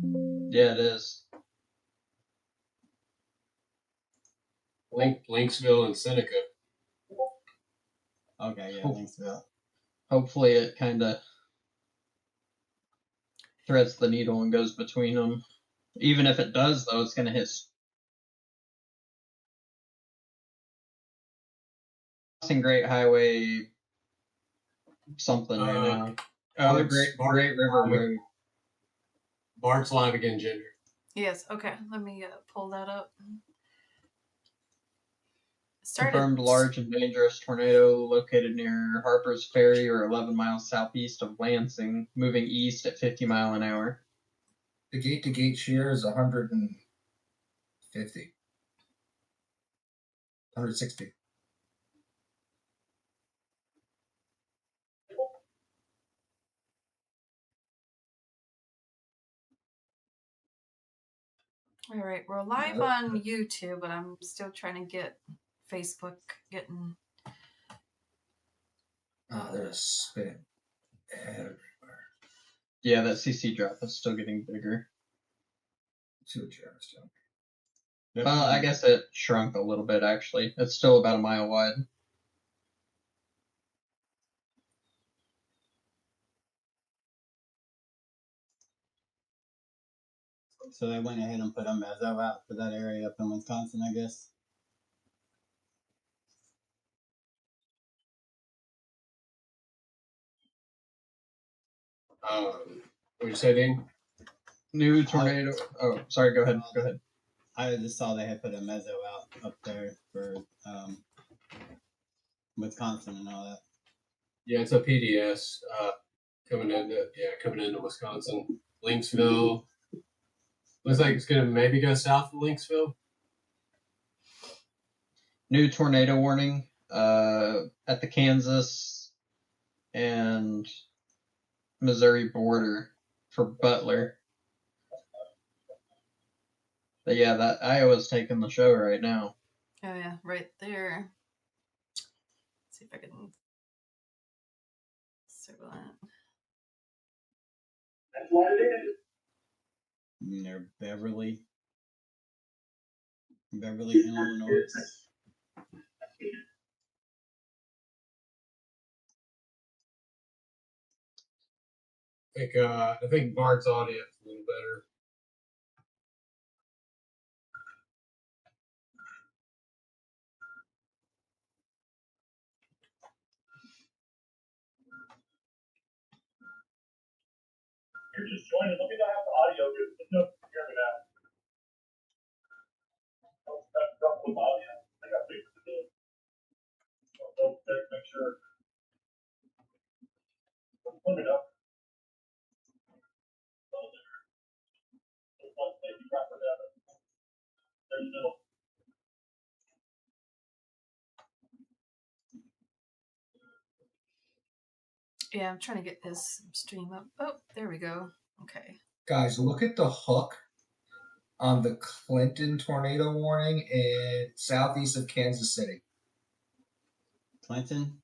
Yeah, it is. Linksville and Seneca. Okay, yeah, Linksville. Hopefully it kind of threads the needle and goes between them. Even if it does, though, it's going to hit Great Highway something right now. Oh, the Great River Road. Bart's live again, Ginger. Yes, okay. Let me pull that up. Confirmed large and dangerous tornado located near Harper's Ferry or 11 miles southeast of Lansing, moving east at 50 miles an hour. The gate-to-gate shear is 150. 160. All right, we're live on YouTube, but I'm still trying to get Facebook getting. There's a spin everywhere. Yeah, that CC drop is still getting bigger. Well, I guess it shrunk a little bit, actually. It's still about a mile wide. So they went ahead and put a mezzo out for that area up in Wisconsin, I guess. What you say, Dean? New tornado. Oh, sorry. Go ahead. Go ahead. I just saw they had put a mezzo out up there for Wisconsin and all that. Yeah, it's a PDS coming into Wisconsin. Linksville. Looks like it's gonna maybe go south of Linksville. New tornado warning at the Kansas and Missouri border for Butler. But yeah, that Iowa's taking the show right now. Oh yeah, right there. Let's see if I can circle that. That's what it is. Near Beverly, Illinois. I think Bart's audio is a little better. You're just joining. Let me know how the audio is. Let me know if you can hear me now. That's with audio. I got things to do. So make sure. Let me know. Once they do proper data. There's no. Yeah, I'm trying to get this stream up. Oh, there we go. Okay. Guys, look at the hook on the Clinton tornado warning in southeast of Kansas City. Clinton?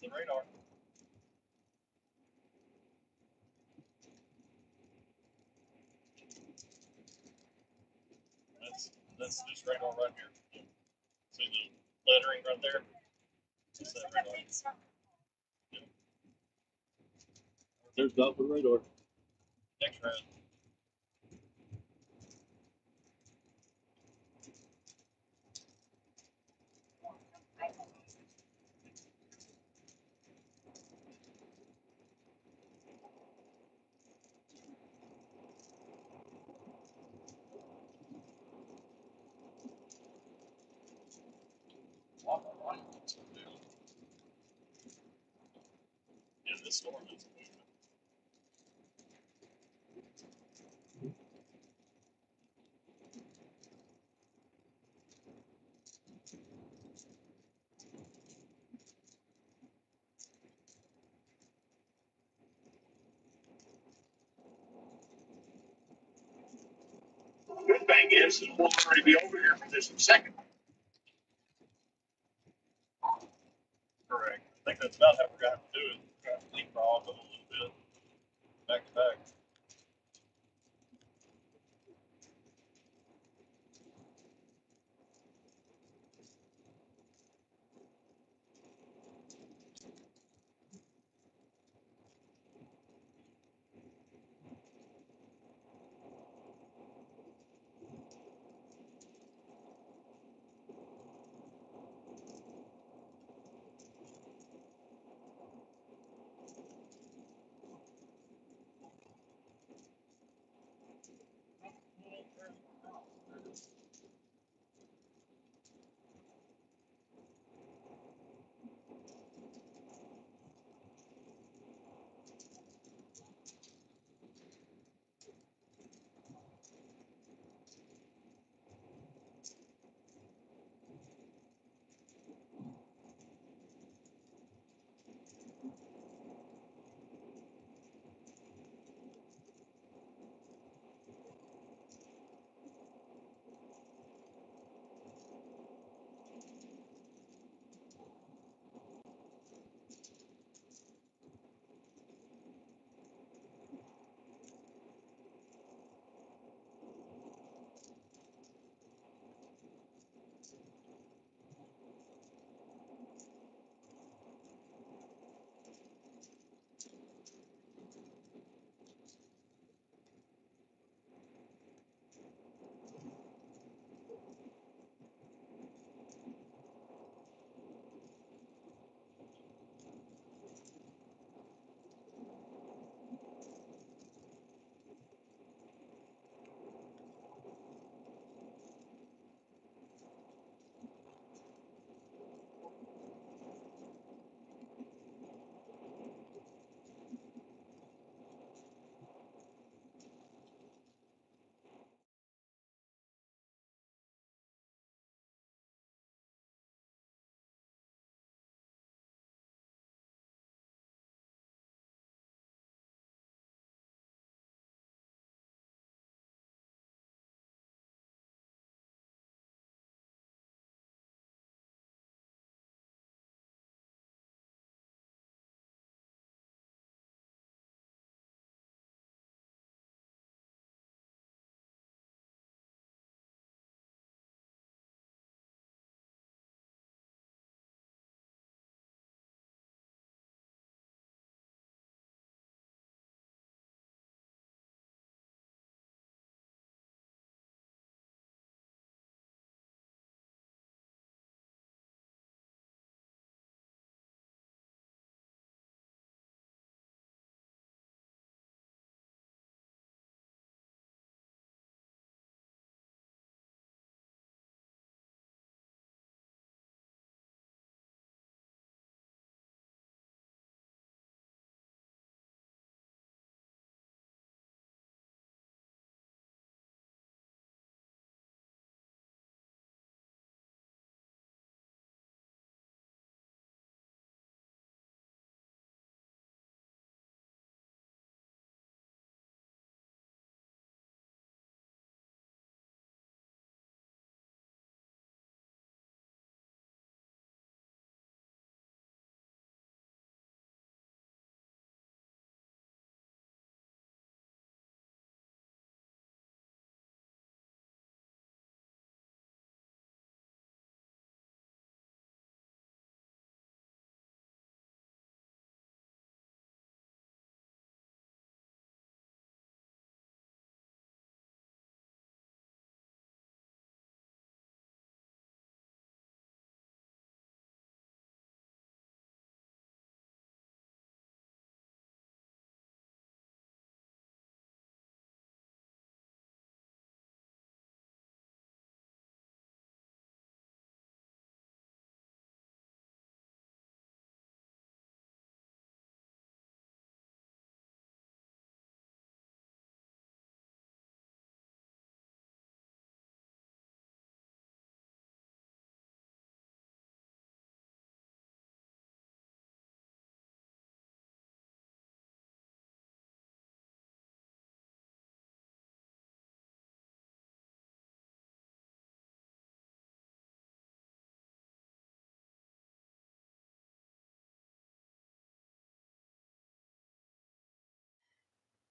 the radar. That's this radar right here. See the lettering right there? That's that radar. Yeah. There's Doppler radar. Next round. Yeah, this storm is moving. Good thing is, we'll already be over here for just a second. Correct. I think that's about how we're gonna have to do it. We're gonna have to leapfrog a little bit, back to back.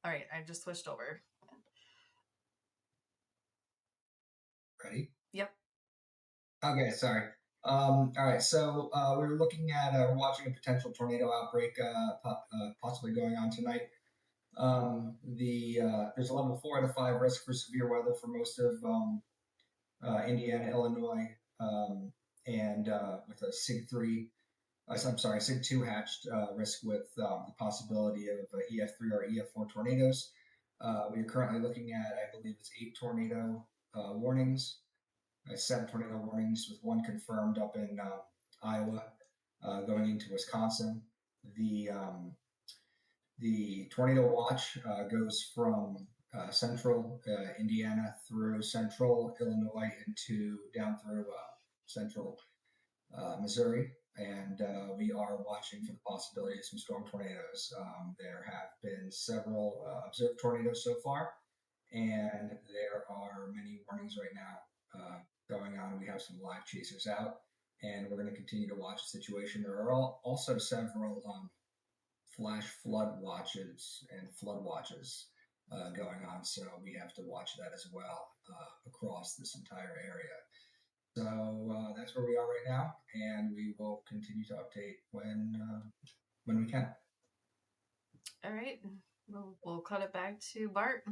All right, I just switched over. Ready? Yep. Okay, sorry. All right, so we were looking at we're watching a potential tornado outbreak possibly going on tonight. There's a level 4 out of 5 risk for severe weather for most of Indiana, Illinois, and with a SIG 3. I'm sorry, SIG 2 hatched risk with the possibility of EF3 or EF4 tornadoes. We are currently looking at, I believe it's 8 tornado warnings. 7 tornado warnings with 1 confirmed up in Iowa, going into Wisconsin. The tornado watch goes from central Indiana through central Illinois into down through central Missouri, and we are watching for the possibility of some storm tornadoes. There have been several observed tornadoes so far, and there are many warnings right now going on. We have some live chasers out, and we're going to continue to watch the situation. There are also several flash flood watches and flood watches going on, so we have to watch that as well across this entire area. So that's where we are right now, and we will continue to update when we can. All right, we'll cut it back to Bart.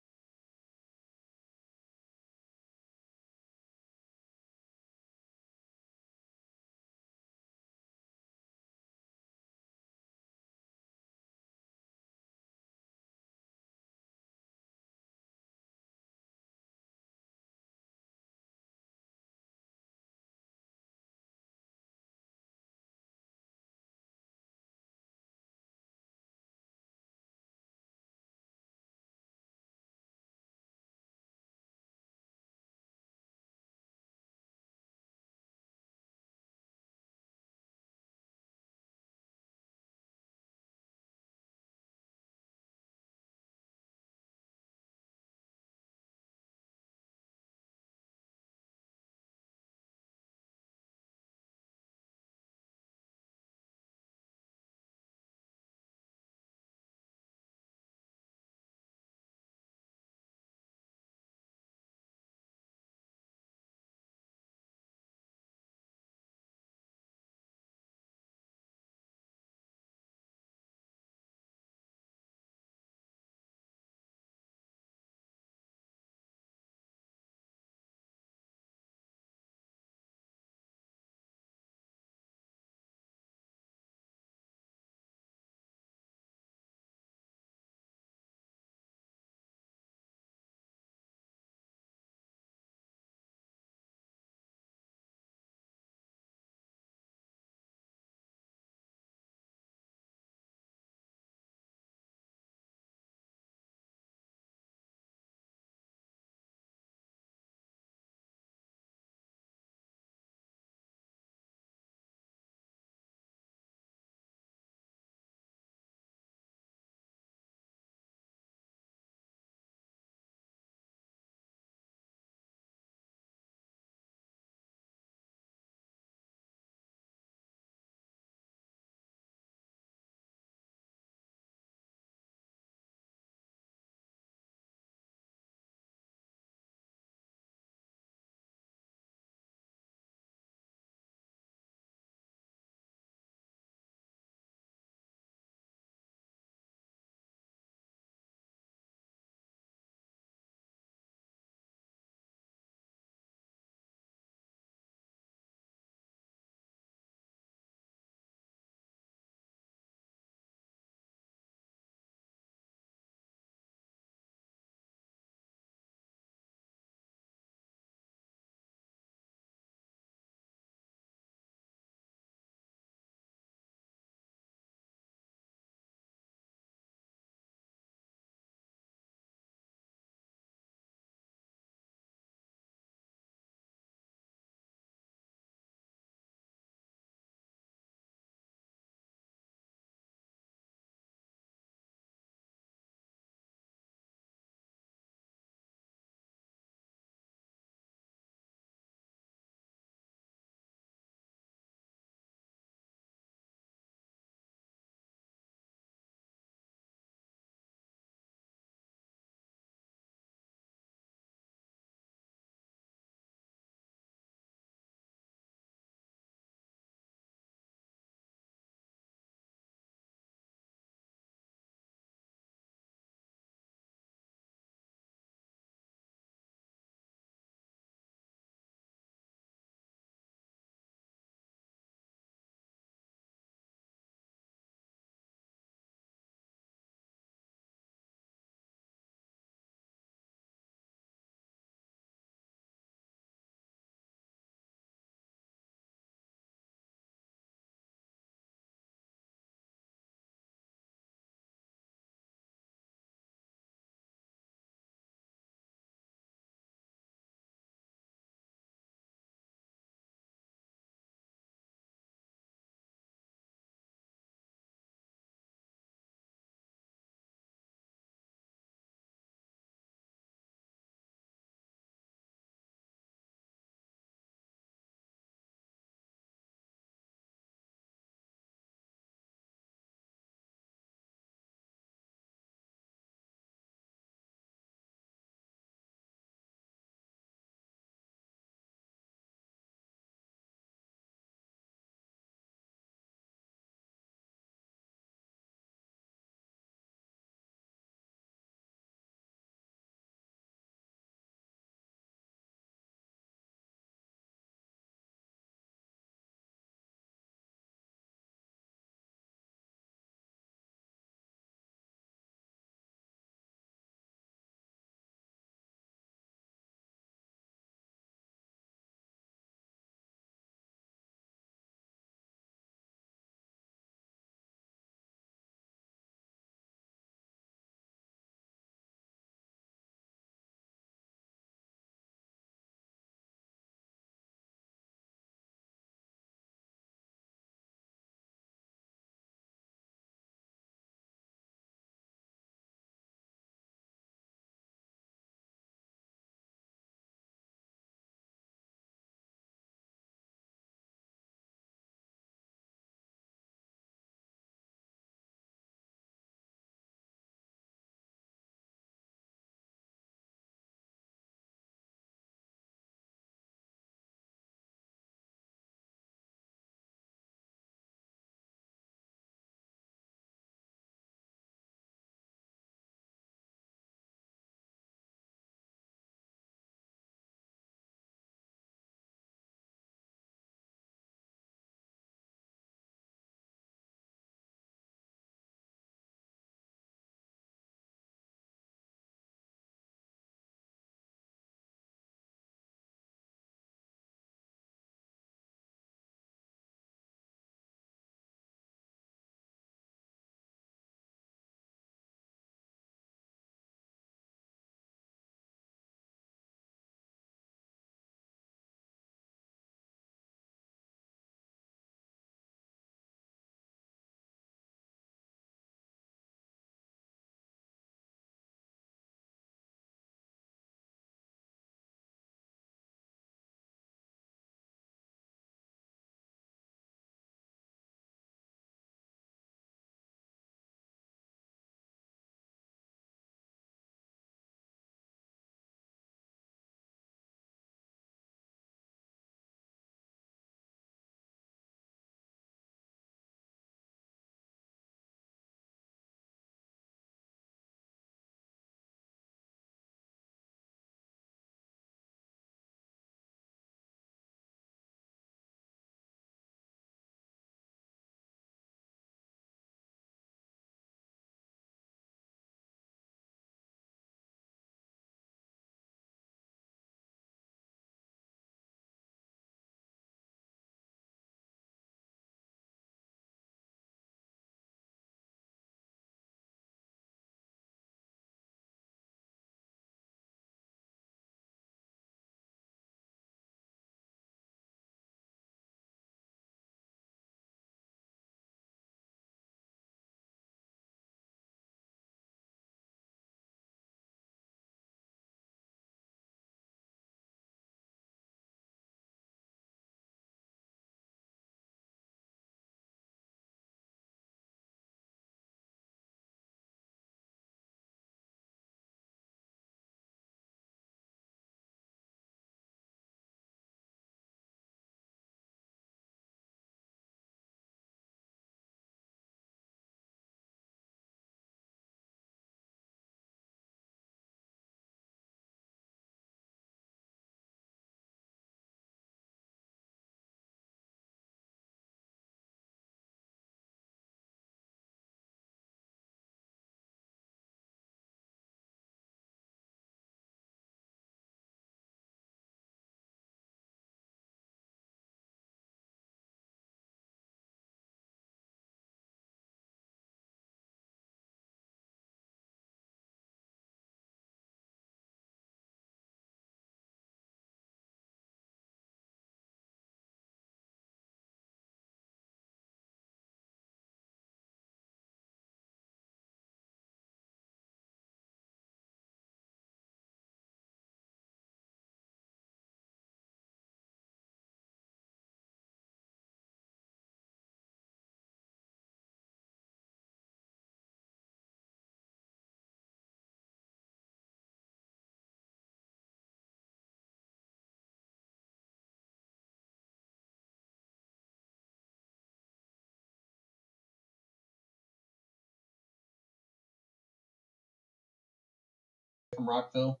from Rockville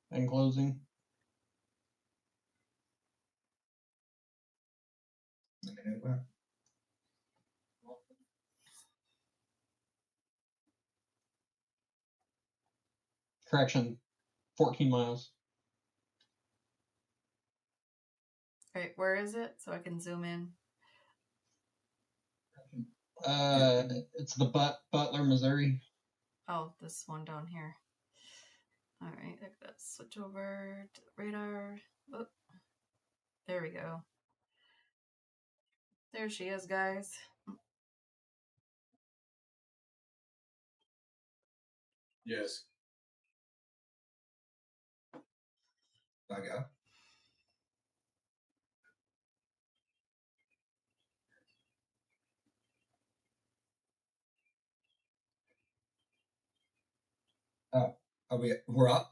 and closing. Let me know when. Correction, 14 miles. Right, where is it? So I can zoom in. It's the Butler, Missouri. Oh, this one down here. All right, I gotta switch over to the radar. Oh, there we go. There she is, guys. Yes. I go. Oh, we're up?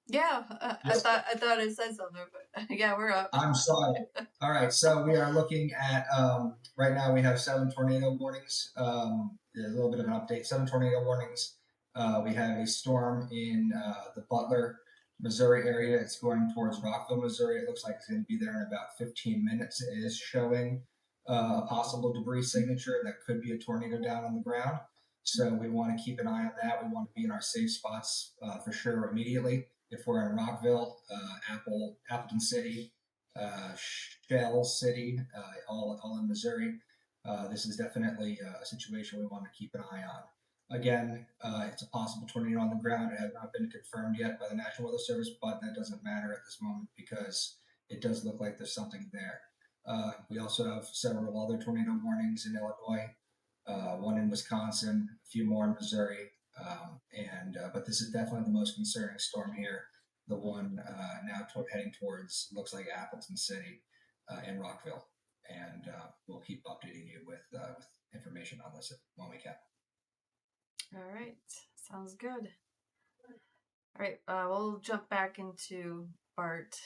Yeah, Yes. I thought it said something, but yeah, we're up. I'm sorry. All right, so we are looking at right now we have 7 tornado warnings. There's a little bit of an update. 7 tornado warnings. We have a storm in the Butler, Missouri area. It's going towards Rockville, Missouri. It looks like it's going to be there in about 15 minutes. It is showing a possible debris signature that could be a tornado down on the ground. So we want to keep an eye on that. We want to be in our safe spots for sure immediately. If we're in Rockville, Appleton City, Shell City, all in Missouri. This is definitely a situation we want to keep an eye on. Again, it's a possible tornado on the ground. It has not been confirmed yet by the National Weather Service, but that doesn't matter at this moment because it does look like there's something there. We also have several other tornado warnings in Illinois, one in Wisconsin, a few more in Missouri, but this is definitely the most concerning storm here. The one now heading towards looks like Appleton City and Rockville, and we'll keep updating you with information on this when we can. All right, sounds good. All right, we'll jump back into Bart.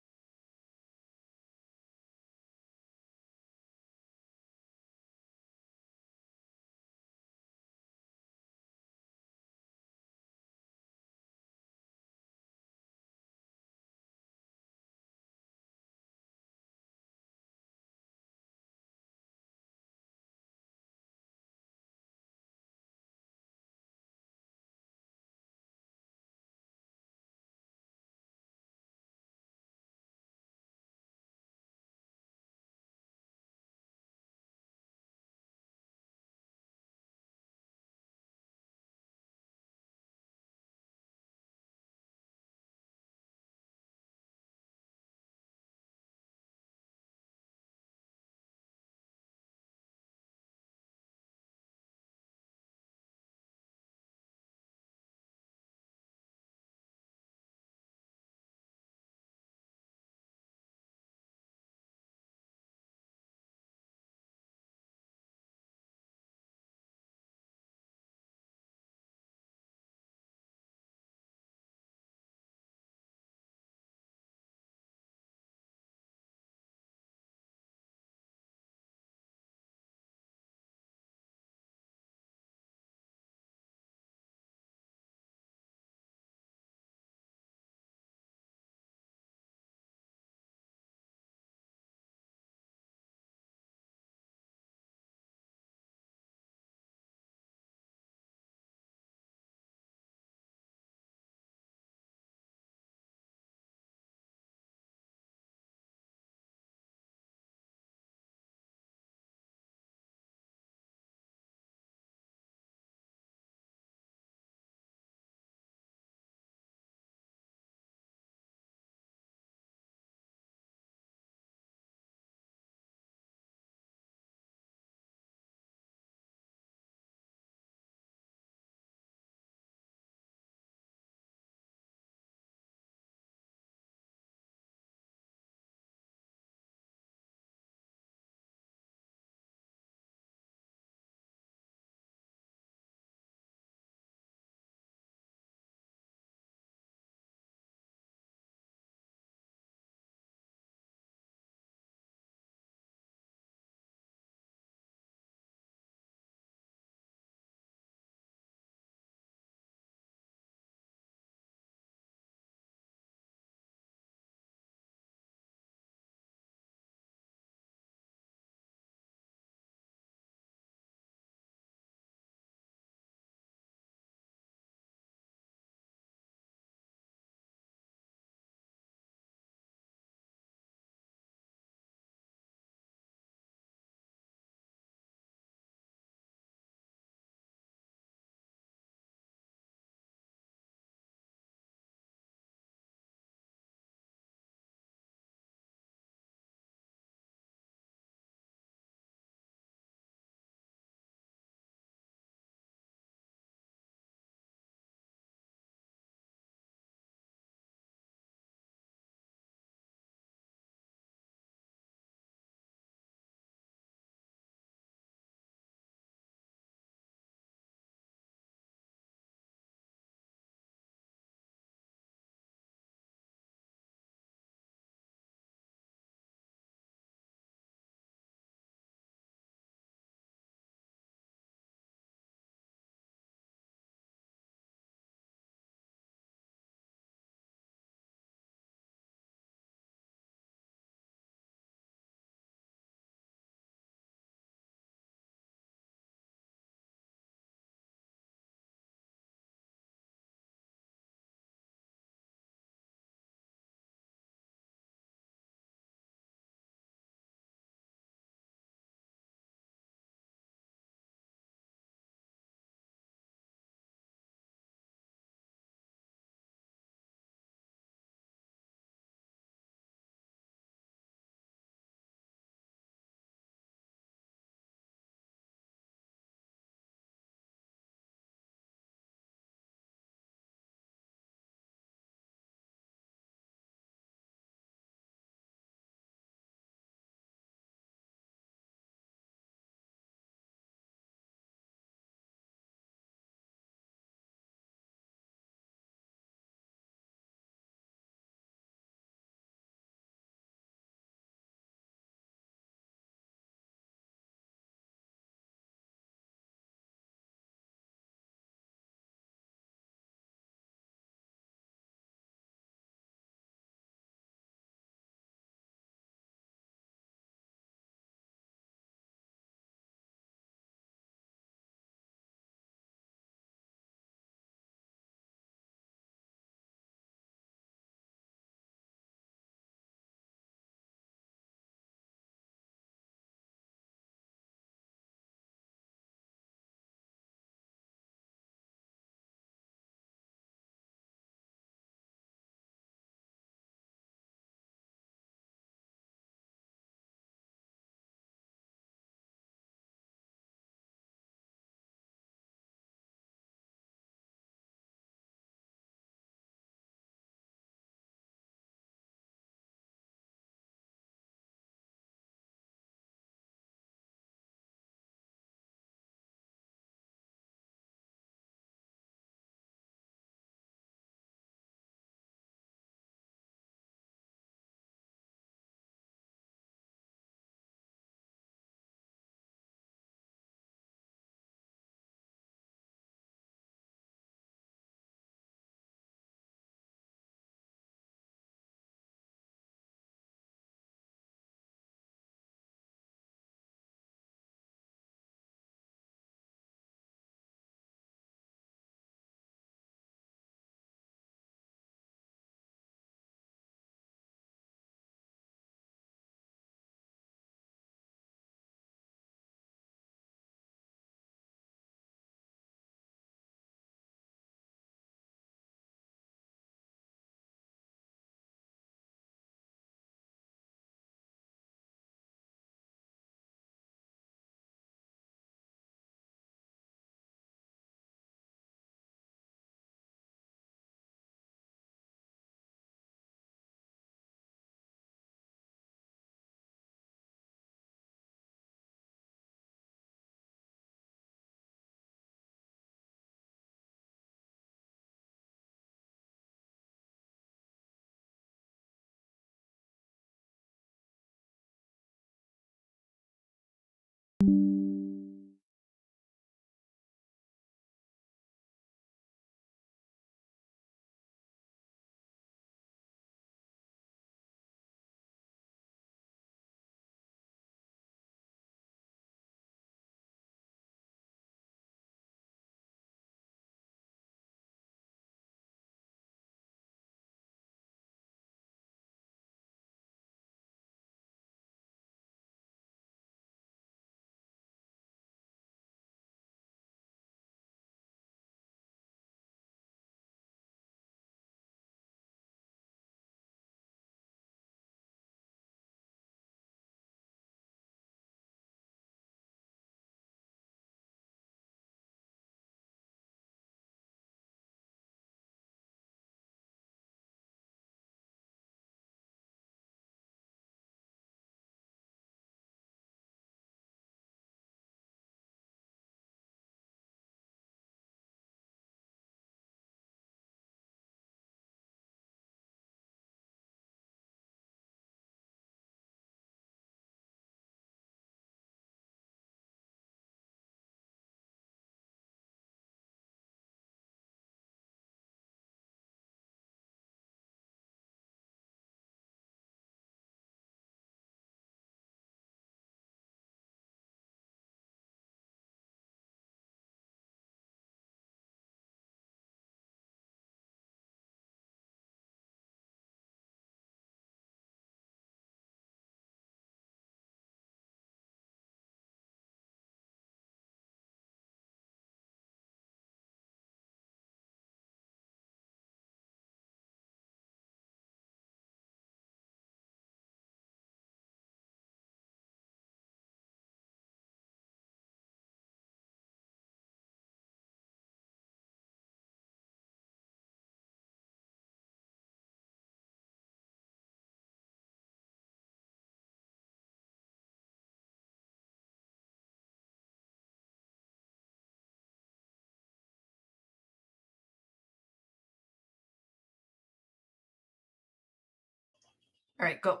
All right, go.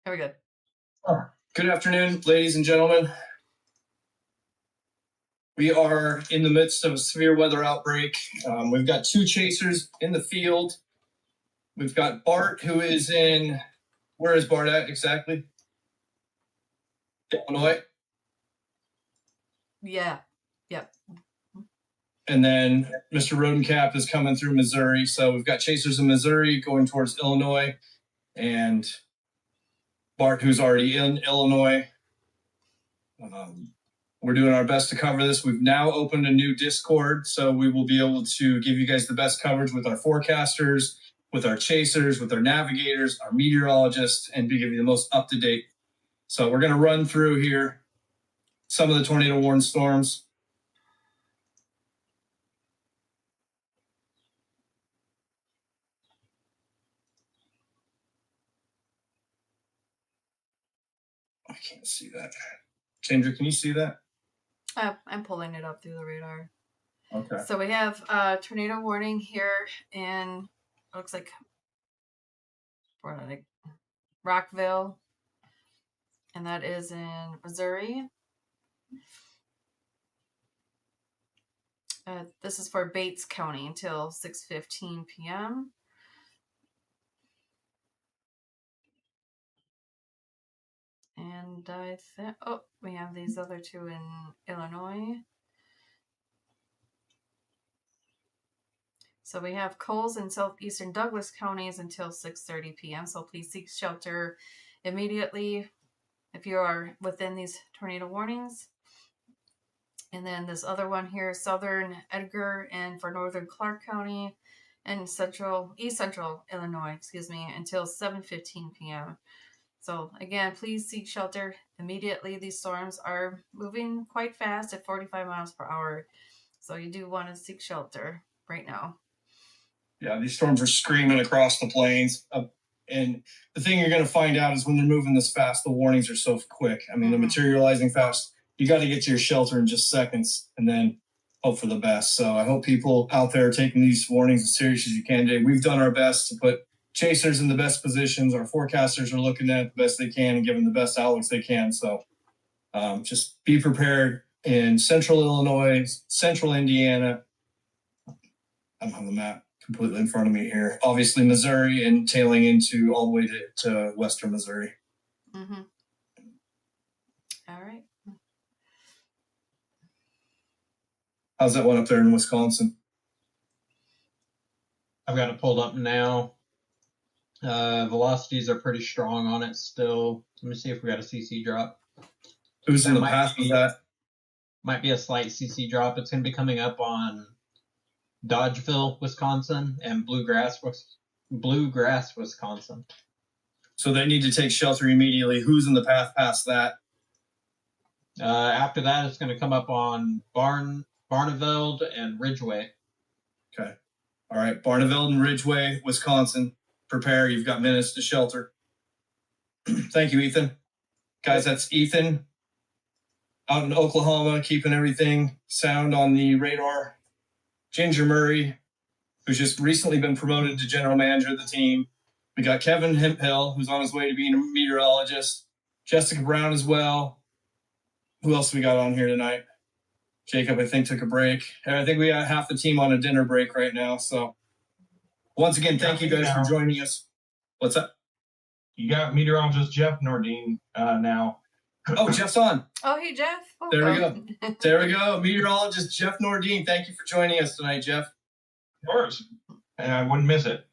Very good. Good afternoon, ladies and gentlemen. We are in the midst of a severe weather outbreak. We've got 2 chasers in the field. We've got Bart, who is in, where is Bart at exactly? Illinois. Yeah. Yep. And then Mr. Rodencap is coming through Missouri. So we've got chasers in Missouri going towards Illinois, and Bart, who's already in Illinois. We're doing our best to cover this. We've now opened a new Discord, so we will be able to give you guys the best coverage with our forecasters, with our chasers, with our navigators, our meteorologists, and be give you the most up-to-date. So we're going to run through here some of the tornado warned storms. I can't see that. Kendra, can you see that? I'm pulling it up through the radar. Okay. So we have tornado warning here in, looks like, Rockville, and that is in Missouri. This is for Bates County until 6:15 p.m. And I think, oh, we have these other 2 in Illinois. So we have Coles and southeastern Douglas counties until 6:30 p.m. So please seek shelter immediately if you are within these tornado warnings. And then this other one here, southern Edgar and for northern Clark County and east central Illinois, until 7:15 p.m. So again, please seek shelter immediately. These storms are moving quite fast at 45 miles per hour. So you do want to seek shelter right now. Yeah, these storms are screaming across the plains. And the thing you're going to find out is when they're moving this fast, the warnings are so quick. I mean, they're materializing fast. You got to get to your shelter in just seconds and then hope for the best. So I hope people out there are taking these warnings as serious as you can today. We've done our best to put chasers in the best positions. Our forecasters are looking at the best they can and giving the best outlooks they can. So just be prepared in central Illinois, central Indiana. I don't have the map completely in front of me here. Obviously, Missouri and tailing into all the way to western Missouri. Mm-hmm. All right. How's that one up there in Wisconsin? I've got it pulled up now. Velocities are pretty strong on it still. Let me see if we got a CC drop. Who's in the path of that? Might be a slight CC drop. It's going to be coming up on Dodgeville, Wisconsin, and Bluegrass, Wisconsin. So they need to take shelter immediately. Who's in the path past that? After that, it's going to come up on Barneveld and Ridgeway. Okay. All right. Barneveld and Ridgeway, Wisconsin. Prepare. You've got minutes to shelter. Thank you, Ethan. Guys, that's Ethan out in Oklahoma, keeping everything sound on the radar. Ginger Murray, who's just recently been promoted to general manager of the team. We got Kevin Hemphill, who's on his way to being a meteorologist. Jessica Brown as well. Who else we got on here tonight? Jacob, I think, took a break. I think we got half the team on a dinner break right now. So once again, thank you guys for joining us. What's up? You got meteorologist Jeff Nordine now. Oh, Jeff's on. Oh, hey, Jeff. There we go. There we go. Meteorologist Jeff Nordine. Thank you for joining us tonight, Jeff. Of course. And I wouldn't miss it.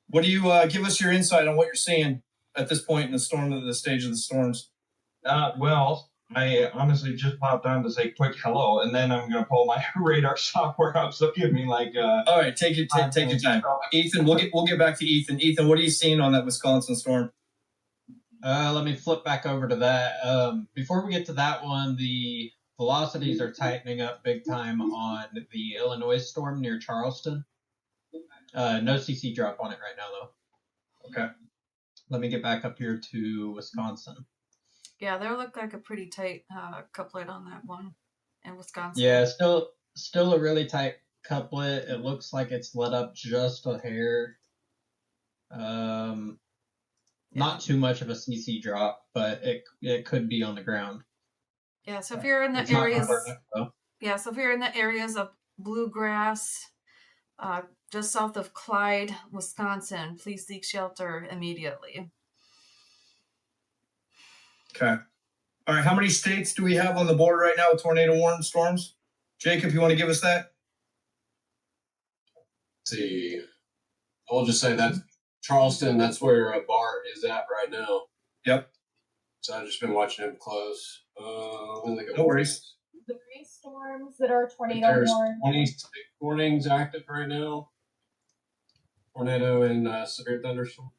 What do you give us your insight on what you're seeing at this point in the stage of the storms? Well, I honestly just popped on to say quick hello, and then I'm going to pull my radar software up. So give me like. All right, take your time. Ethan, we'll get back to Ethan. Ethan, what are you seeing on that Wisconsin storm? Let me flip back over to that. Before we get to that one, the velocities are tightening up big time on the Illinois storm near Charleston. No CC drop on it right now, though. Okay. Let me get back up here to Wisconsin. Yeah, there looked like a pretty tight couplet on that one in Wisconsin. Yeah, still a really tight couplet. It looks like it's let up just a hair. Not too much of a CC drop, but it could be on the ground. Yeah, so if you're in the It's not areas, confirmed, though. yeah, so if you're in the areas of Bluegrass, just south of Clyde, Wisconsin, please seek shelter immediately. Okay. All right. How many states do we have on the board right now with tornado warning storms? Jacob, you want to give us that? Let's see. I'll just say that Charleston, that's where Bart is at right now. Yep. So I've just been watching him close. No worries. The 3 storms that are tornado There's warned. 26 warnings active right now. Tornado and severe thunderstorm.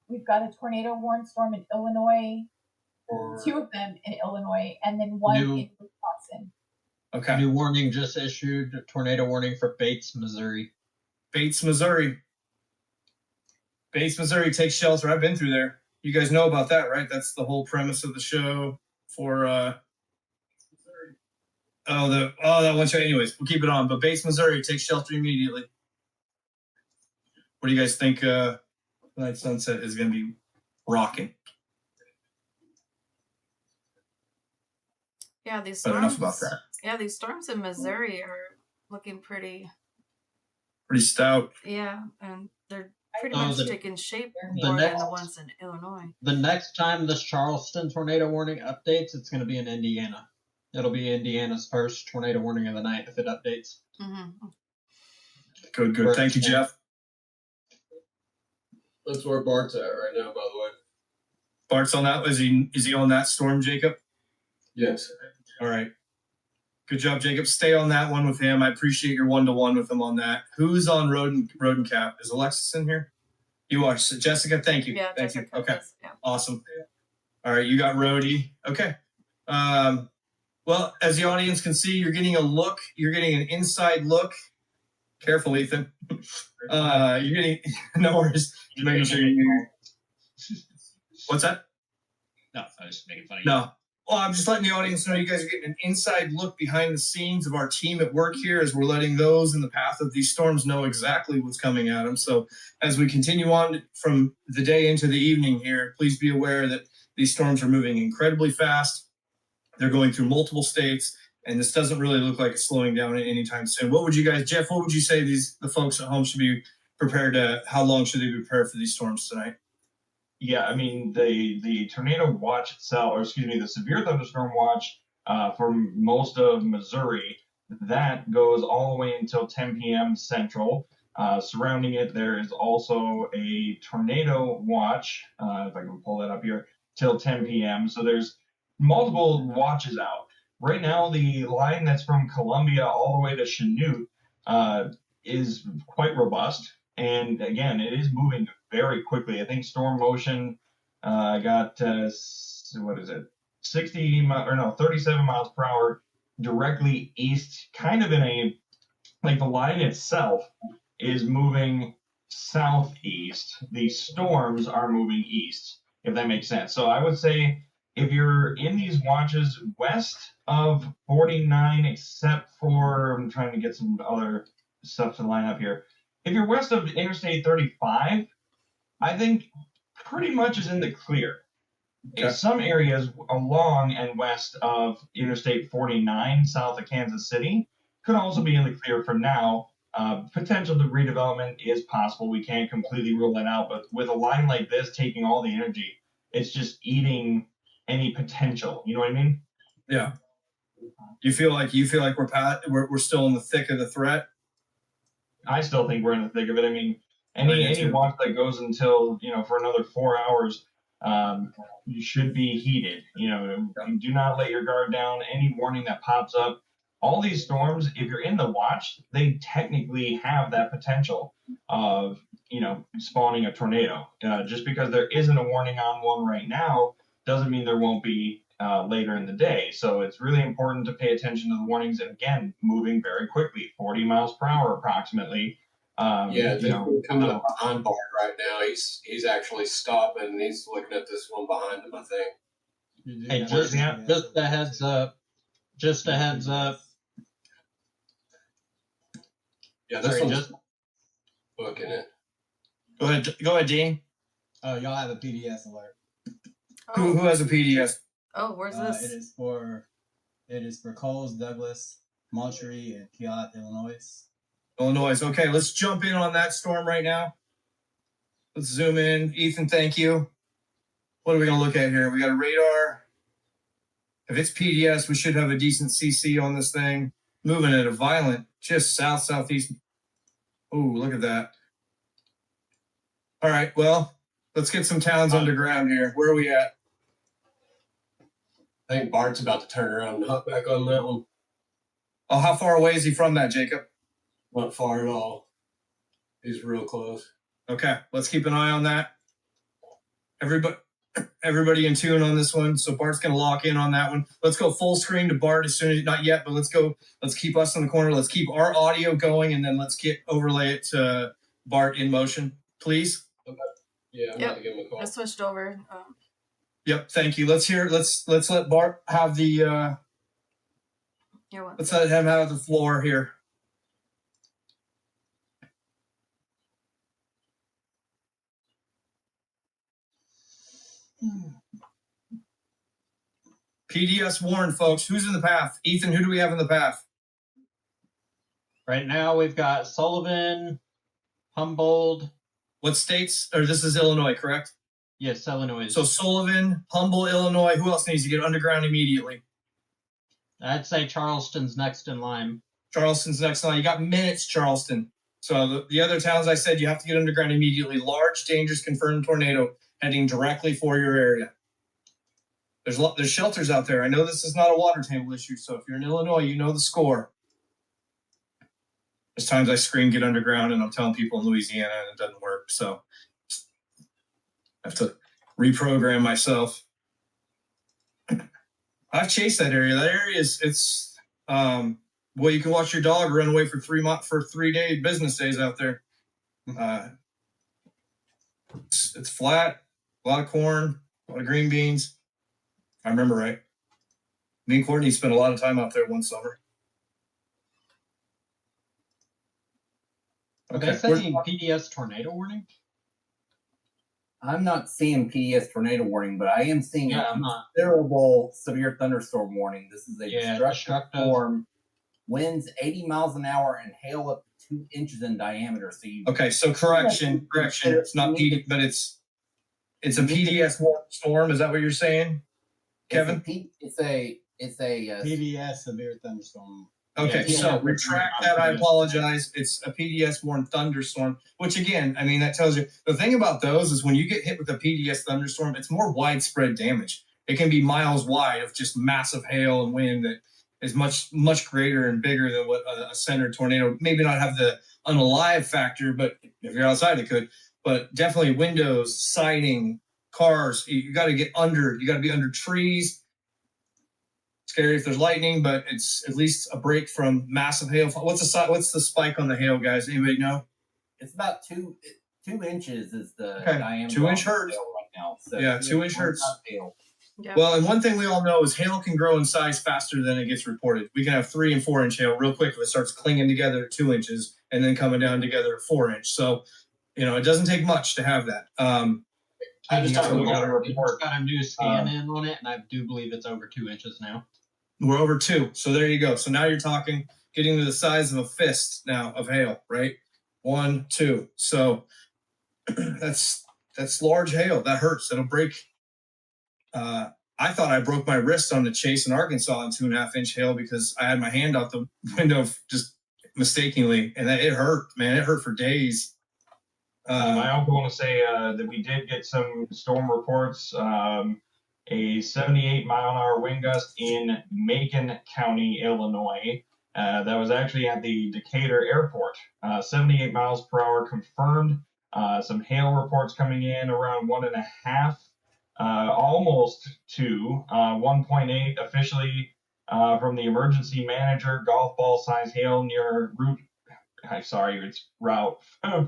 We've got a tornado warned storm in Illinois, Or 2 of them in Illinois, and then 1 New- in Wisconsin. Okay. New warning just issued. Tornado warning for Bates, Missouri. Bates, Missouri. Bates, Missouri, take shelter. I've been through there. You guys know about that, right? That's the whole premise of the show for that one show. Anyways, we'll keep it on. But Bates, Missouri, take shelter immediately. What do you guys think Night Sunset is gonna be rocking? Yeah, these But storms. enough about that. Yeah, these storms in Missouri are looking pretty. Pretty stout. Yeah, and they're pretty Oh, much the- taking shape the more than next- the ones in Illinois. The next time this Charleston tornado warning updates, it's going to be in Indiana. It'll be Indiana's first tornado warning of the night if it updates. Mm-hmm. Good. Thank you, Jeff. that's where Bart's at right now, by the way. Bart's on that. Is he on that storm, Jacob? Yes. All right. Good job, Jacob. Stay on that one with him. I appreciate your 1-to-1 with him on that. Who's on road and cap? Is Alexis in here? You are. So Jessica, thank you. Yeah, Thank Jessica you. Okay. does, yeah. Awesome. All right, you got Rhodey. Okay. Well, as the audience can see, you're getting a look. You're getting an inside look. Careful, Ethan. You're getting no worries. Just making sure you. What's that? No, I was just making fun of you. No. Well, I'm just letting the audience know you guys are getting an inside look behind the scenes of our team at work here as we're letting those in the path of these storms know exactly what's coming at them. So as we continue on from the day into the evening here, please be aware that these storms are moving incredibly fast. They're going through multiple states, and this doesn't really look like it's slowing down anytime soon. What would you guys, Jeff, what would you say the folks at home should be prepared to, how long should they be prepared for these storms tonight? Yeah, I mean the tornado watch itself, or excuse me, the severe thunderstorm watch for most of Missouri, that goes all the way until 10 p.m. Central. Surrounding it, there is also a tornado watch, if I can pull that up here, till 10 p.m. So there's multiple watches out. Right now, the line that's from Columbia all the way to Chanute is quite robust. And again, it is moving very quickly. I think storm motion got 37 miles per hour directly east, kind of in a, like the line itself is moving southeast. The storms are moving east, if that makes sense. So I would say if you're in these watches west of 49, except for, I'm trying to get some other stuff to line up here. If you're west of Interstate 35, I think pretty much is in the clear. Okay. Some areas along and west of Interstate 49, south of Kansas City, could also be in the clear for now. Potential to redevelopment is possible. We can't completely rule that out, but with a line like this taking all the energy, it's just eating any potential. You know what I mean? Yeah. You feel like we're still in the thick of the threat? I still think we're in the thick of it. I mean, I do any too. watch that goes until, for another 4 hours, you should be heated. Do not let your guard down. Any warning that pops up, all these storms, if you're in the watch, they technically have that potential of, spawning a tornado. Just because there isn't a warning on one right now doesn't mean there won't be later in the day. So it's really important to pay attention to the warnings. And again, moving very quickly, 40 miles per hour approximately. Coming up behind Bart right now. He's actually stopping and he's looking at this one behind him, I think. Hey, just a heads up. Just a heads up. Yeah, this Sorry, one's booking it. Go ahead, Dean. Oh, y'all have a PDS alert. Who has a PDS? Oh, where's this? It is for Coles, Douglas, Montgomery, and Piatt, Illinois. Illinois. Okay, let's jump in on that storm right now. Let's zoom in. Ethan, thank you. What are we going to look at here? We got a radar. If it's PDS, we should have a decent CC on this thing. Moving at a violent, just southeast. Oh, look at that. All right, well, let's get some towns underground here. Where are we at? I think Bart's about to turn around and hop back on that one. Oh, how far away is he from that, Jacob? Not far at all. He's real close. Okay, let's keep an eye on that. Everybody in tune on this one. So Bart's going to lock in on that one. Let's go full screen to Bart as soon as, not yet, but let's go. Let's keep us in the corner. Let's keep our audio going, and then let's overlay it to Bart in motion, please. Yeah, I'm about to give him a call. I switched over. Yep, thank you. Let's hear. Let's let Bart have the. Let's let him have the floor here. PDS warn, folks. Who's in the path? Ethan, who do we have in the path? Right now we've got Sullivan, Humboldt. What states? Or this is Illinois, correct? Yes, Illinois. So Sullivan, Humboldt, Illinois. Who else needs to get underground immediately? I'd say Charleston's next in line. Charleston's next in line. You got minutes, Charleston. So the other towns I said you have to get underground immediately. Large, dangerous, confirmed tornado heading directly for your area. There's shelters out there. I know this is not a water table issue, so if you're in Illinois, you know the score. There's times I scream get underground, and I'm telling people in Louisiana, and it doesn't work. So I have to reprogram myself. I've chased that area. That area is well, you can watch your dog run away for 3 business days out there. It's flat, a lot of corn, a lot of green beans. I remember right. Me and Courtney spent a lot of time out there one summer. Okay. Are they saying PDS tornado warning? I'm not seeing PDS tornado warning, but I am seeing a considerable severe thunderstorm warning. This is a destructive storm. Winds 80 miles an hour and hail up to 2 inches in diameter. So correction. It's not PDS, but it's a PDS storm. Is that what you're saying, Kevin? It's a PDS severe thunderstorm. Okay, so retract that. I apologize. It's a PDS warned thunderstorm, which again, I mean, that tells you the thing about those is when you get hit with a PDS thunderstorm, it's more widespread damage. It can be miles wide of just massive hail and wind that is much, much greater and bigger than what a centered tornado. Maybe not have the unalive factor, but if you're outside, it could. But definitely windows, siding, cars. You got to get under. You got to be under trees. Scary if there's lightning, but it's at least a break from massive hail. What's the spike on the hail, guys? Anybody know? It's about 2 inches is the diameter. 2 inch hurts right now. So yeah, 2 inch hurts. Yeah. Well, and one thing we all know is hail can grow in size faster than it gets reported. We can have 3 and 4 inch hail real quick if it starts clinging together at 2 inches and then coming down together at 4 inch. So, it doesn't take much to have that. I just got a new scan in on it, and I do believe it's over 2 inches now. We're over 2. So there you go. So now you're talking getting to the size of a fist now of hail, right? 1, 2. So that's large hail. That hurts. That'll break. I thought I broke my wrist on the chase in Arkansas in 2.5 inch hail because I had my hand out the window just mistakenly, and it hurt, man. It hurt for days. I also want to say that we did get some storm reports. A 78-mile-an-hour wind gust in Macon County, Illinois. That was actually at the Decatur Airport. 78 miles per hour confirmed. Some hail reports coming in around 1.5, almost 2, 1.8 officially from the emergency manager. Golf ball size hail near Route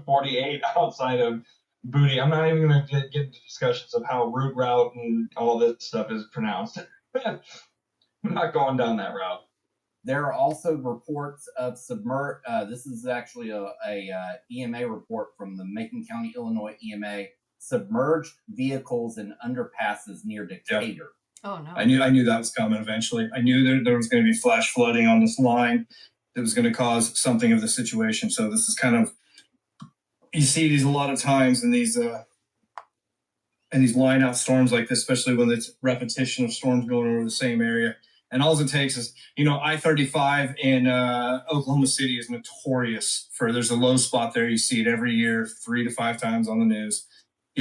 48 outside of Booty. I'm not even going to get into discussions of how route and all this stuff is pronounced. I'm not going down that route. There are also reports of this is actually a EMA report from the Macon County, Illinois EMA. submerged vehicles and underpasses near Decatur. Oh no! I knew that was coming eventually. I knew there was going to be flash flooding on this line that was going to cause something of the situation. So this is kind of, you see these a lot of times in these line out storms like this, especially when it's repetition of storms going over the same area. And all it takes is, I-35 in Oklahoma City is notorious for, there's a low spot there. You see it every year, 3 to 5 times on the news.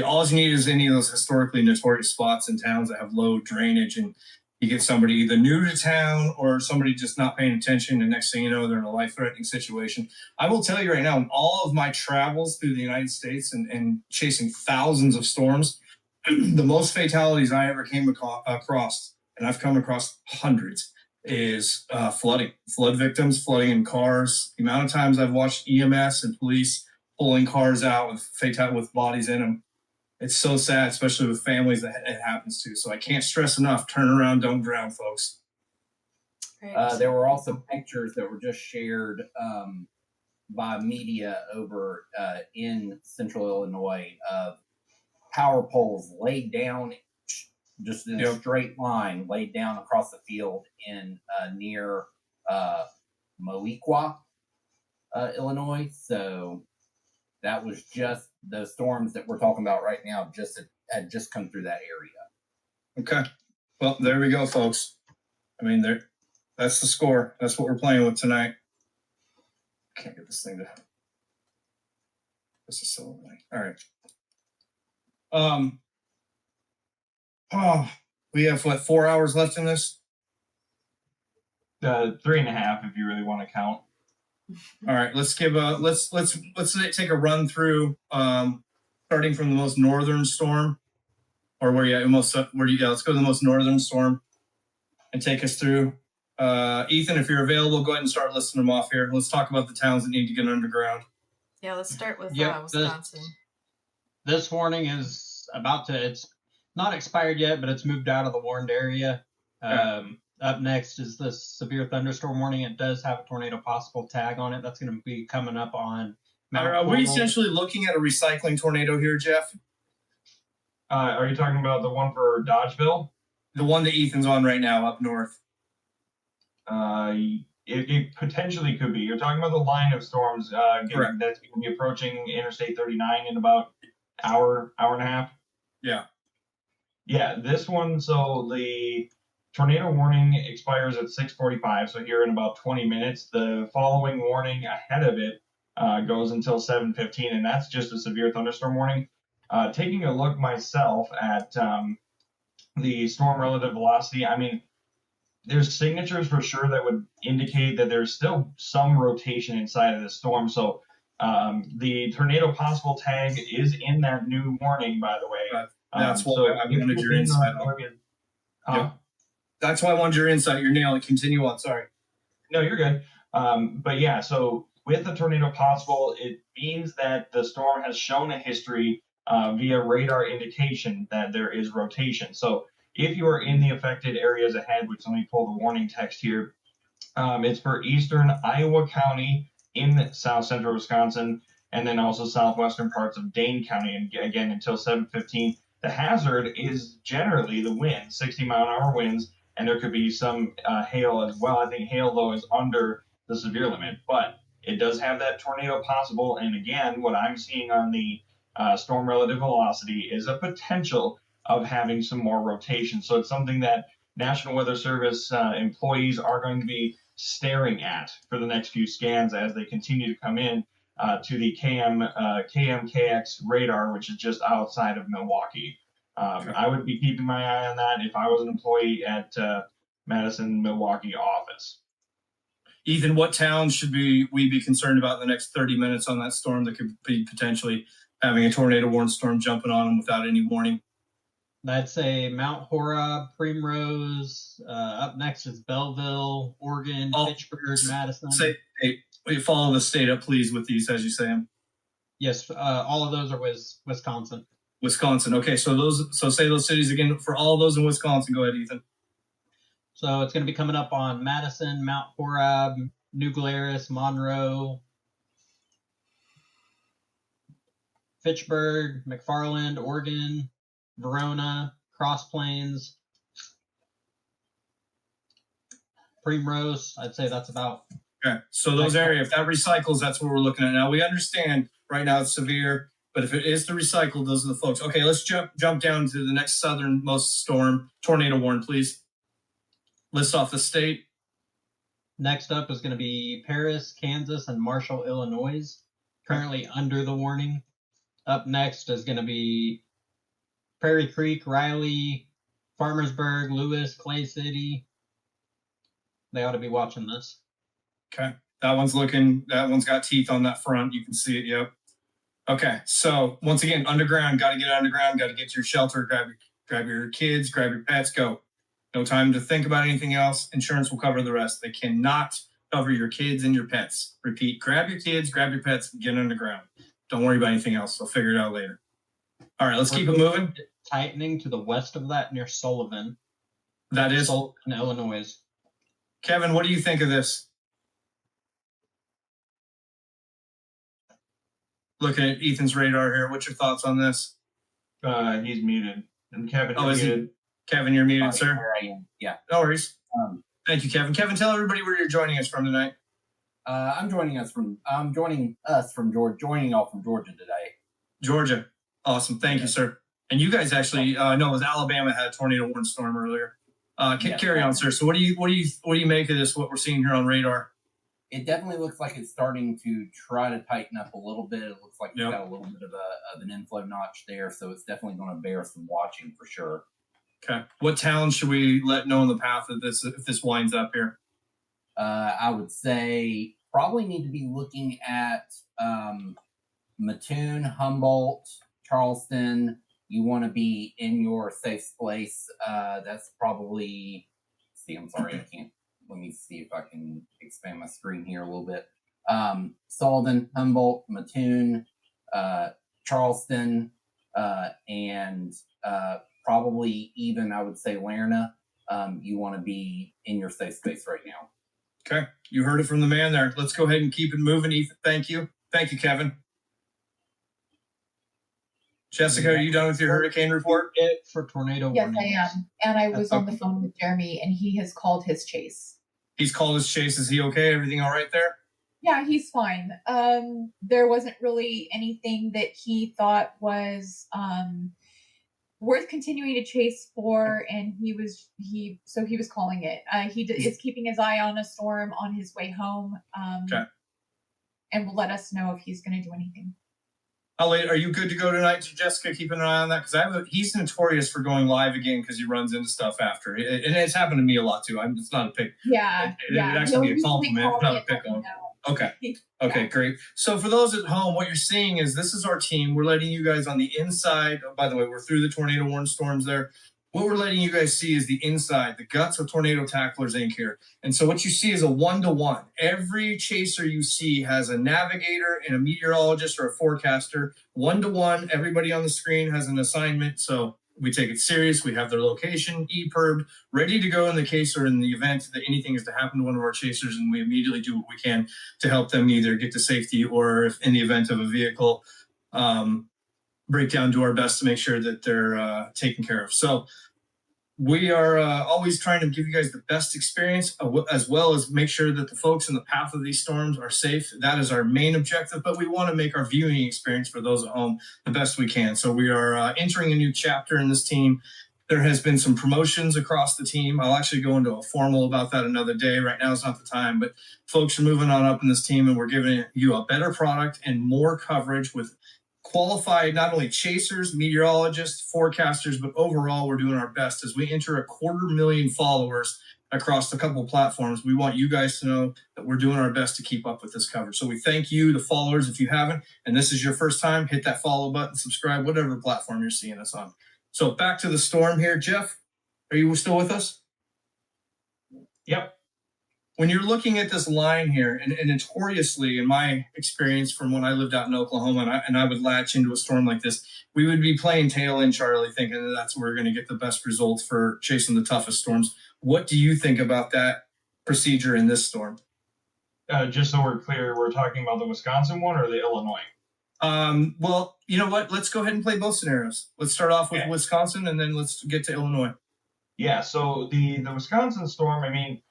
All you need is any of those historically notorious spots in towns that have low drainage, and you get somebody either new to town or somebody just not paying attention, and next thing you know, they're in a life-threatening situation. I will tell you right now, in all of my travels through the United States and chasing thousands of storms, the most fatalities I ever came across, and I've come across hundreds, is flooding. Flood victims, flooding in cars. The amount of times I've watched EMS and police pulling cars out with bodies in them. It's so sad, especially with families that it happens to. So I can't stress enough, turn around, don't drown, folks. There were also pictures that were just shared by media over in central Illinois of power poles laid down just in a straight line, laid down across the field in near Moequa, Illinois. So that was just the storms that we're talking about right now had just come through that area. Okay. Well, there we go, folks. I mean, that's the score. That's what we're playing with tonight. Can't get this thing to. This is so annoying. All right. We have 4 hours left in this? 3.5 if you really want to count. All right, let's take a run through, starting from the most northern storm, or let's go to the most northern storm and take us through. Ethan, if you're available, go ahead and start listing them off here. Let's talk about the towns that need to get underground. Yeah, let's start with Wisconsin. This warning is it's not expired yet, but it's moved out of the warned area. Up next is the severe thunderstorm warning. It does have a tornado possible tag on it. That's going to be coming up on Mount Are we essentially looking at a recycling tornado here, Jeff? Are you talking about the one for Dodgeville? The one that Ethan's on right now up north. It potentially could be. You're talking about the line of storms that's going to be approaching Interstate 39 in about hour and a half. Yeah. Yeah, this one, so the tornado warning expires at 6:45, so here in about 20 minutes. The following warning ahead of it goes until 7:15, and that's just a severe thunderstorm warning. Taking a look myself at the storm relative velocity, I mean, there's signatures for sure that would indicate that there's still some rotation inside of the storm. So the tornado possible tag is in that new warning, by the way. That's why I wanted your insight. That's why I wanted your insight. You're nailing it. Continue on. Sorry. No, you're good. But yeah, so with the tornado possible, it means that the storm has shown a history via radar indication that there is rotation. So if you are in the affected areas ahead, which let me pull the warning text here, it's for eastern Iowa County in south central Wisconsin, and then also southwestern parts of Dane County, and again until 7:15. The hazard is generally the wind, 60-mile-an-hour winds, and there could be some hail as well. I think hail, though, is under the severe limit, but it does have that tornado possible. And again, what I'm seeing on the storm relative velocity is a potential of having some more rotation. So it's something that National Weather Service employees are going to be staring at for the next few scans as they continue to come in to the KMKX radar, which is just outside of Milwaukee. I would be keeping my eye on that if I was an employee at Madison, Milwaukee office. Ethan, what towns should we be concerned about in the next 30 minutes on that storm that could be potentially having a tornado warning storm jumping on them without any warning? I'd say Mount Horeb, Primrose. Up next is Belleville, Oregon, Fitchburg, Madison. Follow the state up, please, with these as you say them. Yes, all of those are Wisconsin. Wisconsin. Okay, so say those cities again for all of those in Wisconsin. Go ahead, Ethan. So it's going to be coming up on Madison, Mount Horeb, New Glarus, Monroe, Fitchburg, McFarland, Oregon, Verona, Cross Plains, Primrose. I'd say that's about. Okay, so those areas, if that recycles, that's what we're looking at. Now we understand right now it's severe, but if it is to recycle, those are the folks. Okay, let's jump down to the next southernmost storm, tornado warn, please. List off the state. Next up is going to be Paris, Kansas, and Marshall, Illinois, currently under the warning. Up next is going to be Prairie Creek, Riley, Farmersburg, Lewis, Clay City. They ought to be watching this. Okay, that one's got teeth on that front. You can see it, yep. Okay, so once again, underground, got to get underground, got to get to your shelter, grab your kids, grab your pets, go. No time to think about anything else. Insurance will cover the rest. They cannot cover your kids and your pets. Repeat, grab your kids, grab your pets, and get underground. Don't worry about anything else. They'll figure it out later. All right, let's keep it moving. Tightening to the west of that near Sullivan. That is Sullivan, Illinois. Kevin, what do you think of this? Looking at Ethan's radar here, what's your thoughts on this? He's muted. And Kevin, you're muted. Kevin, you're muted, sir. Where I am. Yeah. No worries. Thank you, Kevin. Kevin, tell everybody where you're joining us from tonight. I'm joining us from Georgia today. Georgia. Awesome. Thank you, sir. And you guys actually no, it was Alabama had a tornado warning storm earlier. Carry on, sir. So what do you make of this? What we're seeing here on radar? It definitely looks like it's starting to try to tighten up a little bit. It looks like it's got a little bit of an inflow notch there, so it's definitely going to bear some watching for sure. Okay. What towns should we let know in the path of this if this winds up here? I would say probably need to be looking at Mattoon, Humboldt, Charleston. You want to be in your safe place. That's probably. I'm sorry, I can't. Let me see if I can expand my screen here a little bit. Sullivan, Humboldt, Mattoon, Charleston, and probably even, I would say, Lerna. You want to be in your safe space right now. Okay. You heard it from the man there. Let's go ahead and keep it moving, Ethan. Thank you. Thank you, Kevin. Jessica, are you done with your hurricane report? For tornado Yes, warnings. I am. And I was on the phone with Jeremy, and he has called his chase. He's called his chase. Is he okay? Everything all right there? Yeah, he's fine. There wasn't really anything that he thought was worth continuing to chase for, and he was calling it. He is keeping his eye on a storm on his way home, and will let us know if he's going to do anything. How late are you good to go tonight, Jessica? Keep an eye on that because he's notorious for going live again because he runs into stuff after, and it's happened to me a lot too. It's not a pick. Yeah, It'd actually be a compliment, not a pick on. Okay. Okay, great. So for those at home, what you're seeing is this is our team. We're letting you guys on the inside. Oh, by the way, we're through the tornado warning storms there. What we're letting you guys see is the inside, the guts of Tornado Tacklers Inc. here. And so what you see is a 1-to-1. Every chaser you see has a navigator and a meteorologist or a forecaster. 1-to-1. Everybody on the screen has an assignment. So we take it serious. We have their location, EPIRB, ready to go in the case or in the event that anything is to happen to one of our chasers, and we immediately do what we can to help them either get to safety or if in the event of a vehicle breakdown, do our best to make sure that they're taken care of. So we are always trying to give you guys the best experience as well as make sure that the folks in the path of these storms are safe. That is our main objective, but we want to make our viewing experience for those at home the best we can. So we are entering a new chapter in this team. There has been some promotions across the team. I'll actually go into a formal about that another day. Right now is not the time, but folks are moving on up in this team, and we're giving you a better product and more coverage with qualified not only chasers, meteorologists, forecasters, but overall we're doing our best as we enter 250,000 followers across a couple of platforms. We want you guys to know that we're doing our best to keep up with this coverage. So we thank you, the followers. If you haven't, and this is your first time, hit that follow button, subscribe, whatever platform you're seeing us on. So back to the storm here. Jeff, are you still with us? Yep. When you're looking at this line here, and notoriously, in my experience from when I lived out in Oklahoma, and I would latch into a storm like this, we would be playing tail end, Charlie, thinking that that's where we're going to get the best results for chasing the toughest storms. What do you think about that procedure in this storm? Just so we're clear, we're talking about the Wisconsin one or the Illinois? Well, you know what? Let's go ahead and play both scenarios. Let's start off with Wisconsin, and then let's get to Illinois. Yeah. So the Wisconsin storm, I mean,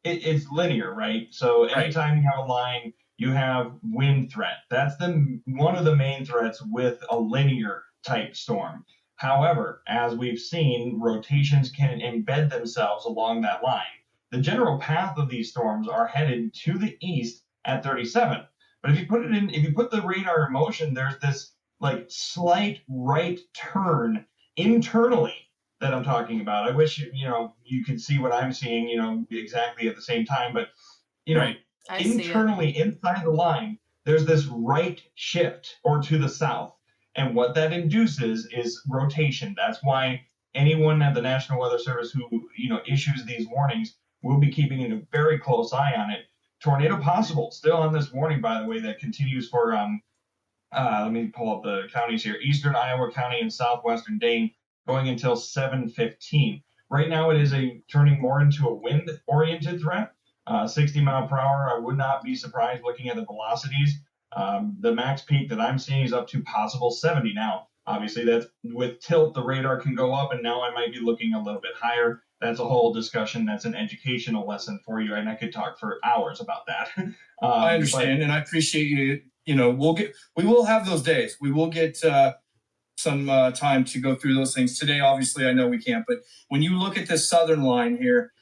it's linear, right? So anytime you have a line, you have wind threat. That's one of the main threats with a linear type storm. However, as we've seen, rotations can embed themselves along that line. The general path of these storms are headed to the east at 37. But if you put the radar in motion, there's this like slight right turn internally that I'm talking about. I wish you could see what I'm seeing, exactly at the same time. But internally inside the line, there's this right shift or to the south, and what that induces is rotation. That's why anyone at the National Weather Service who issues these warnings will be keeping a very close eye on it. Tornado possible still on this warning, by the way, that continues for let me pull up the counties here. Eastern Iowa County and southwestern Dane going until 7:15. Right now it is turning more into a wind-oriented threat. 60 mile per hour. I would not be surprised looking at the velocities. The max peak that I'm seeing is up to possible 70 now. Obviously, that's with tilt, the radar can go up, and now I might be looking a little bit higher. That's a whole discussion. That's an educational lesson for you, and I could talk for hours about that. I understand, and I appreciate you. We will have those days. We will get some time to go through those things. Today, obviously, I know we can't, but when you look at this southern line here,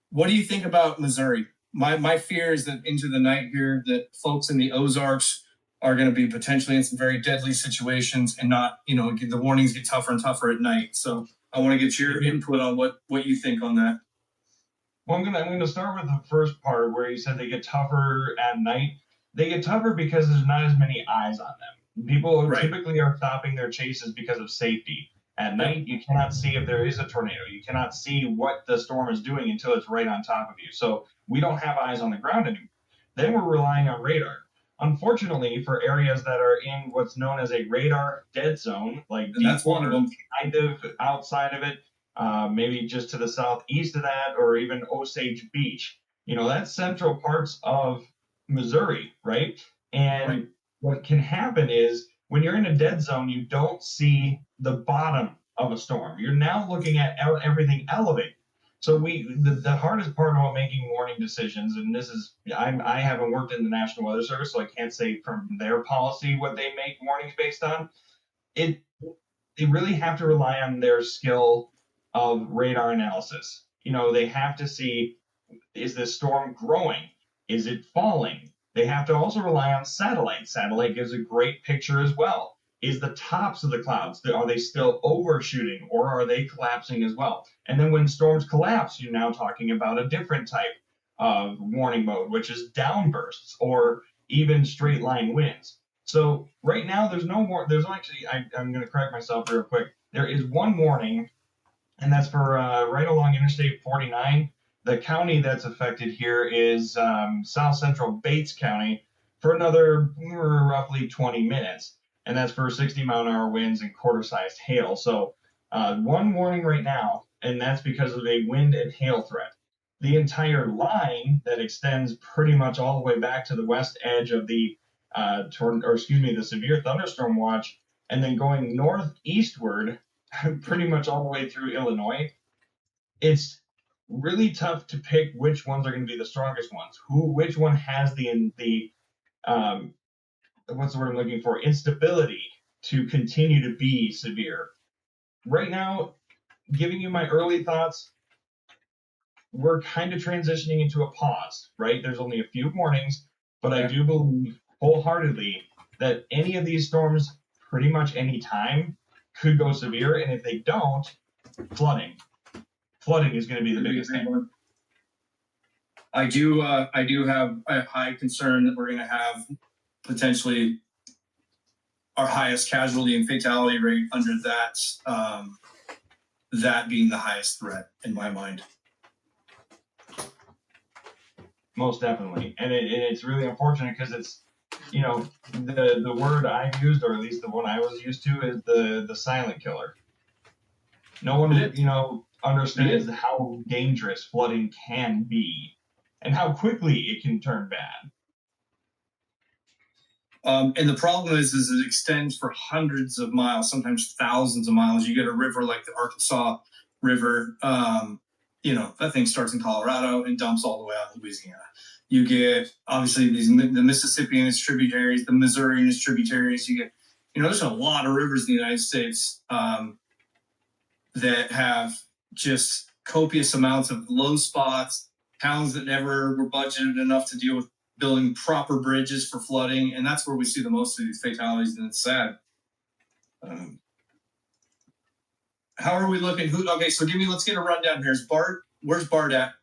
what do you think about Missouri? My fear is that into the night here, that folks in the Ozarks are going to be potentially in some very deadly situations, and not, the warnings get tougher and tougher at night. So I want to get your input on what you think on that. Well, I'm gonna start with the first part where you said they get tougher at night. They get tougher because there's not as many eyes on them. People typically are stopping their chases because of safety. At night, you cannot see if there is a tornado. You cannot see what the storm is doing until it's right on top of you. So we don't have eyes on the ground anymore. Then we're relying on radar. Unfortunately, for areas that are in what's known as a radar dead zone, like that's one of them, kind of outside of it, maybe just to the southeast of that, or even Osage Beach. That's central parts of Missouri, right? And what can happen is when you're in a dead zone, you don't see the bottom of a storm. You're now looking at everything elevated. So the hardest part about making warning decisions, and this is, I haven't worked in the National Weather Service, so I can't say from their policy what they make warnings based on. They really have to rely on their skill of radar analysis. They have to see, is this storm growing? Is it falling? They have to also rely on satellite. Satellite gives a great picture as well. Is the tops of the clouds, are they still overshooting, or are they collapsing as well? And then when storms collapse, you're now talking about a different type of warning mode, which is downbursts or even straight line winds. So right now there's no more, there's actually, I'm going to correct myself real quick. There is one warning, and that's for right along Interstate 49. The county that's affected here is South Central Bates County for another roughly 20 minutes. And that's for 60-mile-an-hour winds and quarter-sized hail. So one warning right now, and that's because of a wind and hail threat. The entire line that extends pretty much all the way back to the west edge of the the severe thunderstorm watch, and then going northeastward pretty much all the way through Illinois. It's really tough to pick which ones are going to be the strongest ones. Which one has the what's the word I'm looking for? Instability to continue to be severe. Right now, giving you my early thoughts, we're kind of transitioning into a pause, right? There's only a few warnings, but I do believe wholeheartedly that any of these storms, pretty much any time, could go severe. And if they don't, flooding is going to be the biggest thing. I do have a high concern that we're going to have potentially our highest casualty and fatality rate under that, that being the highest threat in my mind. Most definitely. And it's really unfortunate because it's, the word I've used, or at least the one I was used to, is the silent killer. No one, understands how dangerous flooding can be and how quickly it can turn bad. And the problem is it extends for hundreds of miles, sometimes thousands of miles. You get a river like the Arkansas River. That thing starts in Colorado and dumps all the way out to Louisiana. You get, obviously, the Mississippi and its tributaries, the Missouri and its tributaries. You get, there's a lot of rivers in the United States that have just copious amounts of low spots, towns that never were budgeted enough to deal with building proper bridges for flooding, and that's where we see the most of these fatalities, and it's sad. How are we looking? Okay, so let's get a rundown here. Where's Bart at?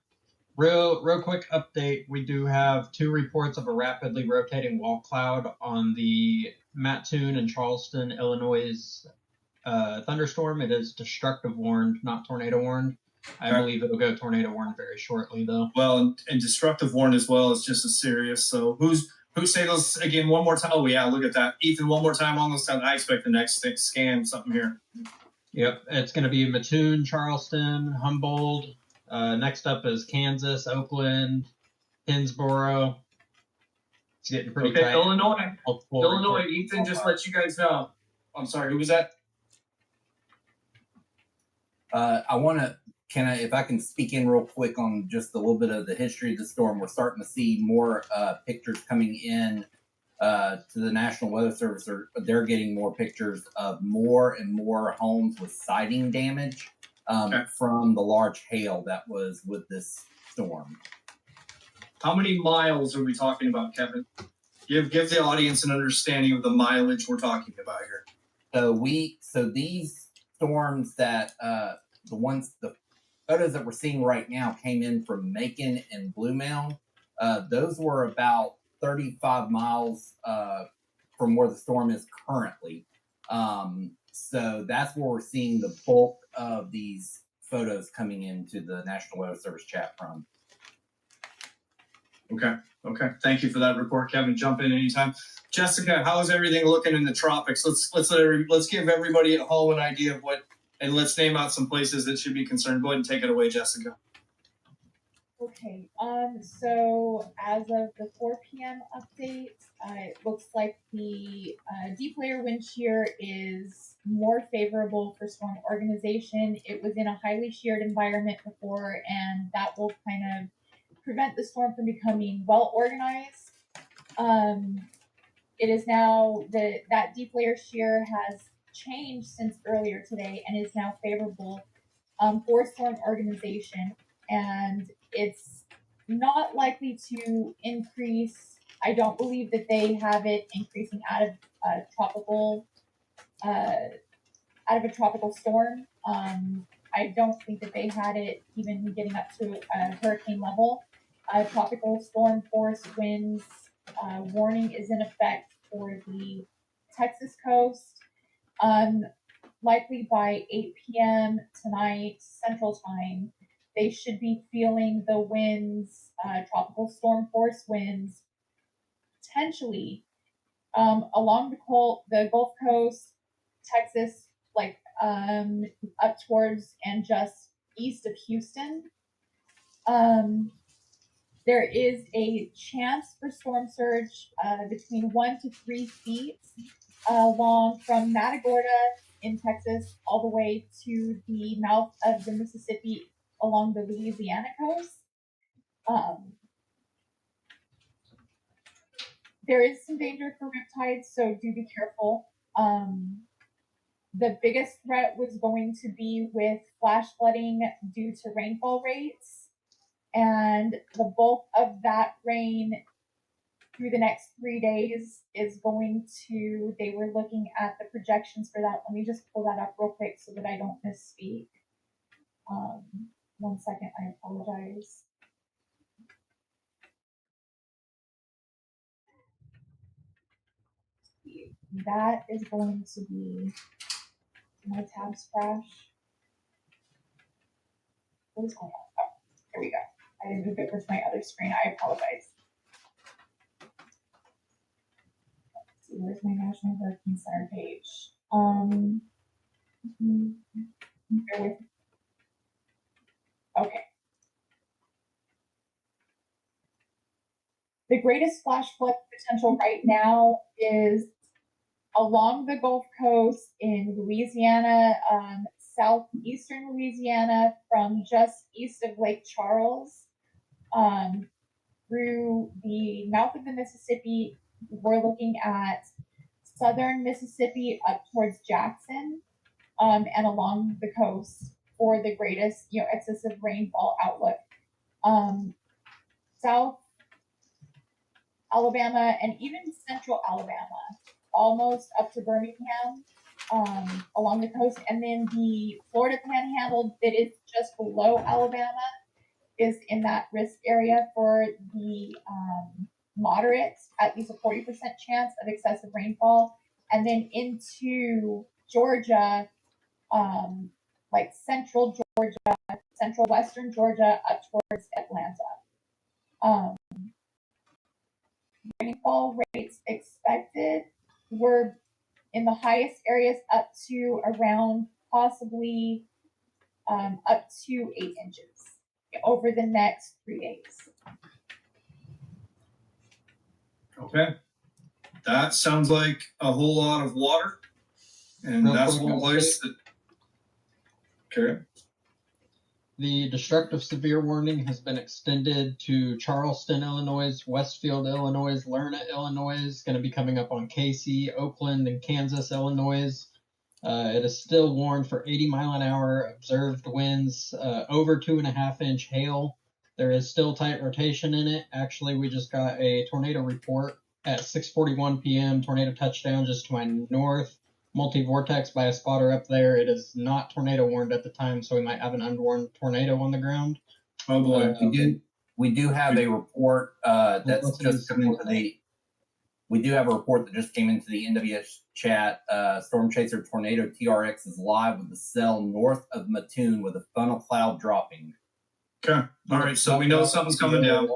Real quick update. We do have 2 reports of a rapidly rotating wall cloud on the Mattoon and Charleston, Illinois thunderstorm. It is destructive warned, not tornado warned. I believe it'll go tornado warned very shortly, though. Well, and destructive warned as well is just as serious. So who say those again one more time? Oh yeah, look at that, Ethan. One more time on those times. I expect the next scan something here. Yep, it's going to be Mattoon, Charleston, Humboldt. Next up is Kansas, Oakland, Hinsboro. It's getting pretty tight. Illinois. Ethan, just let you guys know. I'm sorry, who was that? If I can speak in real quick on just a little bit of the history of the storm. We're starting to see more pictures coming in to the National Weather Service. They're getting more pictures of more and more homes with siding damage from the large hail that was with this storm. How many miles are we talking about, Kevin? Give the audience an understanding of the mileage we're talking about here. So these storms that the photos that we're seeing right now came in from Macon and Blue Mound. Those were about 35 miles from where the storm is currently. So that's where we're seeing the bulk of these photos coming into the National Weather Service chat from. Okay. Thank you for that report, Kevin. Jump in anytime. Jessica, how is everything looking in the tropics? Let's give everybody at home an idea of and let's name out some places that should be concerned. Go ahead and take it away, Jessica. Okay. So as of the 4 p.m. update, it looks like the deep layer wind shear is more favorable for storm organization. It was in a highly sheared environment before, and that will kind of prevent the storm from becoming well organized. It is now that deep layer shear has changed since earlier today and is now favorable for storm organization, and it's not likely to increase. I don't believe that they have it increasing out of a tropical storm. I don't think that they had it even getting up to hurricane level. Tropical storm force winds warning is in effect for the Texas coast. Likely by 8 p.m. tonight Central Time, they should be feeling the winds, tropical storm force winds, potentially along the Gulf Coast, Texas, up towards and just east of Houston. There is a chance for storm surge between 1 to 3 feet along from Matagorda in Texas all the way to the mouth of the Mississippi along the Louisiana coast. There is some danger for riptides, so do be careful. The biggest threat was going to be with flash flooding due to rainfall rates, and the bulk of that rain through the next 3 days is going to, they were looking at the projections for that. Let me just pull that up real quick so that I don't misspeak. 1 second, I apologize. That is going to be, my tabs crash. What is going on? Oh, here we go. I didn't move it with my other screen. I apologize. Let's see, where's my National Hurricane Center page? Bear with me. Okay. The greatest flash flood potential right now is along the Gulf Coast in Louisiana, southeastern Louisiana, from just east of Lake Charles through the mouth of the Mississippi. We're looking at southern Mississippi up towards Jackson, and along the coast for the greatest, excessive rainfall outlook. South Alabama and even central Alabama, almost up to Birmingham, along the coast. And then the Florida Panhandle that is just below Alabama is in that risk area for the moderate, at least a 40% chance of excessive rainfall. And then into Georgia, like central Georgia, central western Georgia, up towards Atlanta. Rainfall rates expected were in the highest areas up to around possibly up to 8 inches over the next 3 days. Okay. That sounds like a whole lot of water. And that's one place that... Okay. The destructive severe warning has been extended to Charleston, Illinois, Westfield, Illinois, Lerna, Illinois. It's going to be coming up on Casey, Oakland, and Kansas, Illinois. It is still warned for 80-mile-an-hour observed winds, over 2.5-inch hail. There is still tight rotation in it. Actually, we just got a tornado report at 6:41 p.m. Tornado touchdown just to my north. Multi-vortex by a spotter up there. It is not tornado warned at the time, so we might have an unwarned tornado on the ground. Oh boy. We do have a report that's just come into the. We do have a report that just came into the NWS chat. Storm Chaser Tornado TRX is live with the cell north of Mattoon with a funnel cloud dropping. Okay. All right. So we know something's coming down.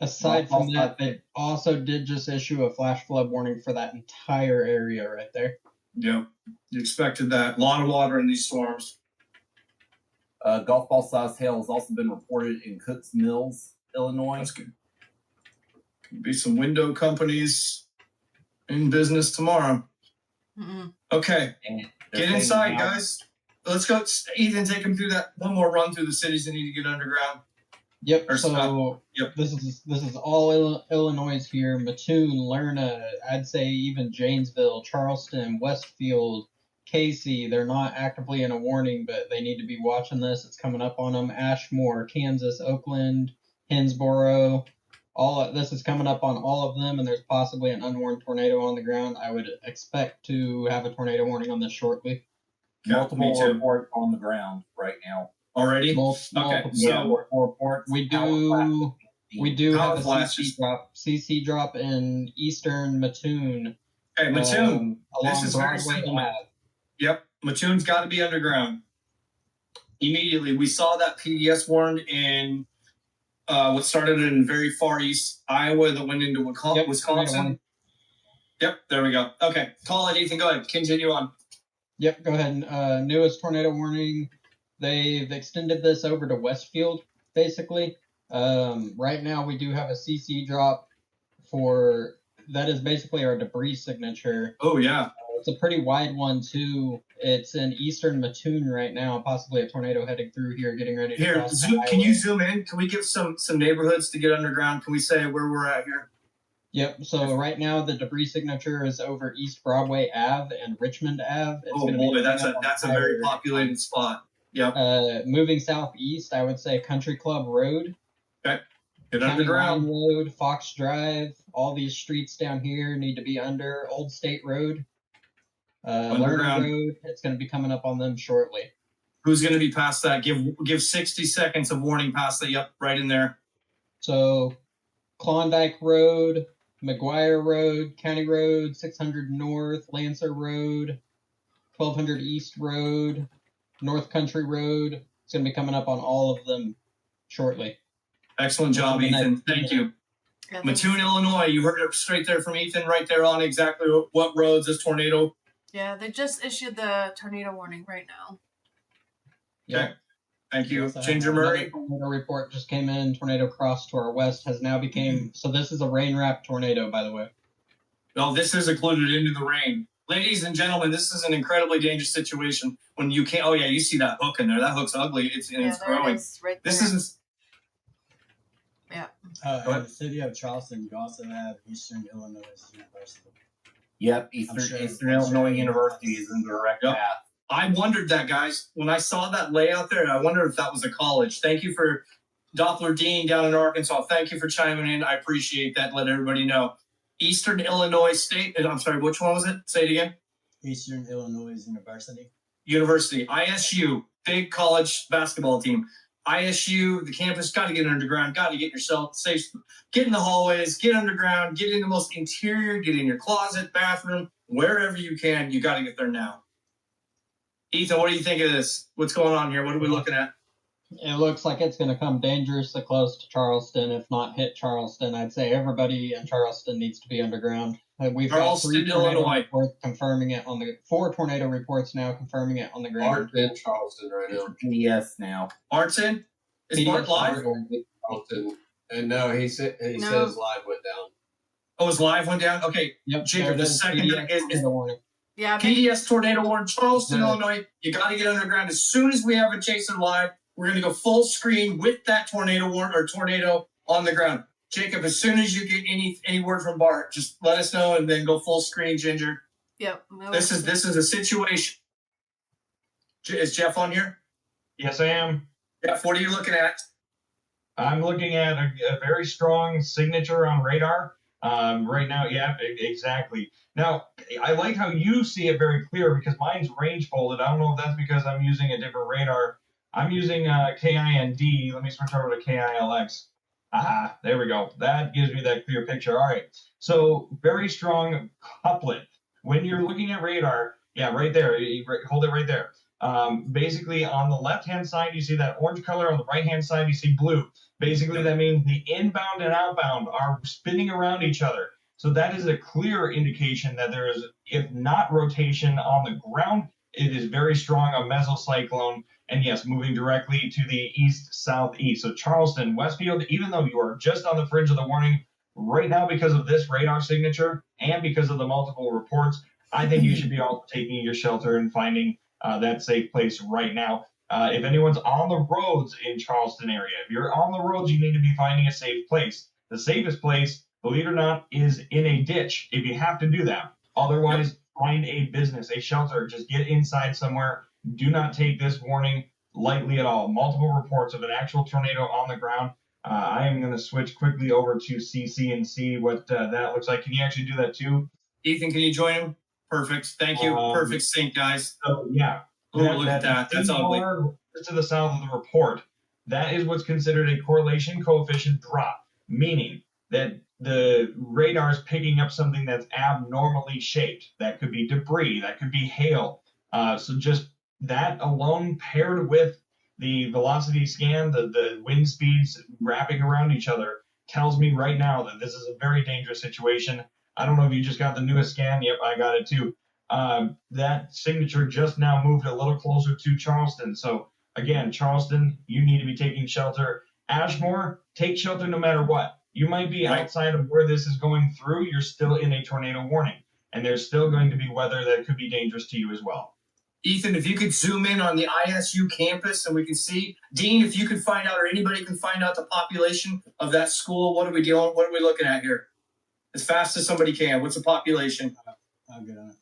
Aside from that, they also did just issue a flash flood warning for that entire area right there. Yeah, you expected that. A lot of water in these storms. Golf ball sized hail has also been reported in Cooks Mills, Illinois. That's good. Could be some window companies in business tomorrow. Okay, get inside, guys. Let's go. Ethan, take them through that. One more run through the cities that need to get underground. Yep. This is all Illinois here. Mattoon, Lerna, I'd say even Janesville, Charleston, Westfield, Casey. They're not actively in a warning, but they need to be watching this. It's coming up on them. Ashmore, Kansas, Oakland, Hinsboro. This is coming up on all of them, and there's possibly an unwarned tornado on the ground. I would expect to have a tornado warning on this shortly. Multiple reports on the ground right now. Already? Okay. So we do have a CC drop in eastern Mattoon. Okay, Mattoon. This is Broadway very simple. Ave. Yep, Mattoon's got to be underground. Immediately, we saw that PDS warned in what started in very far east Iowa that went into Wisconsin. Yep, there we go. Okay, call it, Ethan. Go ahead. Continue on. Yep, go ahead. Newest tornado warning. They've extended this over to Westfield, basically. Right now, we do have a CC drop for that is basically our debris signature. Oh, yeah. It's a pretty wide one, too. It's in eastern Mattoon right now, possibly a tornado heading through here, getting ready to cross. Can you zoom in? Can we give some neighborhoods to get underground? Can we say where we're at here? Yep, so right now the debris signature is over East Broadway Ave and Richmond Ave. That's a very populated spot. Yep. Moving southeast, I would say Country Club Road. Okay. Get underground. Road, Fox Drive, all these streets down here need to be under Old State Road. Lerner Road, it's going to be coming up on them shortly. Who's going to be past that? Give 60 seconds of warning past that. Yep, right in there. So Klondike Road, McGuire Road, County Road, 600 North, Lancer Road, 1200 East Road, North Country Road. It's going to be coming up on all of them shortly. Excellent job, Ethan. Thank you. Mattoon, Illinois. You heard it straight there from Ethan, right there on exactly what roads this tornado. Yeah, they just issued the tornado warning right now. Okay. Thank We you. also have Ginger Another Murray. tornado report just came in. Tornado crossed to our west has now became. So this is a rain wrap tornado, by the way. No, this is included into the rain. Ladies and gentlemen, this is an incredibly dangerous situation when you can't. Oh yeah, you see that hook in there? That hook's ugly. It's Yeah, there growing. it is, right This there. isn't. Yeah. In the city of Charleston, you also have Eastern Illinois University. Yep, I'm sure Illinois you University know is in the direct Yep. path. I wondered that, guys, when I saw that layout there, and I wondered if that was a college. Thank you for Doppler Dean down in Arkansas. Thank you for chiming in. I appreciate that. Let everybody know. Eastern Illinois State. I'm sorry, which one was it? Say it again. Eastern Illinois University. University. ISU. Big college basketball team. ISU, the campus, got to get underground, got to get yourself safe. Get in the hallways, get underground, get in the most interior, get in your closet, bathroom, wherever you can. You got to get there now. Ethan, what do you think of this? What's going on here? What are we looking at? It looks like it's going to come dangerously close to Charleston, if not hit Charleston. I'd say everybody in Charleston needs to be underground. We've Charleston, got 3 tornado Illinois. reports confirming it on the 4 tornado reports now confirming it on the ground. Bart's in Charleston right now. PDS now. Bart's in? Is Bart live? Charleston. And no, he says live went down. Oh, his live went down? Okay. Yep. Jacob, the second is Yeah. PDS tornado warning, Charleston, Illinois. You got to get underground. As soon as we have a chaser live, we're going to go full screen with that tornado warning or tornado on the ground. Jacob, as soon as you get any word from Bart, just let us know and then go full screen, Ginger. Yep. This is a situation. Is Jeff on here? Yes, I am. Jeff, what are you looking at? I'm looking at a very strong signature on radar. Right now, yeah, exactly. Now, I like how you see it very clear because mine's range folded. I don't know if that's because I'm using a different radar. I'm using KIND. Let me switch over to KILX. Aha, there we go. That gives me that clear picture. All right. So very strong couplet. When you're looking at radar, yeah, right there. Hold it right there. Basically, on the left-hand side, you see that orange color. On the right-hand side, you see blue. Basically, that means the inbound and outbound are spinning around each other. So that is a clear indication that there is, if not rotation on the ground, it is very strong, a mesocyclone. And yes, moving directly to the east-southeast. So Charleston, Westfield, even though you are just on the fringe of the warning, right now because of this radar signature and because of the multiple reports, I think you should be all taking your shelter and finding that safe place right now. If anyone's on the roads in Charleston area, if you're on the roads, you need to be finding a safe place. The safest place, believe it or not, is in a ditch if you have to do that. Otherwise, find a business, a shelter, just get inside somewhere. Do not take this warning lightly at all. Multiple reports of an actual tornado on the ground. I am going to switch quickly over to CC and see what that looks like. Can you actually do that too? Ethan, can you join him? Perfect. Thank you. Perfect sync, guys. So, yeah. Ooh, look at that. That's ugly. To the south of the report, that is what's considered a correlation coefficient drop, meaning that the radar is picking up something that's abnormally shaped. That could be debris, that could be hail. So just that alone paired with the velocity scan, the wind speeds wrapping around each other, tells me right now that this is a very dangerous situation. I don't know if you just got the newest scan. Yep, I got it too. That signature just now moved a little closer to Charleston. So again, Charleston, you need to be taking shelter. Ashmore, take shelter no matter what. You might be outside of where this is going through. You're still in a tornado warning, and there's still going to be weather that could be dangerous to you as well. Ethan, if you could zoom in on the ISU campus and we can see, Dean, if you could find out, or anybody can find out the population of that school, what are we dealing? What are we looking at here? As fast as somebody can. What's the population? I'll get on it.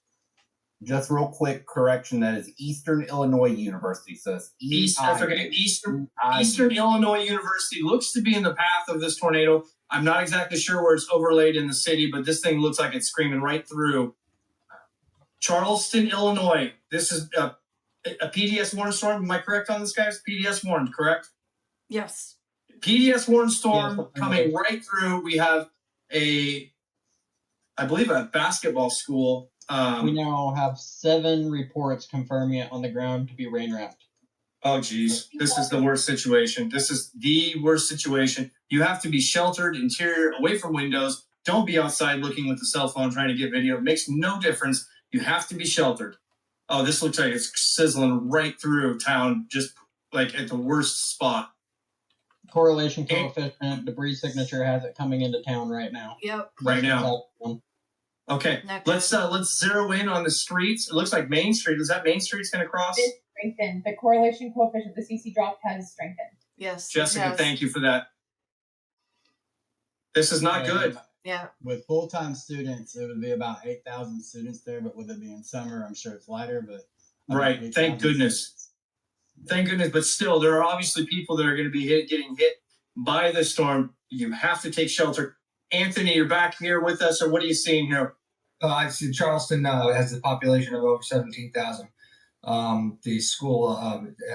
Just real quick correction, that is Eastern Illinois University. So it's Eastern Illinois University looks to be in the path of this tornado. I'm not exactly sure where it's overlaid in the city, but this thing looks like it's screaming right through. Charleston, Illinois. This is a PDS warned storm. Am I correct on this, guys? PDS warned, correct? Yes. PDS warned storm coming right through. We have I believe a basketball school. We now have 7 reports confirming it on the ground to be rain wrapped. Oh, geez. This is the worst situation. This is the worst situation. You have to be sheltered, interior, away from windows. Don't be outside looking with the cell phone trying to get video. It makes no difference. You have to be sheltered. Oh, this looks like it's sizzling right through town. Just like at the worst spot. Correlation coefficient, debris signature has it coming into town right now. Yep. Right now. Okay, let's zero in on the streets. It looks like Main Street. Is that Main Street's going to cross? It's strengthened. The correlation coefficient, the CC drop, has strengthened. Yes. Jessica, thank you for that. This is not good. Yeah. With full-time students, it would be about 8,000 students there, but with it being summer, I'm sure it's lighter. But right, thank goodness. Students. Thank goodness, but still, there are obviously people that are going to be getting hit by the storm. You have to take shelter. Anthony, you're back here with us, or what are you seeing here? I see Charleston has a population of over 17,000. The school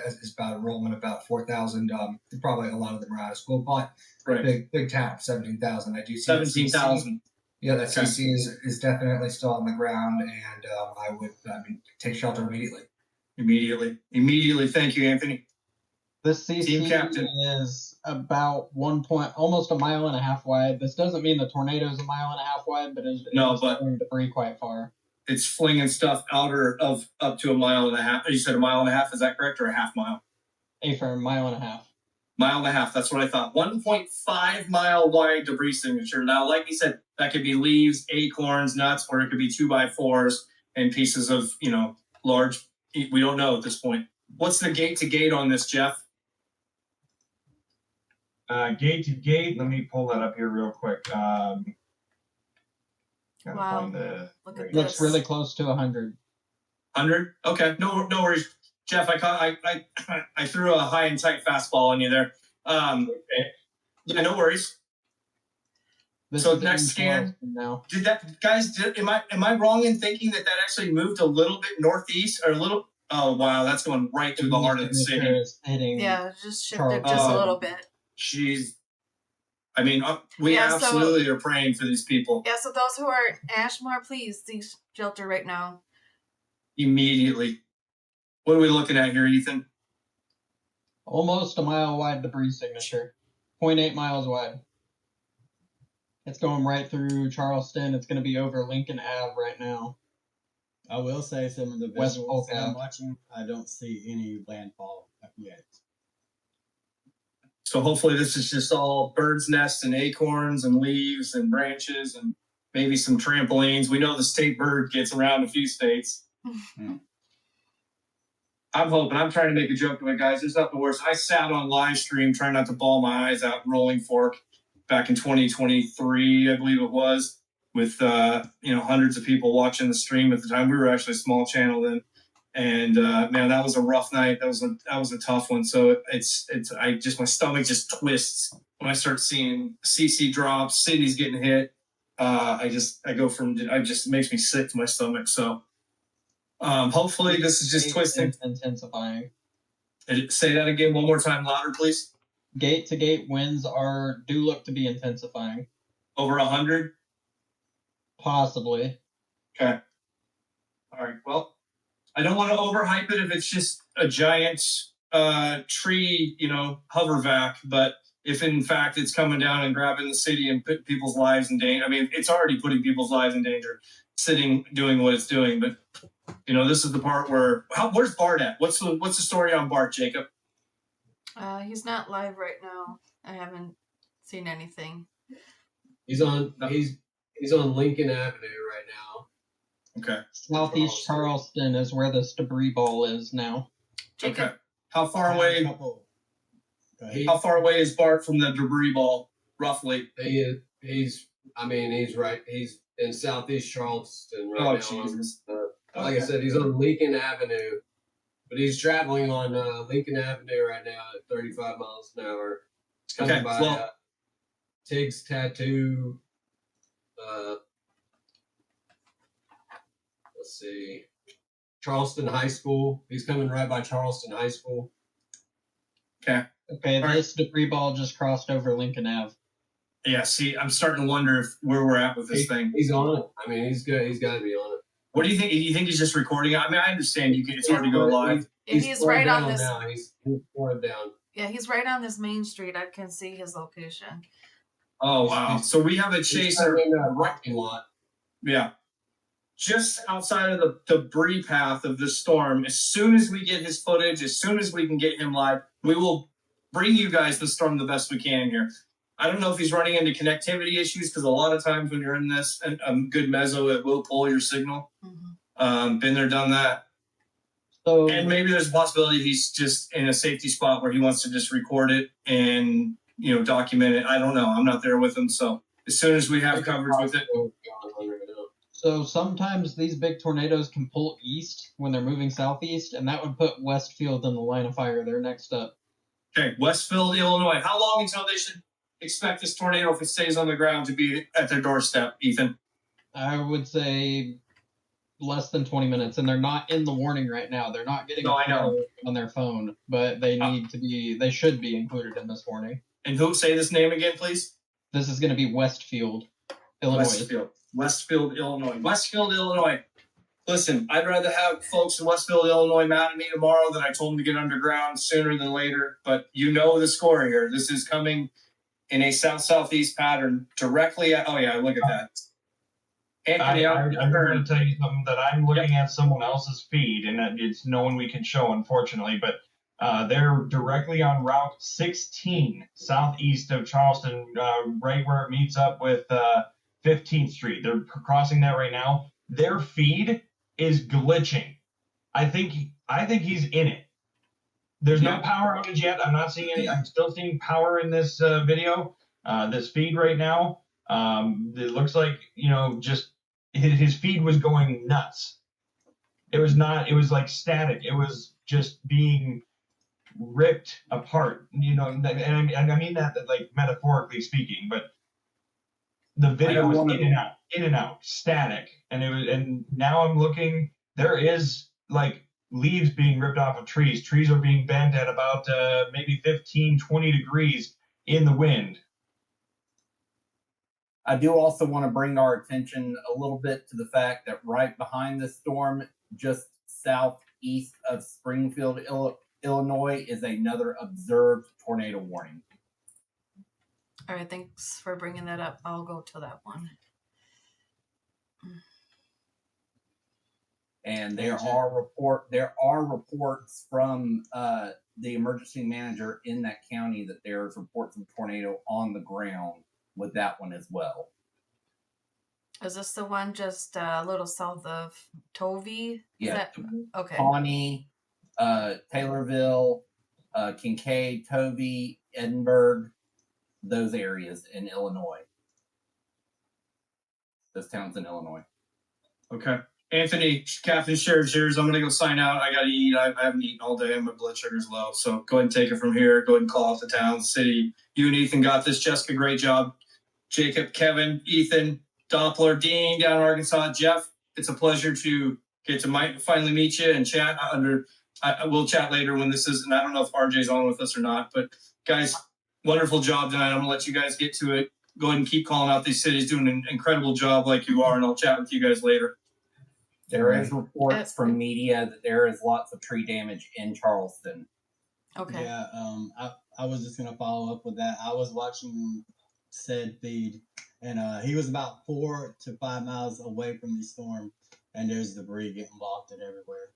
is about enrollment about 4,000. Probably a lot of them are out of school, but big town, 17,000. I do see 17,000. Yeah, that CC is definitely still on the ground, and I would take shelter immediately. Immediately. Thank you, Anthony. This CC is about almost a mile and a half wide. This doesn't mean the tornado is a mile and a half wide, but it's flinging debris quite far. It's flinging stuff of up to a mile and a half. You said a mile and a half, is that correct, or a half mile? A mile and a half. Mile and a half, that's what I thought. 1.5 mile wide debris signature. Now, like you said, that could be leaves, acorns, nuts, or it could be 2x4s and pieces of, large. We don't know at this point. What's the gate to gate on this, Jeff? Gate to gate. Let me pull that up here real quick. Wow. Looks really close to 100. 100? Okay, no worries. Jeff, I threw a high and tight fastball on you there. Yeah, no worries. So next scan. Now. Am I wrong in thinking that actually moved a little bit northeast or a little? Oh wow, that's going right through the heart of the city. Yeah, just shifted just a little bit. Jeez. I mean, we absolutely are praying for these people. Yeah, so those who are Ashmore, please seek shelter right now. Immediately. What are we looking at here, Ethan? Almost a mile wide debris signature. 0.8 miles wide. It's going right through Charleston. It's going to be over Lincoln Ave right now. I will say some of the visuals I'm watching, I don't see any landfall yet. So hopefully this is just all bird's nests and acorns and leaves and branches and maybe some trampolines. We know the state bird gets around a few states. I'm hoping. I'm trying to make a joke to it, guys. There's nothing worse. I sat on live stream trying not to bawl my eyes out in Rolling Fork back in 2023, I believe it was, with hundreds of people watching the stream at the time. We were actually a small channel then. And man, that was a rough night. That was a tough one. So my stomach just twists when I start seeing CC drops, cities getting hit. It just makes me sick to my stomach. So hopefully this is just twisting. Intensifying. Say that again one more time louder, please. Gate to gate winds do look to be intensifying. Over 100? Possibly. Okay. All right. Well, I don't want to overhype it if it's just a giant tree, hover vac. But if in fact it's coming down and grabbing the city and put people's lives in danger, I mean, it's already putting people's lives in danger, doing what it's doing. But this is the part where's Bart at? What's the story on Bart, Jacob? He's not live right now. I haven't seen anything. He's on Lincoln Avenue right now. Okay. Southeast Charleston is where this debris ball is now. Okay. How far away is Bart from the debris ball, roughly? He's in Southeast Charleston right now. Jesus. Like I said, he's on Lincoln Avenue, but he's traveling on Lincoln Avenue right now at 35 miles an hour. He's coming by Tig's Tattoo. Let's see, Charleston High School. He's coming right by Charleston High School. Okay. This debris ball just crossed over Lincoln Ave. Yeah, see, I'm starting to wonder where we're at with this thing. He's on it. I mean, he's good. He's got to be on it. What do you think? Do you think he's just recording it? I mean, I understand it's hard to go live. He's right on this. Now. He's pouring down. Yeah, he's right on this main street. I can see his location. Oh wow! So we have a chaser in the parking lot. Yeah. just outside of the debris path of this storm. As soon as we get his footage, as soon as we can get him live, we will bring you guys the storm the best we can here. I don't know if he's running into connectivity issues, because a lot of times when you're in this good mezzo, it will pull your signal. Been there, done that. So, and maybe there's a possibility he's just in a safety spot where he wants to just record it and document it. I don't know. I'm not there with him, so as soon as we have coverage with it. So sometimes these big tornadoes can pull east when they're moving southeast, and that would put Westfield in the line of fire. They're next up. Okay, Westfield, Illinois. How long until they should expect this tornado, if it stays on the ground, to be at their doorstep, Ethan? I would say less than 20 minutes, and they're not in the warning right now. They're not getting on their phone, but they need to be. They should be included in this warning. And who say this name again, please? This is going to be Westfield, Illinois. Westfield, Illinois. Westfield, Illinois. Listen, I'd rather have folks in Westfield, Illinois mad at me tomorrow than I told them to get underground sooner than later. But you know the score here. This is coming in a south-southeast pattern directly at. Oh yeah, look at that. Anthony, I'm going to tell you something that I'm looking at someone else's feed, and it's no one we can show, unfortunately, but they're directly on Route 16 southeast of Charleston, right where it meets up with 15th Street. They're crossing that right now. Their feed is glitching. I think he's in it. There's no power outage yet. I'm not seeing any. I'm still seeing power in this video, this feed right now. It looks like, just his feed was going nuts. It was like static. It was just being ripped apart, and I mean that like metaphorically speaking, but the video was in and out, static. And now I'm looking, there is like leaves being ripped off of trees. Trees are being bent at about maybe 15, 20 degrees in the wind. I do also want to bring our attention a little bit to the fact that right behind the storm, just southeast of Springfield, Illinois, is another observed tornado warning. All right, thanks for bringing that up. I'll go to that one. And there are reports from the emergency manager in that county that there's reports of tornado on the ground with that one as well. Is this the one just a little south of Tovey? Yeah. Okay. Pawnee, Taylorville, Kincaid, Tovey, Edinburgh, those areas in Illinois. Those towns in Illinois. Okay. Anthony, Captain Sheriff's yours. I'm going to go sign out. I got to eat. I haven't eaten all day. My blood sugar's low. So go ahead and take it from here. Go ahead and call off the town, city. You and Ethan got this. Jessica, great job. Jacob, Kevin, Ethan, Doppler, Dean down in Arkansas. Jeff, it's a pleasure to get to finally meet you and chat. We'll chat later when this is, and I don't know if RJ's on with us or not. But guys, wonderful job tonight. I'm going to let you guys get to it. Go ahead and keep calling out these cities, doing an incredible job like you are, and I'll chat with you guys later. There is reports from media that there is lots of tree damage in Charleston. Okay. Yeah, I was just gonna follow up with that. I was watching said feed, and he was about 4 to 5 miles away from the storm, and there's debris getting wafted everywhere.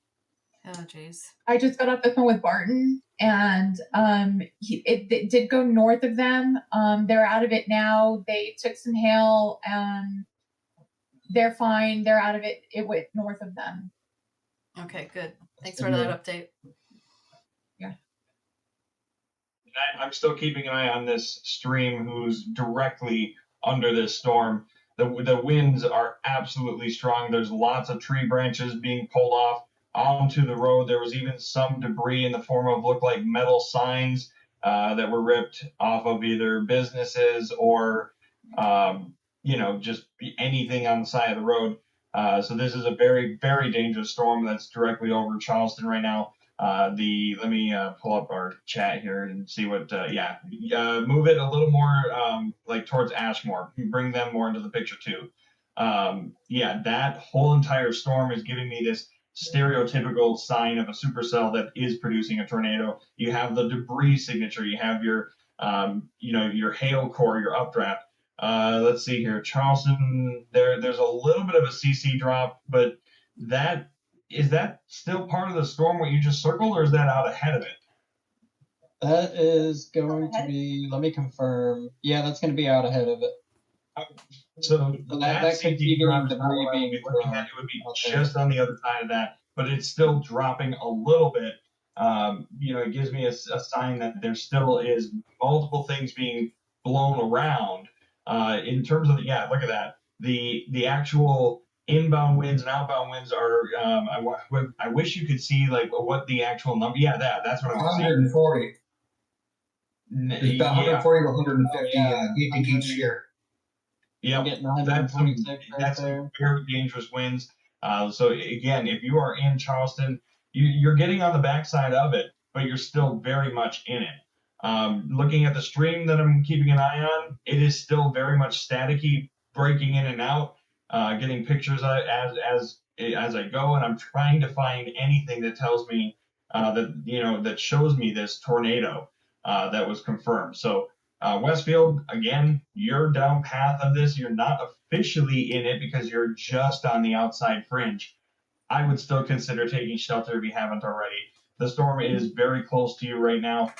Oh, jeez. I just got off the phone with Barton, and it did go north of them. They're out of it now. They took some hail, and they're fine. They're out of it. It went north of them. Okay, good. Thanks for that update. Yeah. I'm still keeping an eye on this stream who's directly under this storm. The winds are absolutely strong. There's lots of tree branches being pulled off onto the road. There was even some debris in the form of looked like metal signs that were ripped off of either businesses or just anything on the side of the road. So this is a very, very dangerous storm that's directly over Charleston right now. Let me pull up our chat here and see what. Move it a little more like towards Ashmore. Bring them more into the picture too. That whole entire storm is giving me this stereotypical sign of a supercell that is producing a tornado. You have the debris signature. You have your your hail core, your updraft. Let's see here. Charleston, there's a little bit of a CC drop, but is that still part of the storm what you just circled, or is that out ahead of it? That is going to be, let me confirm. Yeah, that's going to be out ahead of it. So that could be getting debris being thrown. It would be just on the other side of that, but it's still dropping a little bit. It gives me a sign that there still is multiple things being blown around. In terms of look at that. The actual inbound winds and outbound winds are. I wish you could see like what the actual number. Yeah, that's what I'm saying. 140. It's about 140 to 150 peak each year. Yeah, that's some very dangerous winds. So again, if you are in Charleston, you're getting on the backside of it, but you're still very much in it. Looking at the stream that I'm keeping an eye on, it is still very much staticky, breaking in and out, getting pictures as I go, and I'm trying to find anything that tells me that shows me this tornado that was confirmed. So. Westfield, again, you're down path of this. You're not officially in it because you're just on the outside fringe. I would still consider taking shelter if you haven't already. The storm is very close to you right now.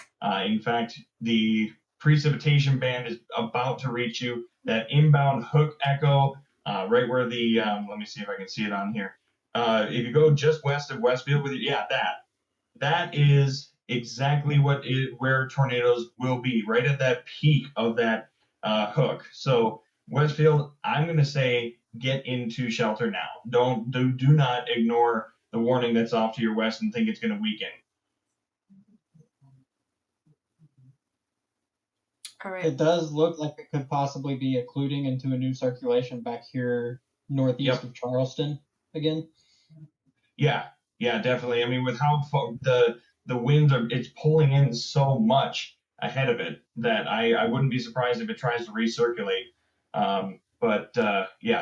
In fact, the precipitation band is about to reach you. That inbound hook echo, right where the, let me see if I can see it on here. If you go just west of Westfield, that is exactly where tornadoes will be, right at that peak of that hook. So Westfield, I'm going to say get into shelter now. Do not ignore the warning that's off to your west and think it's going to weaken. All right. It does look like it could possibly be occluding into a new circulation back here northeast of Charleston again. Yeah, definitely. I mean, with how the winds it's pulling in so much ahead of it that I wouldn't be surprised if it tries to recirculate.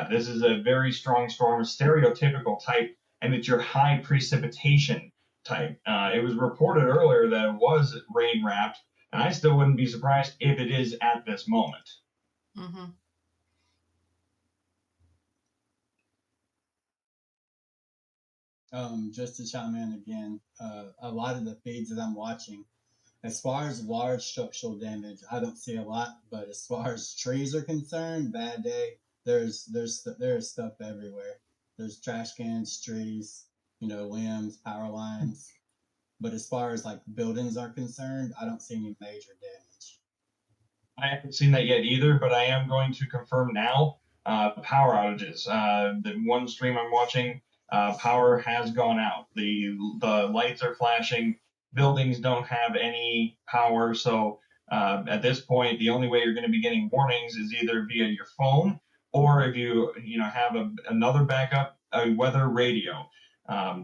This is a very strong storm, stereotypical type, and it's your high precipitation type. It was reported earlier that it was rain wrapped, and I still wouldn't be surprised if it is at this moment. Mm-hmm. Just to chime in again, a lot of the feeds that I'm watching, as far as large structural damage, I don't see a lot. But as far as trees are concerned, bad day. There's stuff everywhere. There's trash cans, trees, limbs, power lines. But as far as like buildings are concerned, I don't see any major damage. I haven't seen that yet either, but I am going to confirm now. Power outages. The one stream I'm watching, power has gone out. The lights are flashing. Buildings don't have any power, so at this point, the only way you're going to be getting warnings is either via your phone or if you have another backup, a weather radio.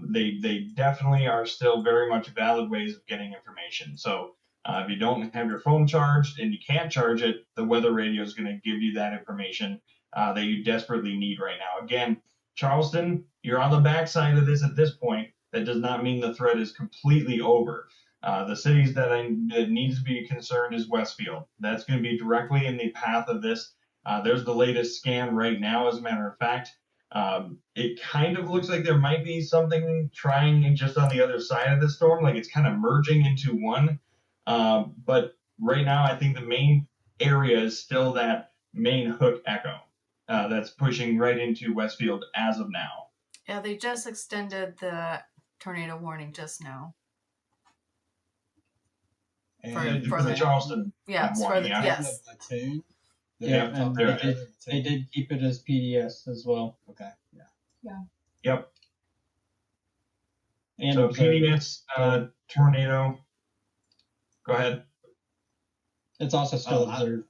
They definitely are still very much valid ways of getting information. So. If you don't have your phone charged and you can't charge it, the weather radio is going to give you that information that you desperately need right now. Again, Charleston, you're on the backside of this at this point. That does not mean the threat is completely over. The cities that needs to be concerned is Westfield. That's going to be directly in the path of this. There's the latest scan right now, as a matter of fact. It kind of looks like there might be something trying just on the other side of the storm, like it's kind of merging into one. But right now, I think the main area is still that main hook echo that's pushing right into Westfield as of now. Yeah, they just extended the tornado warning just now. For the Charleston. Yes, warning, yes. Platoon. And they did keep it as PDS as well. Okay. Yeah. Yep. And so PDS tornado. Go ahead. It's also still observed.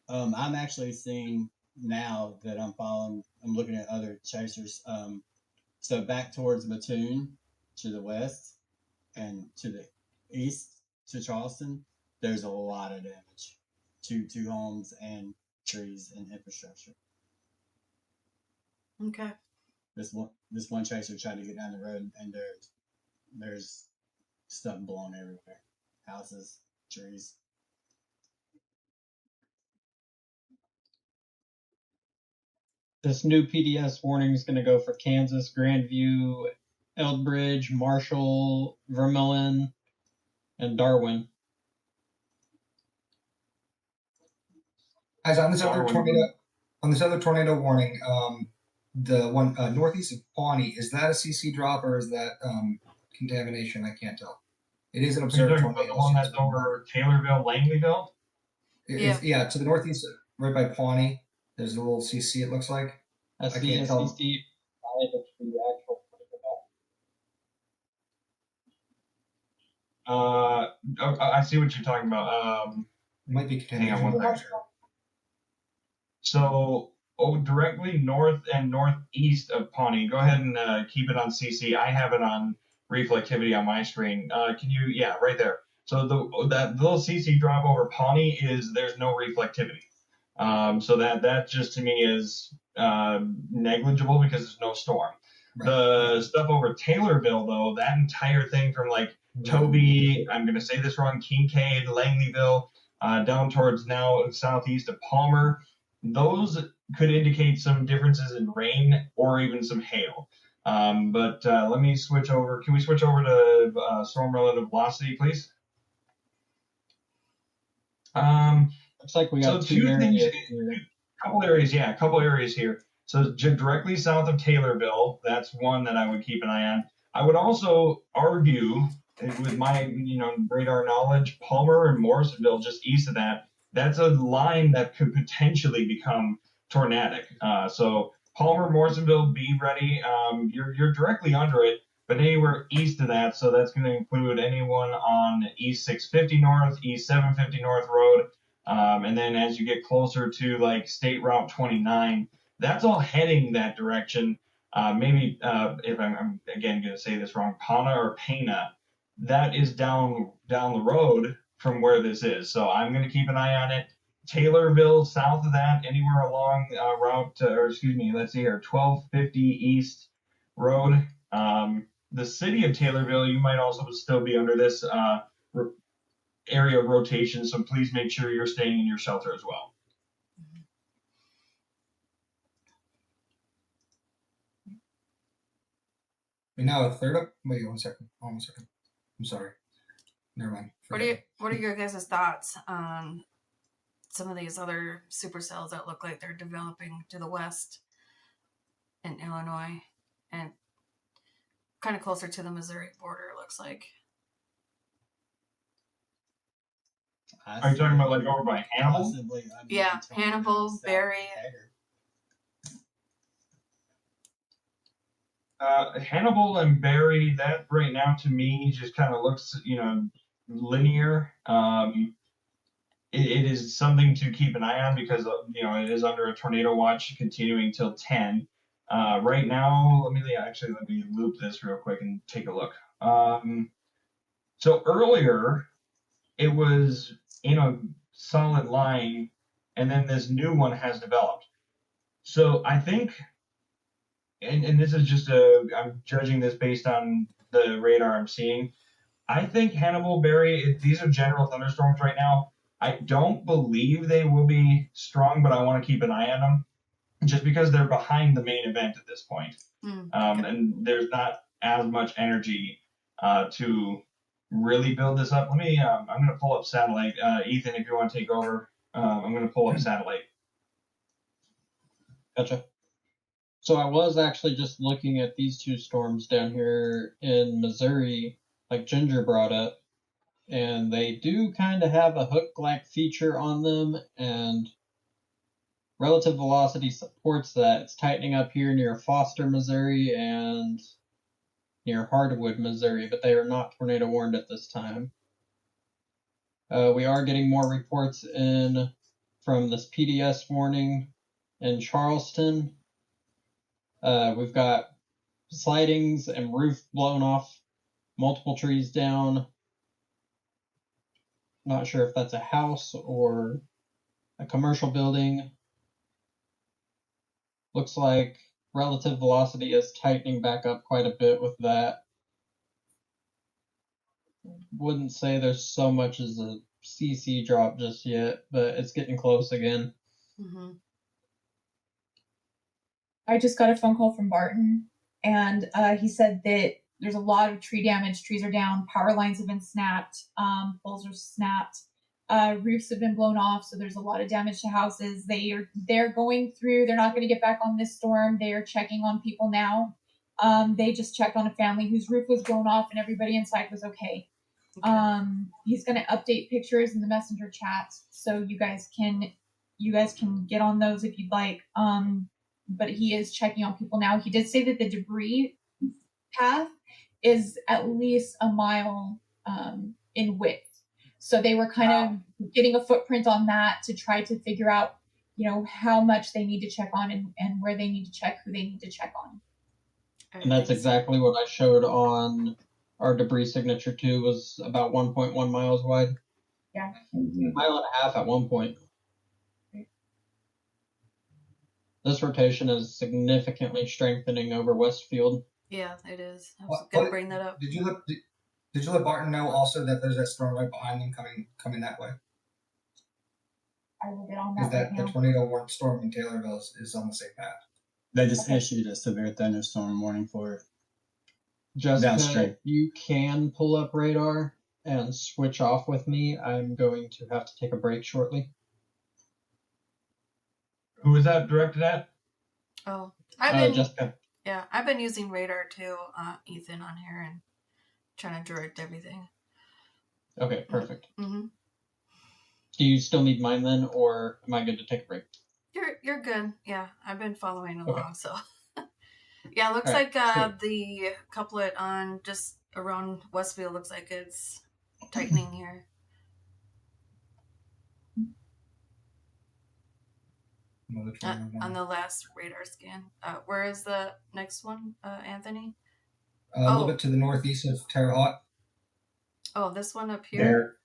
I'm actually seeing now that I'm looking at other chasers. So back towards Mattoon to the west and to the east to Charleston, there's a lot of damage to homes and trees and infrastructure. Okay. This one chaser tried to get down the road, and there's stuff blown everywhere, houses, trees. This new PDS warning is going to go for Kansas, Grandview, Eldridge, Marshall, Vermillion, and Darwin. Guys, on this other tornado warning, the one northeast of Pawnee, is that a CC drop or is that contamination? I can't tell. It is an observed tornado. The one that's over Taylorville, Langleyville? Yeah, to the northeast, right by Pawnee. There's a little CC, it looks like. That's I the can't tell. CC. I see what you're talking about. It might be hang on contamination. one second. So, directly north and northeast of Pawnee. Go ahead and keep it on CC. I have it on reflectivity on my screen. Can you? Yeah, right there. So that little CC drop over Pawnee there's no reflectivity. So that just to me is negligible because there's no storm. Right. The stuff over Taylorville, though, that entire thing from like Toby, I'm going to say this wrong, Kincaid, Langleyville, down towards now southeast of Palmer, those could indicate some differences in rain or even some hail. But let me switch over. Can we switch over to storm relative velocity, please? Looks like we got two areas here. A couple areas here. So directly south of Taylorville, that's one that I would keep an eye on. I would also argue, with my radar knowledge, Palmer and Morrisonville, just east of that, that's a line that could potentially become tornadic. So Palmer, Morrisonville, be ready. You're directly under it, but anywhere east of that, so that's going to include anyone on East 650 North, East 750 North Road, and then as you get closer to like State Route 29, that's all heading that direction. Maybe if I'm again going to say this wrong, Pana or Pana, that is down the road from where this is. So I'm going to keep an eye on it. Taylorville, south of that, anywhere along let's see here, 1250 East Road. The city of Taylorville, you might also still be under this area of rotation, so please make sure you're staying in your shelter as well. And now a third up. Wait, one second. I'm sorry. Never mind. What are your guys' thoughts on some of these other supercells that look like they're developing to the west in Illinois and kind of closer to the Missouri border, it looks like? Are you talking about like over by Hannibal? Possibly, yeah, Hannibal, Barry. Hannibal and Barry, that right now to me just kind of looks, linear. It is something to keep an eye on because it is under a tornado watch continuing till 10. Right now, let me loop this real quick and take a look. So earlier, it was in a solid line, and then this new one has developed. So I think, and this is just I'm judging this based on the radar I'm seeing. I think Hannibal, Barry, these are general thunderstorms right now. I don't believe they will be strong, but I want to keep an eye on them just because they're behind the main event at this point. And there's not as much energy to really build this up. I'm going to pull up satellite. Ethan, if you want to take over, I'm going to pull up satellite. Gotcha. So I was actually just looking at these two storms down here in Missouri, like Ginger brought up, and they do kind of have a hook-like feature on them, and relative velocity supports that. It's tightening up here near Foster, Missouri, and near Hardwood, Missouri, but they are not tornado warned at this time. We are getting more reports in from this PDS warning in Charleston. We've got slidings and roof blown off, multiple trees down. Not sure if that's a house or a commercial building. Looks like relative velocity is tightening back up quite a bit with that. Wouldn't say there's so much as a CC drop just yet, but it's getting close again. I just got a phone call from Barton, and he said that there's a lot of tree damage. Trees are down, power lines have been snapped, poles are snapped, roofs have been blown off. So there's a lot of damage to houses. They're going through. They're not going to get back on this storm. They are checking on people now. They just checked on a family whose roof was blown off, and everybody inside was okay. He's going to update pictures in the messenger chat, so you guys can get on those if you'd like. But he is checking on people now. He did say that the debris path is at least a mile in width. So they were kind of getting a footprint on that to try to figure out, how much they need to check on and where they need to check, who they need to check on. And that's exactly what I showed on our debris signature too, was about 1.1 miles wide. Yeah. Mile and a half at one point. This rotation is significantly strengthening over Westfield. Yeah, it is. I was going to bring that up. Did you let Barton know also that there's that storm right behind them coming that way? I will get on that right now. The tornado warning storm in Taylorville is on the same path. They just issued a severe thunderstorm warning for it. Jessica, downstream. You can pull up radar and switch off with me. I'm going to have to take a break shortly. Who is that directed at? Oh, Jessica. Yeah, I've been using radar too, Ethan, on here and trying to direct everything. Okay, perfect. Mm-hmm. Do you still need mine then, or am I good to take a break? You're good. Yeah, I've been following along, okay. So yeah, it looks right, like the couplet on just around Westfield looks like it's tightening here. On the last radar scan. Where is the next one, Anthony? A little bit to the northeast of Terre Haute. Oh, this one up here?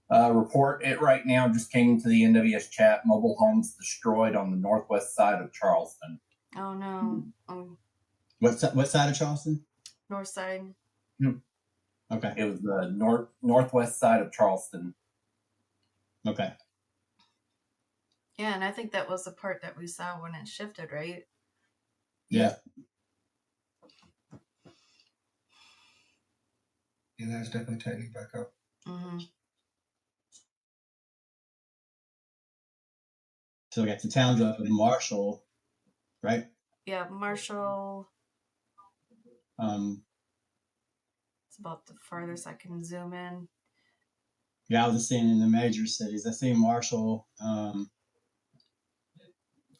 Report it right now just came to the NWS chat. Mobile homes destroyed on the northwest side of Charleston. Oh, no. Oh. What side of Charleston? North side. Okay. It was the northwest side of Charleston. Okay. Yeah, and I think that was the part that we saw when it shifted, right? Yeah. Yeah, that's definitely tightening back up. Mm-hmm. So we got the towns up in Marshall, right? Yeah, Marshall. It's about the farthest I can zoom in. Yeah, I was just seeing in the major cities. I see Marshall.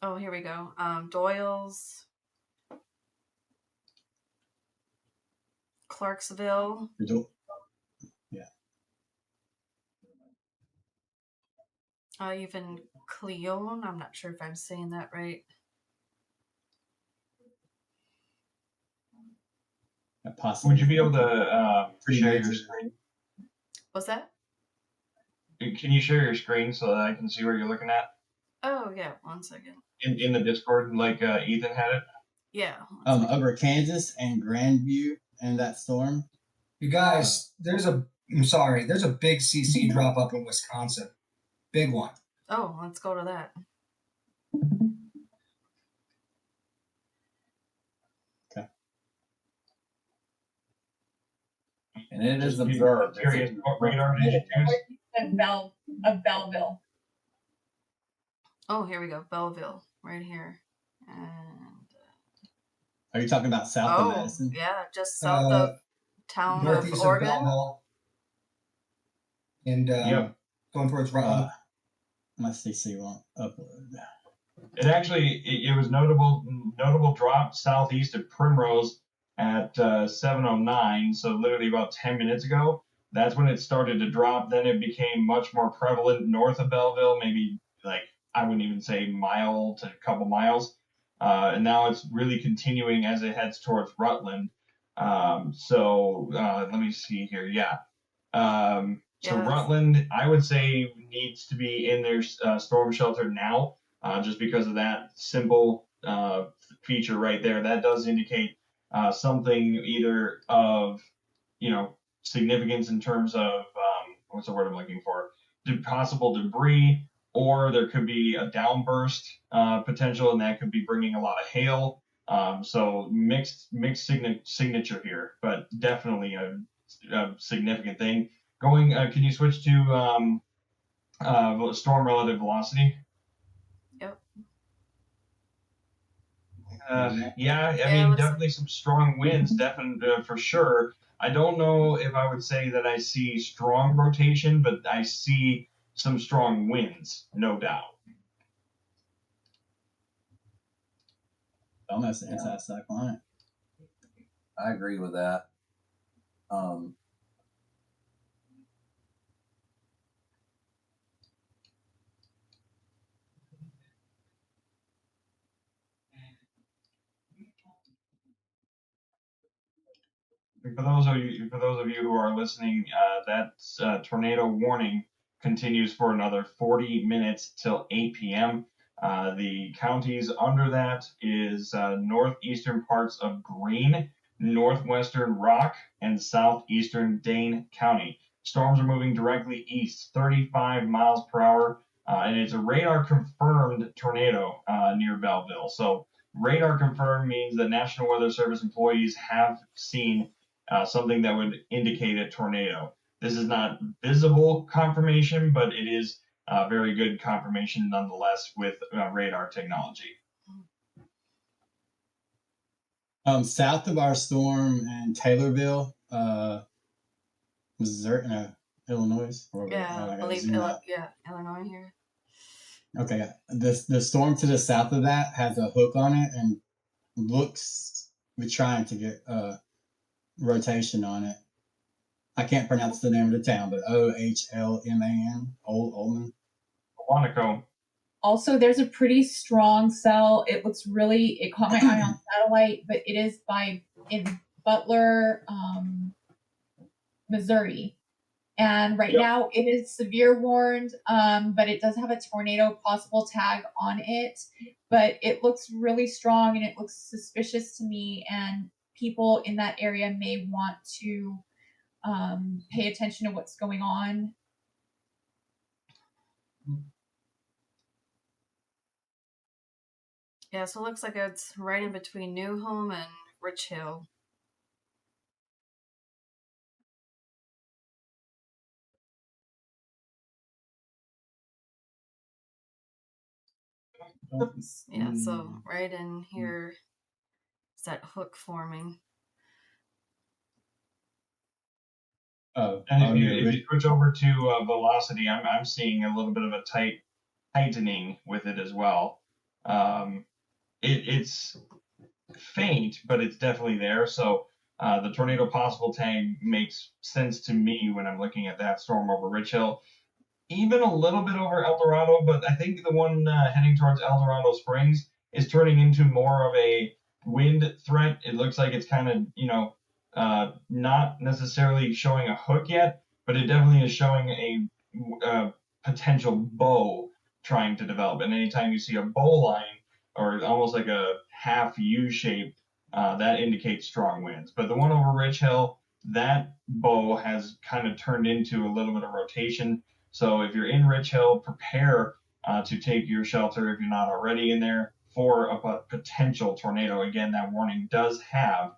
Oh, here we go. Doyle's, Clarksville. Yeah. Even Cleone. I'm not sure if I'm saying that right. Possibly. Would you be able to share your screen? What's that? Can you share your screen so that I can see where you're looking at? Oh, yeah. 1 second. In the Discord, like Ethan had it? Yeah. Over Kansas and Grandview and that storm. You guys, there's a big CC drop up in Wisconsin. Big one. Oh, let's go to that. Okay. And it is observed. What radar did you use? Of Belleville. Oh, here we go. Belleville, right here. And are you talking about south of Madison? Yeah, just south of town of Oregon. Belleville. And going towards Rutland. My CC won't upload. It actually it was notable drop southeast of Primrose at 7:09, so literally about 10 minutes ago. That's when it started to drop. Then it became much more prevalent north of Belleville, maybe like I wouldn't even say mile to a couple miles. And now it's really continuing as it heads towards Rutland. So let me see here. Yeah. So Rutland, I would say, needs to be in their storm shelter now, just because of that simple feature right there. That does indicate something either of, significance in terms of what's the word I'm looking for? Possible debris, or there could be a downburst potential, and that could be bringing a lot of hail. So mixed signature here, but definitely a significant thing. Can you switch to storm relative velocity? Yep. Yeah, I mean, definitely some strong winds, definitely for sure. I don't know if I would say that I see strong rotation, but I see some strong winds, no doubt. Almost anti-cyclonic. I agree with that. For those of you who are listening, that tornado warning continues for another 40 minutes till 8 p.m. The counties under that is northeastern parts of Greene, northwestern Rock, and southeastern Dane County. Storms are moving directly east, 35 miles per hour, and it's a radar confirmed tornado near Belleville. So radar confirmed means that National Weather Service employees have seen something that would indicate a tornado. This is not visible confirmation, but it is very good confirmation nonetheless with radar technology. South of our storm in Taylorville, Missouri, Illinois. Yeah, I believe Illinois here. Okay, the storm to the south of that has a hook on it and looks we're trying to get rotation on it. I can't pronounce the name of the town, but Ohlman, Ohlman. Quantico. Also, there's a pretty strong cell. It caught my eye on satellite, but it is in Butler, Missouri. And right now it is severe warned, but it does have a tornado possible tag on it. But it looks really strong and it looks suspicious to me. And people in that area may want to pay attention to what's going on. Yeah, so it looks like it's right in between New Home and Rich Hill. Yeah, so right in here is that hook forming. And if you switch over to velocity, I'm seeing a little bit of a tightening with it as well. It's faint, but it's definitely there. So the tornado possible tag makes sense to me when I'm looking at that storm over Rich Hill. Even a little bit over El Dorado, but I think the one heading towards El Dorado Springs is turning into more of a wind threat. It looks like it's kind of, not necessarily showing a hook yet, but it definitely is showing a potential bow trying to develop. And anytime you see a bow line, or almost like a half U shape, that indicates strong winds. But the one over Rich Hill, that bow has kind of turned into a little bit of rotation. So if you're in Rich Hill, prepare to take your shelter if you're not already in there for a potential tornado. Again, that warning does have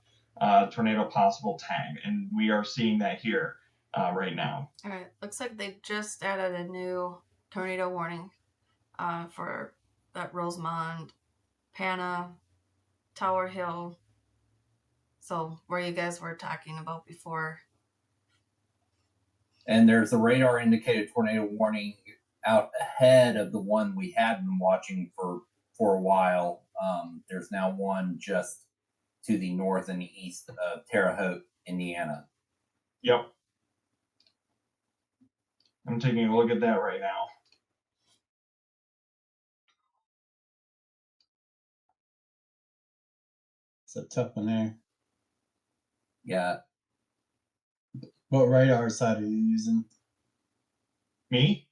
tornado possible tag, and we are seeing that here right now. All right, looks like they just added a new tornado warning for that Rosemont, Pana, Tower Hill. So where you guys were talking about before. And there's a radar indicated tornado warning out ahead of the one we had been watching for a while. There's now one just to the north and the east of Terre Haute, Indiana. Yep. I'm taking a look at that right now. It's a tough one there. Yeah. What radar site are you using? Me?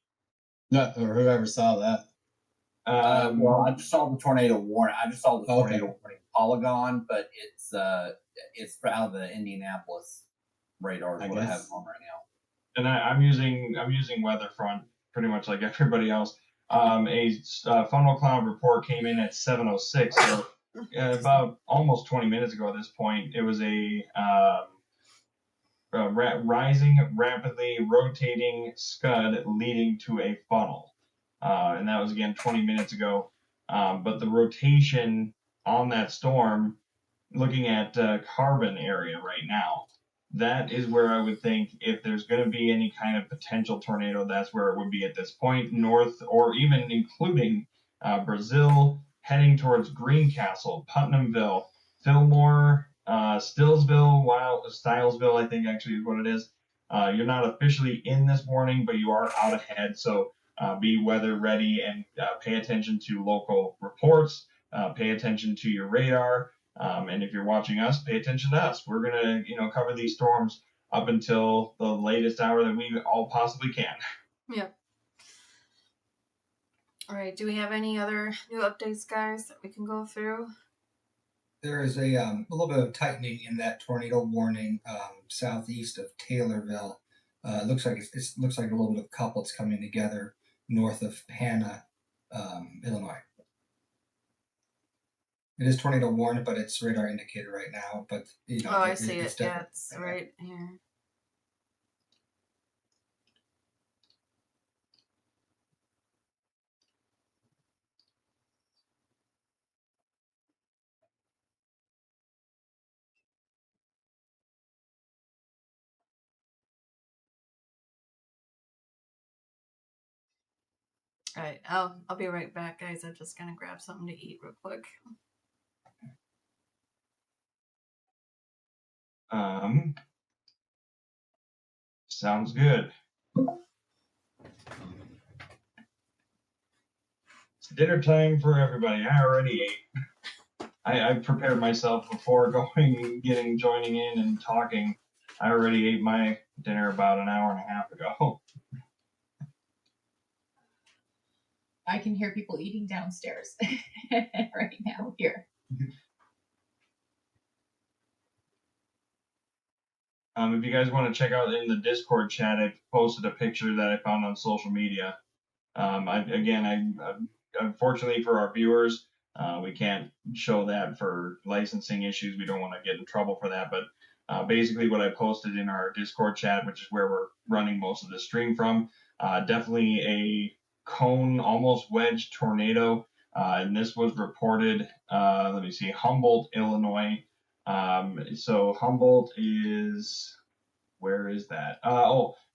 No, or whoever saw that. Well, I just saw the tornado warning. I just saw the tornado warning polygon, but it's out of the Indianapolis radar is what I have on right now. And I'm using Weatherfront pretty much like everybody else. A funnel cloud report came in at 7:06, so about almost 20 minutes ago at this point. It was a rising, rapidly rotating scud leading to a funnel. And that was again 20 minutes ago. But the rotation on that storm, looking at Carbon area right now, that is where I would think if there's going to be any kind of potential tornado, that's where it would be at this point, north or even including Brazil, heading towards Greencastle, Putnamville, Fillmore, Stylesville, I think actually is what it is. You're not officially in this warning, but you are out ahead. So be weather ready and pay attention to local reports. Pay attention to your radar. And if you're watching us, pay attention to us. We're gonna, cover these storms up until the latest hour that we all possibly can. Yep. All right. Do we have any other new updates, guys, that we can go through? There is a little bit of tightening in that tornado warning southeast of Taylorville. It looks like it looks like a little bit of couplets coming together north of Panna, Illinois. It is tornado warned, but it's radar indicated right now. But I see it. Yeah, it's right here. All right, I'll be right back, guys. I'm just gonna grab something to eat real quick. Sounds good. It's dinner time for everybody. I already ate. I prepared myself before joining in and talking. I already ate my dinner about an hour and a half ago. I can hear people eating downstairs right now here. If you guys want to check out in the Discord chat, I posted a picture that I found on social media. Unfortunately for our viewers, we can't show that for licensing issues. We don't want to get in trouble for that. But basically what I posted in our Discord chat, which is where we're running most of the stream from, definitely a cone, almost wedge tornado. And this was reported, Humboldt, Illinois. So Humboldt is, where is that?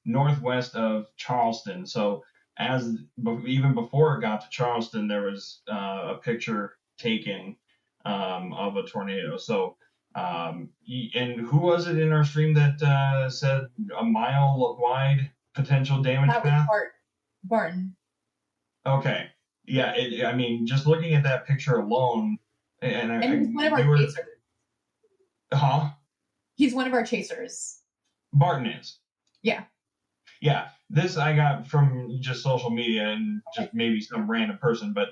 Northwest of Charleston. So even before it got to Charleston, there was a picture taken of a tornado. So, and who was it in our stream that said a mile wide potential damage path? That was Barton. Okay. Yeah. Just looking at that picture alone, and he's one of our chasers. Huh? He's one of our chasers. Barton is. Yeah. Yeah. This I got from just social media and just maybe some random person, but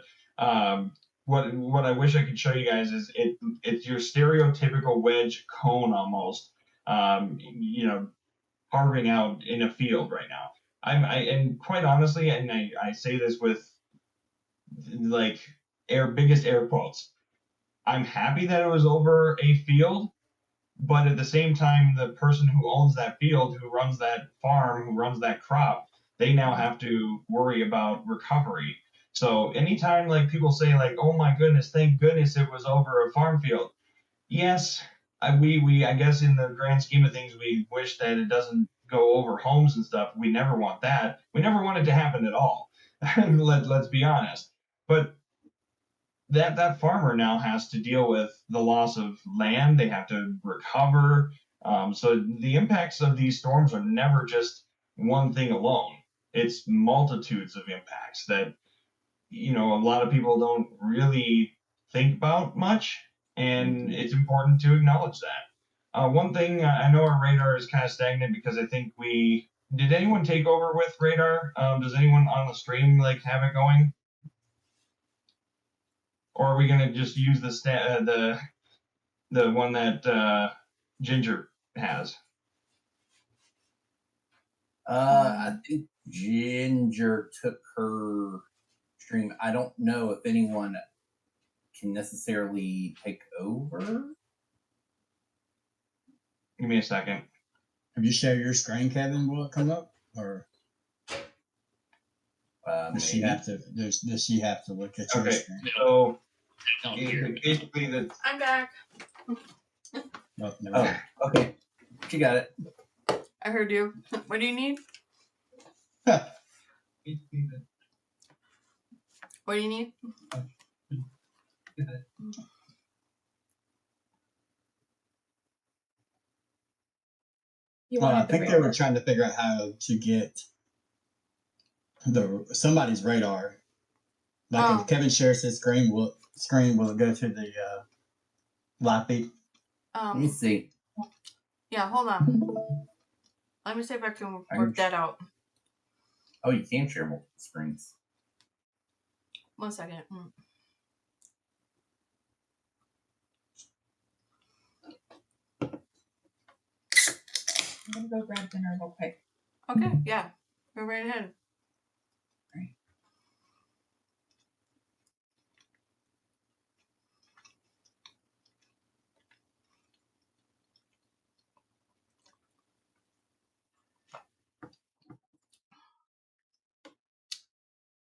what I wish I could show you guys is it's your stereotypical wedge cone almost, carving out in a field right now. And quite honestly, and I say this with like biggest air quotes, I'm happy that it was over a field, but at the same time, the person who owns that field, who runs that farm, who runs that crop, they now have to worry about recovery. So anytime like people say like, oh my goodness, thank goodness it was over a farm field. Yes, we I guess in the grand scheme of things, we wish that it doesn't go over homes and stuff. We never want that. We never want it to happen at all. Let's be honest. But that farmer now has to deal with the loss of land. They have to recover. So the impacts of these storms are never just one thing alone. It's multitudes of impacts that, a lot of people don't really think about much, and it's important to acknowledge that. One thing, I know our radar is kind of stagnant because I think did anyone take over with radar? Does anyone on the stream have it going? Or are we gonna just use the one that Ginger has? I think Ginger took her stream. I don't know if anyone can necessarily take over. Give me a second. Have you shared your screen, Kevin? Will it come up, or does she have to? Does she have to look at your screen? So basically, I'm back. Oh, okay. She got it. I heard you. What do you need? What do you need? You Well, I wanted the think they radar. were trying to figure out how to get somebody's radar. Like if Kevin shares his screen, will it go to the live feed? Let me see. Yeah, hold on. Let me see if I can work that out. Oh, you can share multiple screens. 1 second. I'm gonna go grab dinner real quick. Okay, yeah. Go right ahead.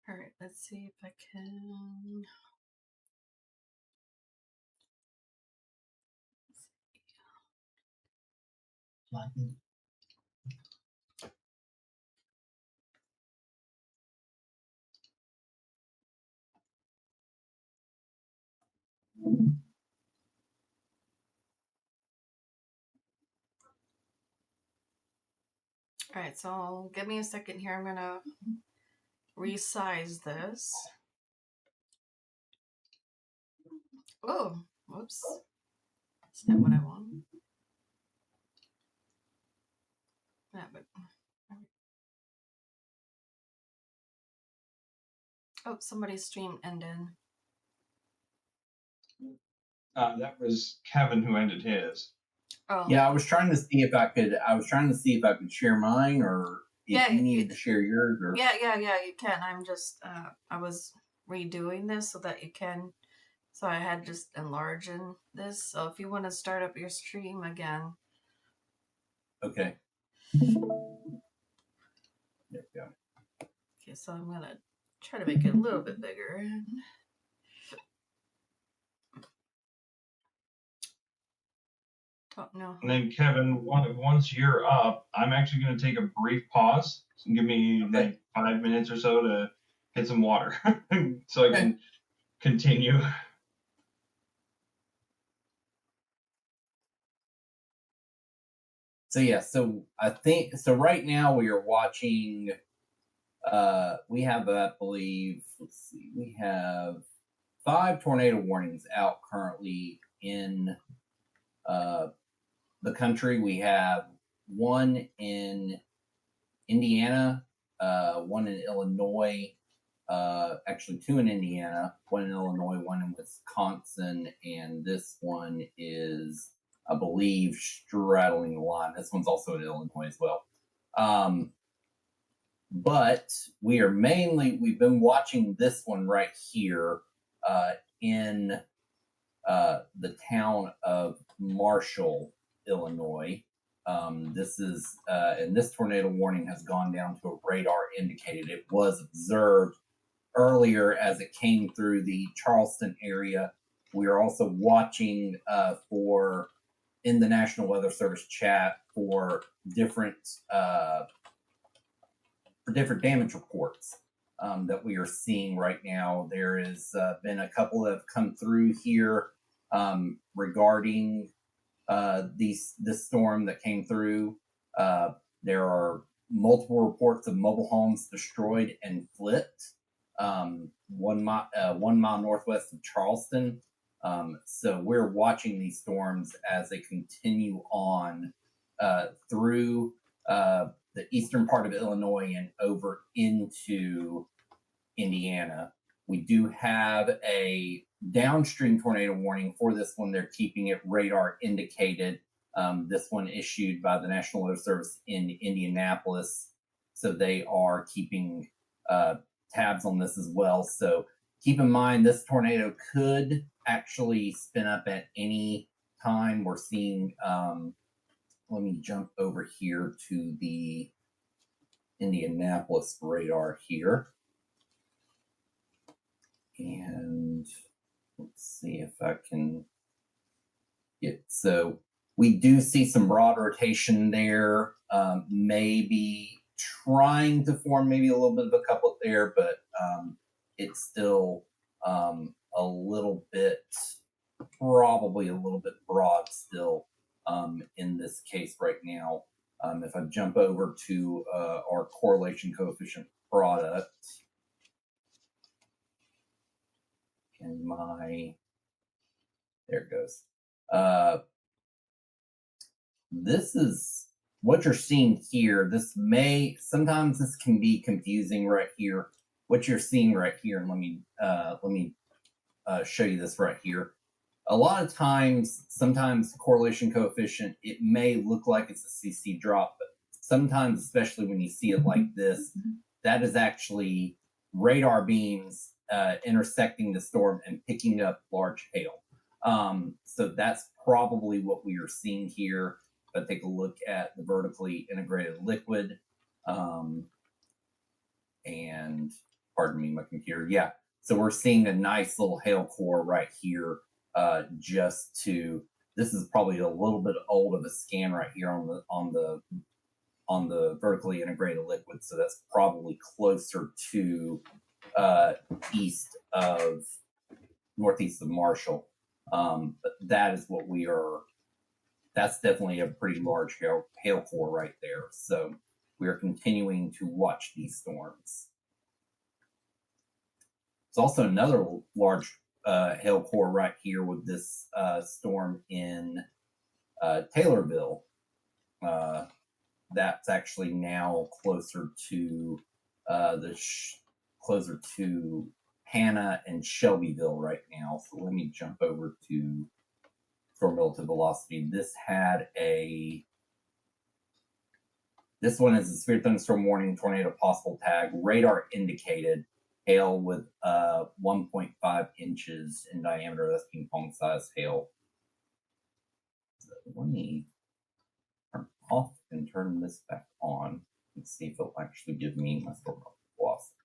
All right, let's see if I can. Live feed. All right, so give me a second here. I'm gonna resize this. Oh, whoops. That's not what I want. Yeah, but oh, somebody's stream ended. That was Kevin who ended his. Oh. Yeah, I was trying to see if I could share mine, or if you needed to share yours. Or Yeah, you can. I'm just I was redoing this so that you can. So I had just enlarging this. So if you want to start up your stream again. Okay. There we go. Okay, so I'm gonna try to make it a little bit bigger. No. And then Kevin, once you're up, I'm actually going to take a brief pause. So give me like 5 minutes or so to get some water, so I can continue. So yeah, so I think so. Right now we are watching. We have, I believe, let's see, we have 5 tornado warnings out currently in the country. We have 1 in Indiana, 1 in Illinois, actually 2 in Indiana, 1 in Illinois, 1 in Wisconsin, and this one is, I believe, straddling the line. This one's also in Illinois as well. But we've been watching this one right here in the town of Marshall, Illinois. This is, and this tornado warning has gone down to a radar indicated. It was observed earlier as it came through the Charleston area. We are also watching in the National Weather Service chat for different damage reports that we are seeing right now. There has been a couple that have come through here regarding this storm that came through. There are multiple reports of mobile homes destroyed and flipped. 1 mile northwest of Charleston. So we're watching these storms as they continue on through the eastern part of Illinois and over into Indiana. We do have a downstream tornado warning for this one. They're keeping it radar indicated. This one issued by the National Weather Service in Indianapolis. So they are keeping tabs on this as well. So keep in mind, this tornado could actually spin up at any time. We're seeing, let me jump over here to the Indianapolis radar here. And let's see if I can get, so we do see some broad rotation there, maybe trying to form maybe a little bit of a couplet there, but it's still a little bit, probably a little bit broad still in this case right now. If I jump over to our correlation coefficient product, and there it goes. This is what you're seeing here. Sometimes this can be confusing right here. What you're seeing right here, and let me show you this right here. A lot of times, sometimes correlation coefficient, it may look like it's a CC drop, but sometimes, especially when you see it like this, that is actually radar beams intersecting the storm and picking up large hail. So that's probably what we are seeing here. But take a look at the vertically integrated liquid, and pardon me, my computer. Yeah, so we're seeing a nice little hail core right here. This is probably a little bit old of a scan right here on the vertically integrated liquid. So that's probably closer to northeast of Marshall. But that is what we are. That's definitely a pretty large hail core right there. So we are continuing to watch these storms. There's also another large hail core right here with this storm in Taylorville. That's actually now closer to closer to Hanna and Shelbyville right now. So let me jump over to storm relative velocity. This one is a severe thunderstorm warning, tornado possible tag, radar indicated hail with 1.5 inches in diameter. That's ping pong size hail. So let me turn off and turn this back on and see if it'll actually give me my storm relative velocity.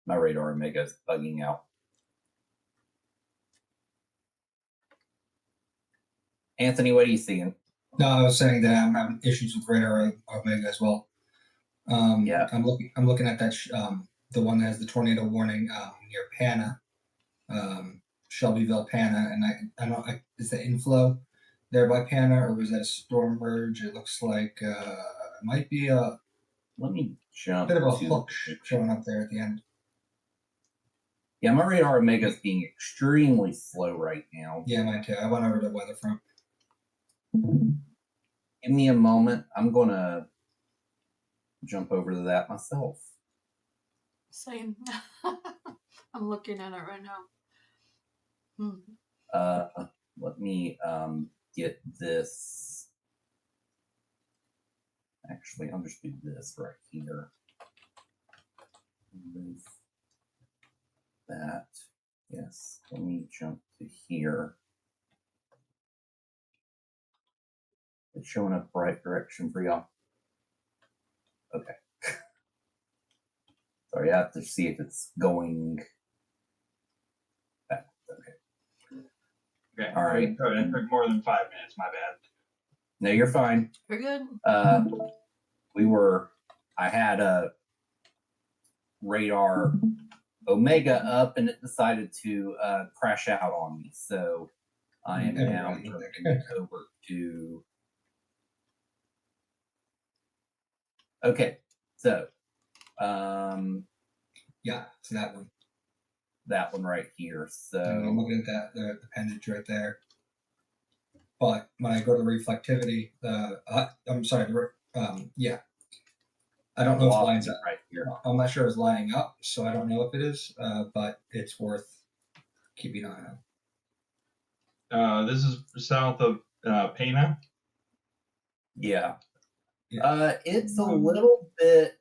My radar Omega is bugging out. Anthony, what are you seeing? No, I was saying that I'm having issues with radar Omega as well. Yeah, I'm looking at that the one that has the tornado warning near Panna, Shelbyville, Panna, and I don't know, is the inflow there by Panna, or was that a storm merge? It looks like it might be a. Let me jump. Bit of a hook showing up there at the end. Yeah, my radar Omega is being extremely slow right now. Yeah, mine too. I went over to weather front. Give me a moment. I'm going to jump over to that myself. Same. I'm looking at it right now. Let me get this. Actually, I'll just do this right here. Move that. Yes. Let me jump to here. It's showing up right direction for y'all. Okay. Sorry, I have to see if it's going back. Okay. Okay. All right. It took more than 5 minutes. My bad. No, you're fine. You're good. I had a radar Omega up and it decided to crash out on me. So I am now jumping over to. Okay, so yeah, it's that one. That one right here. So I'm looking at the appendage right there. But when I go to reflectivity, I'm sorry, yeah. I don't know if it lines up. Right here. I'm not sure it's lining up, so I don't know if it is, but it's worth keeping an eye on. This is south of Pena? Yeah. Yeah. It's a little bit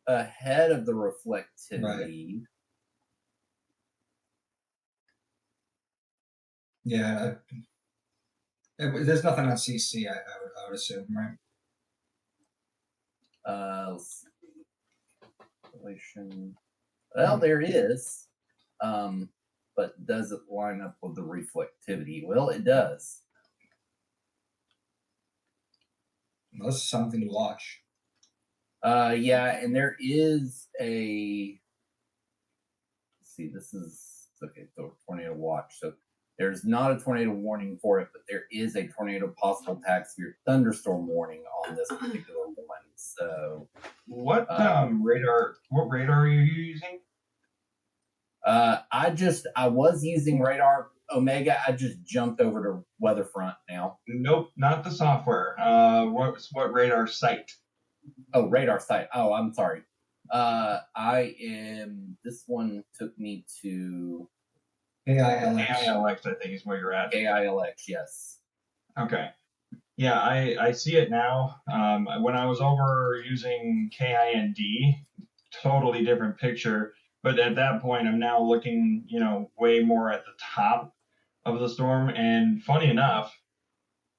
ahead of the reflectivity. Right. Yeah. There's nothing on CC, I would assume, right? Let's see. Relation. Well, there is. But does it line up with the reflectivity? Well, it does. Well, this is something to watch. Yeah, and there is a. Let's see, this is okay. So tornado watch. So there's not a tornado warning for it, but there is a tornado possible attack severe thunderstorm warning on this particular one. So what radar? What radar are you using? I was using radar Omega. I just jumped over to Weatherfront now. Nope, not the software. What radar site? Oh, radar site. Oh, I'm sorry. I am. This one took me to KILX. KILX, I think is where you're at. KILX, yes. Okay. Yeah, I see it now. When I was over using KIND, totally different picture. But at that point, I'm now looking, way more at the top of the storm. And funny enough,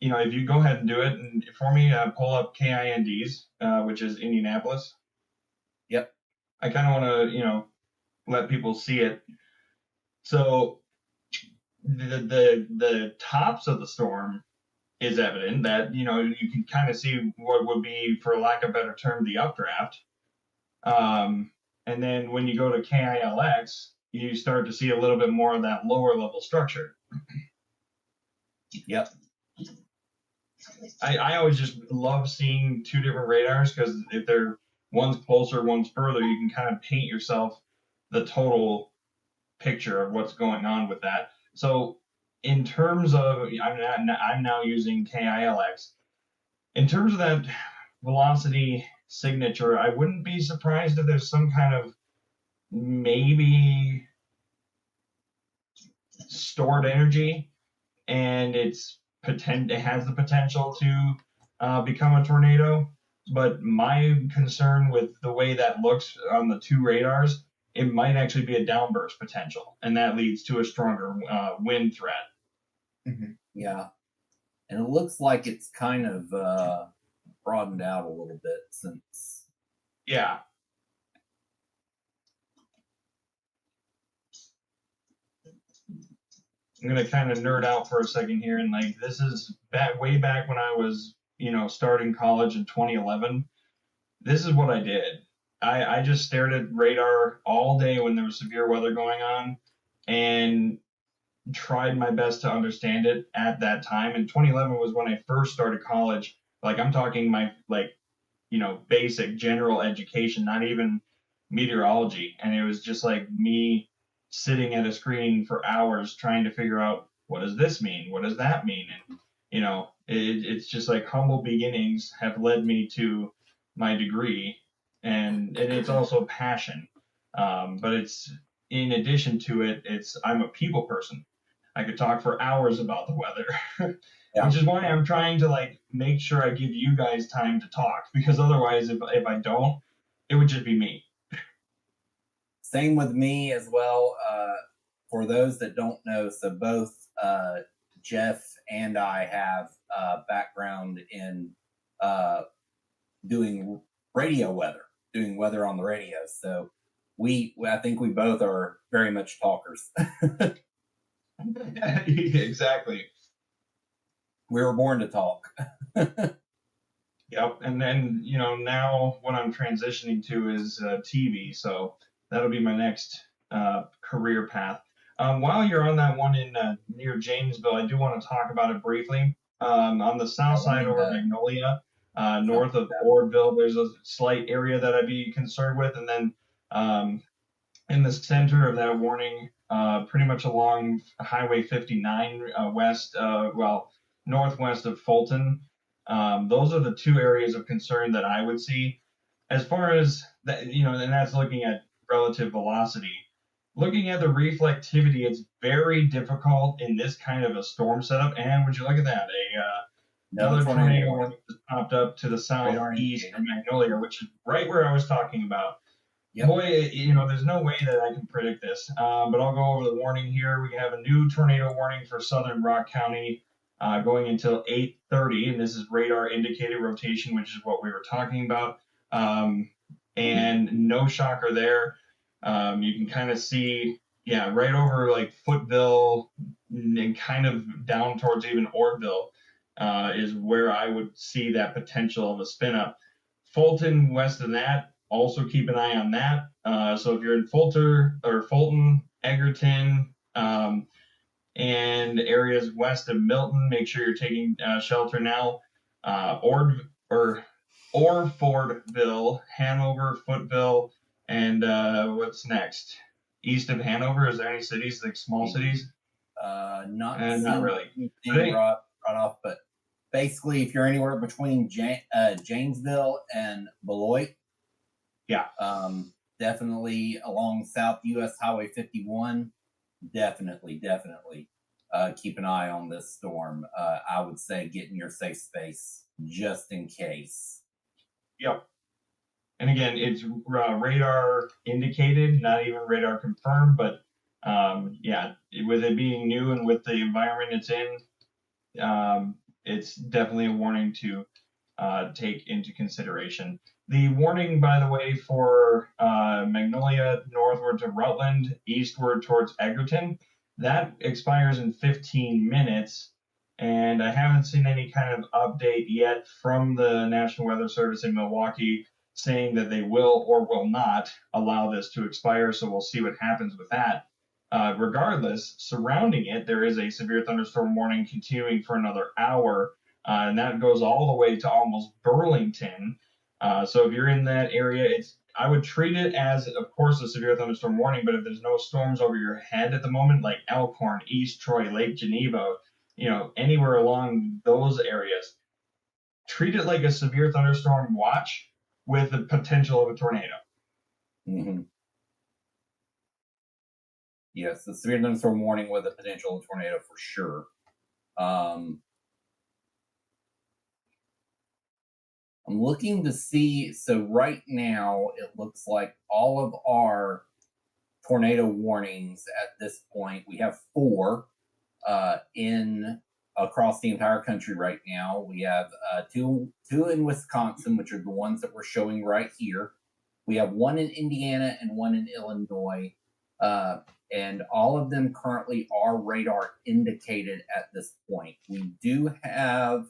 if you go ahead and do it, and for me, pull up KINDs, which is Indianapolis. Yep. I kind of want to, let people see it. So the tops of the storm is evident that, you can kind of see what would be, for lack of a better term, the updraft. And then when you go to KILX, you start to see a little bit more of that lower level structure. Yep. I always just love seeing two different radars, because if they're one's closer, one's further, you can kind of paint yourself the total picture of what's going on with that. So in terms of, I'm now using KILX. In terms of that velocity signature, I wouldn't be surprised if there's some kind of maybe stored energy, and it has the potential to become a tornado. But my concern with the way that looks on the two radars, it might actually be a downburst potential, and that leads to a stronger wind threat. Mm-hmm. Yeah, and it looks like it's kind of broadened out a little bit since. Yeah. I'm gonna kind of nerd out for a second here, and this is way back when I was, starting college in 2011. This is what I did. I just stared at radar all day when there was severe weather going on, and tried my best to understand it at that time. And 2011 was when I first started college. I'm talking my basic general education, not even meteorology. And it was just me sitting at a screen for hours trying to figure out, what does this mean? What does that mean? And, it's just humble beginnings have led me to my degree. And it's also passion. But it's, in addition to it, I'm a people person. I could talk for hours about the weather. Yeah. Which is why I'm trying to make sure I give you guys time to talk, because otherwise, if I don't, it would just be me. Same with me as well. For those that don't know, so both Jeff and I have background in doing radio weather, doing weather on the radio. So I think we both are very much talkers. Exactly. We were born to talk. Yep. And then, now what I'm transitioning to is TV. So that'll be my next career path. While you're on that one in near Janesville, I do want to talk about it briefly. On the south side over Magnolia, north of Orville, there's a slight area that I'd be concerned with. And then in the center of that warning, pretty much along Highway 59 northwest of Fulton. Those are the two areas of concern that I would see. As far as that, and that's looking at relative velocity. looking at the reflectivity, it's very difficult in this kind of a storm setup. And would you look at that? Another tornado just popped up to the southeast of Magnolia, which is right where I was talking about. Yep. Boy, there's no way that I can predict this, but I'll go over the warning here. We have a new tornado warning for southern Rock County going until 8:30, and this is radar indicated rotation, which is what we were talking about. And no shocker there. You can kind of see, right over like Footville and kind of down towards even Orville is where I would see that potential of a spin up. Fulton west of that, also keep an eye on that. So if you're in Fulton, Egerton, and areas west of Milton, make sure you're taking shelter now. Orfordville, Hanover, Footville, and what's next? East of Hanover, is there any cities, like small cities? Not really. Right off, but basically, if you're anywhere between Janesville and Beloit, definitely along South US Highway 51, definitely keep an eye on this storm. I would say get in your safe space just in case. Yep. And again, it's radar indicated, not even radar confirmed, but with it being new and with the environment it's in, it's definitely a warning to take into consideration. The warning, by the way, for Magnolia northward to Rutland, eastward towards Egerton, that expires in 15 minutes. And I haven't seen any kind of update yet from the National Weather Service in Milwaukee saying that they will or will not allow this to expire. So we'll see what happens with that. Regardless, surrounding it, there is a severe thunderstorm warning continuing for another hour. And that goes all the way to almost Burlington. So if you're in that area, I would treat it as, of course, a severe thunderstorm warning. But if there's no storms over your head at the moment, like Elkhorn, East Troy, Lake Geneva, anywhere along those areas, treat it like a severe thunderstorm watch with the potential of a tornado. Mm-hmm. Yes, the severe thunderstorm warning with a potential of tornado for sure. I'm looking to see, so right now it looks like all of our tornado warnings at this point, we have 4 across the entire country right now. We have two in Wisconsin, which are the ones that we're showing right here. We have 1 in Indiana and 1 in Illinois. And all of them currently are radar indicated at this point. We do have,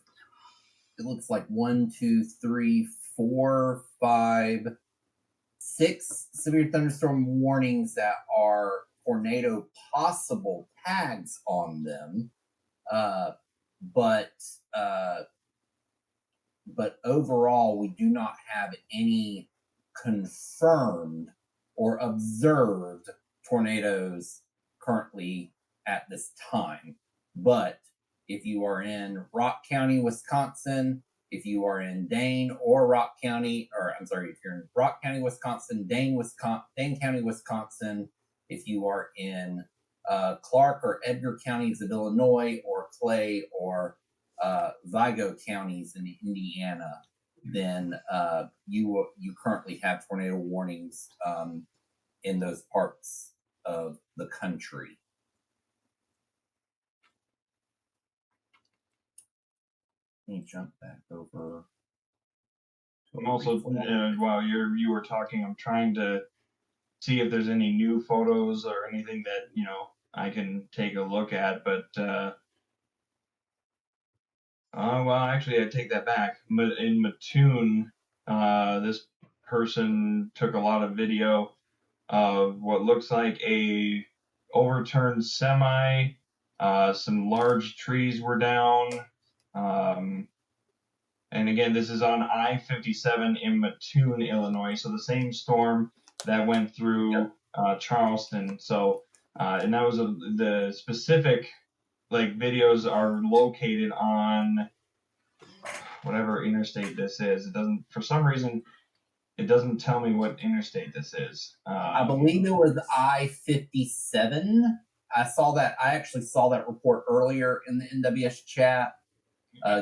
it looks like 1, 2, 3, 4, 5, 6 severe thunderstorm warnings that are tornado possible tags on them. But overall, we do not have any confirmed or observed tornadoes currently at this time. But if you are in Rock County, Wisconsin, if you are in Dane or Rock County, or I'm sorry, if you're in Rock County, Wisconsin, Dane County, Wisconsin, if you are in Clark or Edgar counties of Illinois, or Clay or Vigo counties in Indiana, then you currently have tornado warnings in those parts of the country. Let me jump back over. I'm also, while you were talking, I'm trying to see if there's any new photos or anything that, I can take a look at, but, well, actually, I take that back. But in Mattoon, this person took a lot of video of what looks like a overturned semi. Some large trees were down. And again, this is on I-57 in Mattoon, Illinois. So the same storm that went through Charleston. So, and that was the specific videos are located on whatever interstate this is. It doesn't, for some reason, It doesn't tell me what interstate this is. I believe it was I-57. I actually saw that report earlier in the NWS chat.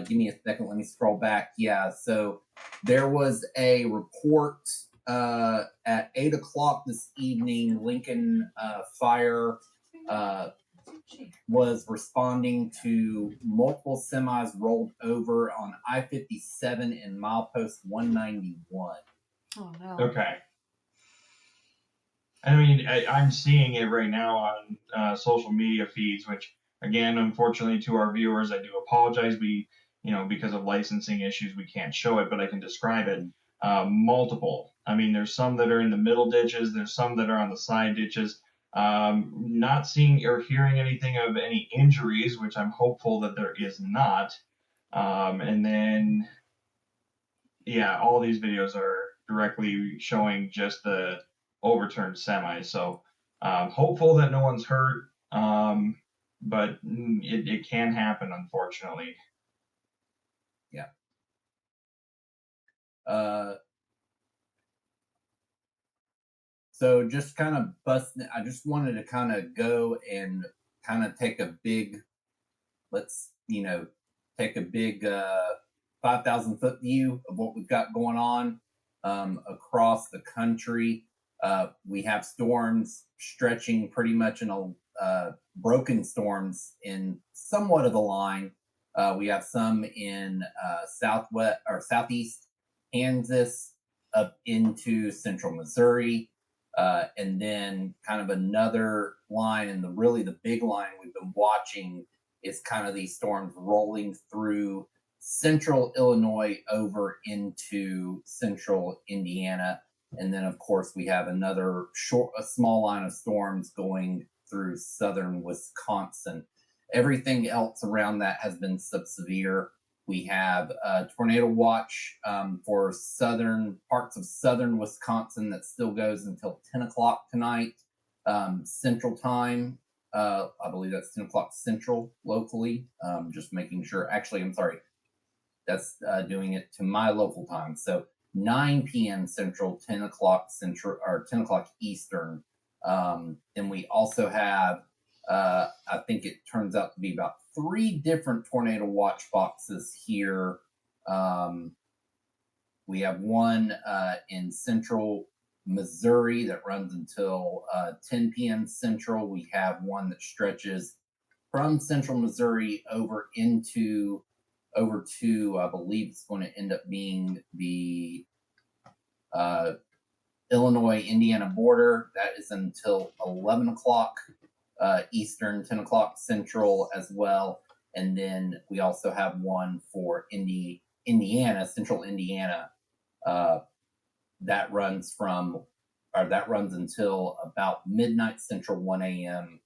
Give me a second. Let me scroll back. Yeah, so there was a report at 8 o'clock this evening. Lincoln Fire was responding to multiple semis rolled over on I-57 and milepost 191. Oh no. Okay. I mean, I'm seeing it right now on social media feeds, which, again, unfortunately to our viewers, I do apologize. We, because of licensing issues, we can't show it, but I can describe it. Multiple. I mean, there's some that are in the middle ditches. There's some that are on the side ditches. Not seeing or hearing anything of any injuries, which I'm hopeful that there is not. And then, yeah, all these videos are directly showing just the overturned semi. So hopeful that no one's hurt, but it can happen, unfortunately. Yeah. So just kind of busting, I just wanted to kind of go and kind of take a big, take a big 5,000 foot view of what we've got going on across the country. We have storms stretching pretty much in broken storms in somewhat of the line. We have some in southwest or southeast Kansas up into central Missouri. And then kind of another line, and the big line we've been watching is kind of these storms rolling through central Illinois over into central Indiana. And then, of course, we have a small line of storms going through southern Wisconsin. Everything else around that has been subsevere. We have a tornado watch for parts of southern Wisconsin that still goes until 10 o'clock tonight, Central Time. I believe that's 10 o'clock Central locally. Just making sure. Actually, I'm sorry. That's doing it to my local time. So 9 p.m. Central, 10 o'clock Central, or 10 o'clock Eastern. And we also have, I think it turns out to be about 3 different tornado watch boxes here. We have one in central Missouri that runs until 10 p.m. Central. We have one that stretches from central Missouri over to, I believe it's going to end up being the Illinois-Indiana border. That is until 11 o'clock Eastern, 10 o'clock Central as well. And then we also have one for Indiana, central Indiana, that runs until about midnight Central, 1 a.m.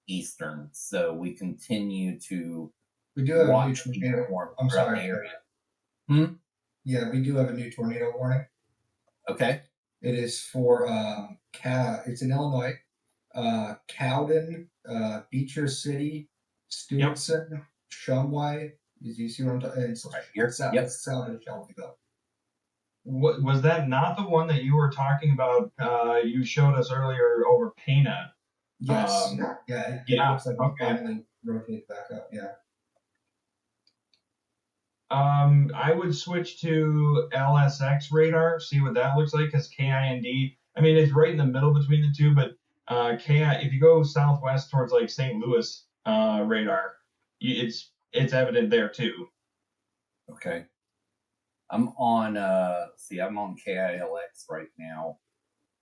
Eastern. So we continue to watch the tornado throughout the area. Yeah, we do have a new tornado warning. Okay. It is for it's in Illinois. Cowden, Beecher City, Stewardson, Shumway. You see what I'm talking about? It's right here. South of Shelbyville. What was that? Not the one that you were talking about? You showed us earlier over Pana. Yes. It looks like we finally rotated back up. Yeah. I would switch to LSX radar, see what that looks like, because KIND, I mean, it's right in the middle between the two, but if you go southwest towards like St. Louis radar, it's evident there too. Okay. I'm on KILX right now.